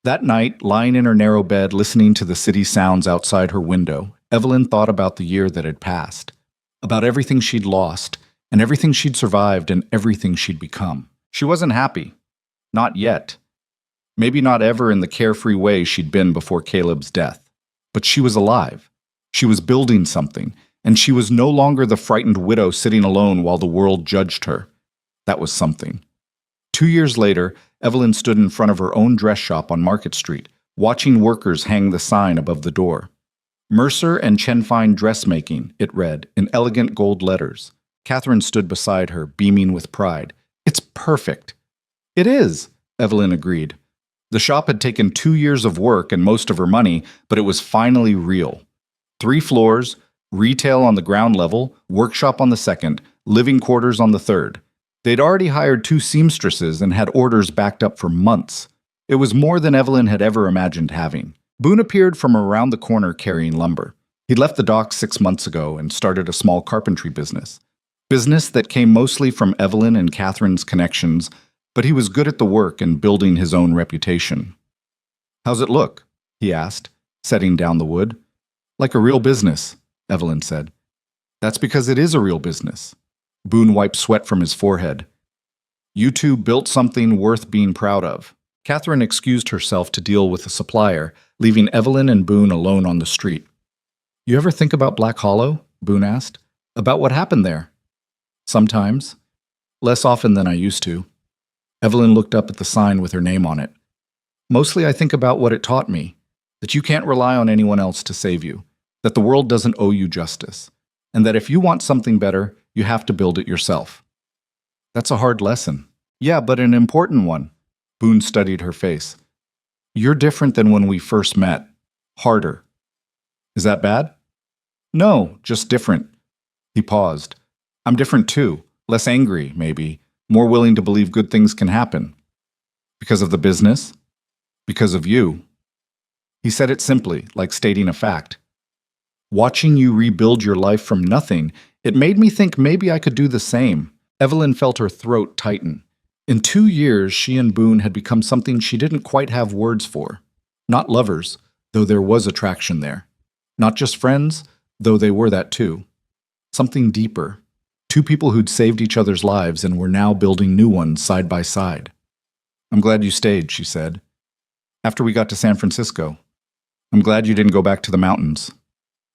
That night, lying in her narrow bed listening to the city sounds outside her window, Evelyn thought about the year that had passed, about everything she'd lost, and everything she'd survived, and everything she'd become. She wasn't happy. Not yet. Maybe not ever in the carefree way she'd been before Caleb's death. But she was alive. She was building something, and she was no longer the frightened widow sitting alone while the world judged her. That was something. 2 years later, Evelyn stood in front of her own dress shop on Market Street, watching workers hang the sign above the door. "Mercer and Chenfine Dressmaking," it read, in elegant gold letters. Catherine stood beside her, beaming with pride. "It's perfect." "It is," Evelyn agreed. The shop had taken 2 years of work and most of her money, but it was finally real. 3 floors, retail on the ground level, workshop on the second, living quarters on the third. They'd already hired 2 seamstresses and had orders backed up for months. It was more than Evelyn had ever imagined having. Boone appeared from around the corner carrying lumber. He'd left the docks 6 months ago and started a small carpentry business. Business that came mostly from Evelyn and Catherine's connections, but he was good at the work and building his own reputation. "How's it look?" he asked, setting down the wood. "Like a real business," Evelyn said. "That's because it is a real business." Boone wiped sweat from his forehead. "You two built something worth being proud of." Catherine excused herself to deal with a supplier, leaving Evelyn and Boone alone on the street. "You ever think about Black Hollow?" Boone asked. "About what happened there?" "Sometimes. Less often than I used to." Evelyn looked up at the sign with her name on it. "Mostly I think about what it taught me, that you can't rely on anyone else to save you, that the world doesn't owe you justice, and that if you want something better, you have to build it yourself." "That's a hard lesson." "Yeah, but an important one." Boone studied her face. "You're different than when we first met. Harder." "Is that bad?" "No, just different." He paused. "I'm different too. Less angry, maybe. More willing to believe good things can happen." "Because of the business?" "Because of you." He said it simply, like stating a fact. "Watching you rebuild your life from nothing, it made me think maybe I could do the same." Evelyn felt her throat tighten. In 2 years, she and Boone had become something she didn't quite have words for. Not lovers, though there was attraction there. Not just friends, though they were that too. Something deeper. 2 people who'd saved each other's lives and were now building new ones side by side. "I'm glad you stayed," she said. "After we got to San Francisco. I'm glad you didn't go back to the mountains."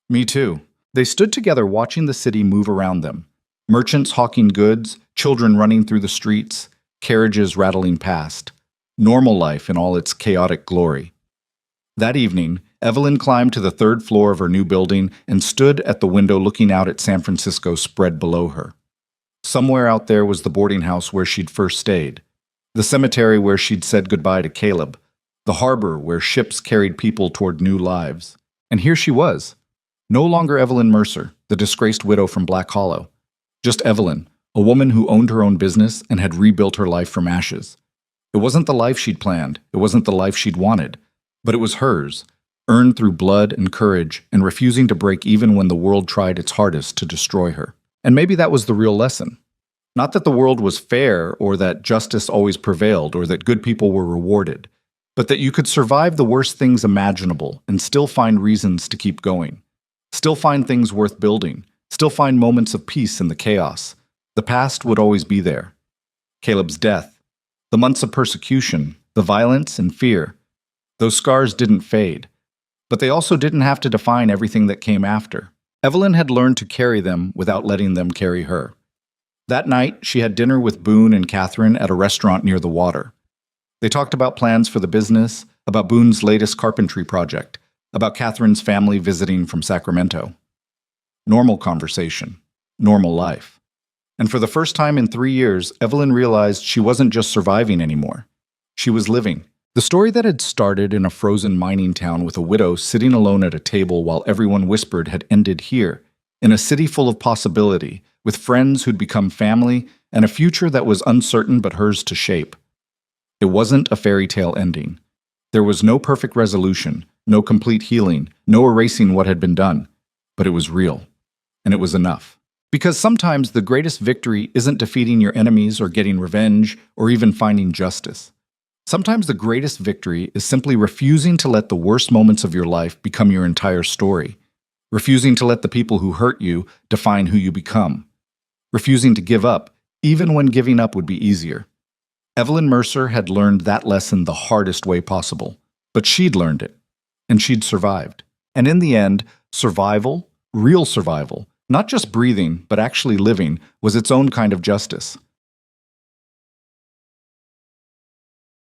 "Me too." They stood together watching the city move around them. Merchants hawking goods, children running through the streets, carriages rattling past. Normal life in all its chaotic glory. That evening, Evelyn climbed to the 3rd floor of her new building and stood at the window looking out at San Francisco spread below her. Somewhere out there was the boarding house where she'd first stayed, the cemetery where she'd said goodbye to Caleb, the harbor where ships carried people toward new lives. And here she was. No longer Evelyn Mercer, the disgraced widow from Black Hollow. Just Evelyn, a woman who owned her own business and had rebuilt her life from ashes. It wasn't the life she'd planned, it wasn't the life she'd wanted, but it was hers, earned through blood and courage and refusing to break even when the world tried its hardest to destroy her. And maybe that was the real lesson. Not that the world was fair or that justice always prevailed or that good people were rewarded, but that you could survive the worst things imaginable and still find reasons to keep going. Still find things worth building, still find moments of peace in the chaos. The past would always be there. Caleb's death, the months of persecution, the violence and fear. Those scars didn't fade, but they also didn't have to define everything that came after. Evelyn had learned to carry them without letting them carry her. That night, she had dinner with Boone and Catherine at a restaurant near the water. They talked about plans for the business, about Boone's latest carpentry project, about Catherine's family visiting from Sacramento. Normal conversation, normal life. And for the first time in 3 years, Evelyn realized she wasn't just surviving anymore. She was living. The story that had started in a frozen mining town with a widow sitting alone at a table while everyone whispered had ended here, in a city full of possibility, with friends who'd become family, and a future that was uncertain but hers to shape. It wasn't a fairy tale ending. There was no perfect resolution, no complete healing, no erasing what had been done. But it was real. And it was enough. Because sometimes the greatest victory isn't defeating your enemies or getting revenge or even finding justice. Sometimes the greatest victory is simply refusing to let the worst moments of your life become your entire story. Refusing to let the people who hurt you define who you become. Refusing to give up, even when giving up would be easier. Evelyn Mercer had learned that lesson the hardest way possible, but she'd learned it, and she'd survived. And in the end, survival, real survival, not just breathing, but actually living, was its own kind of justice.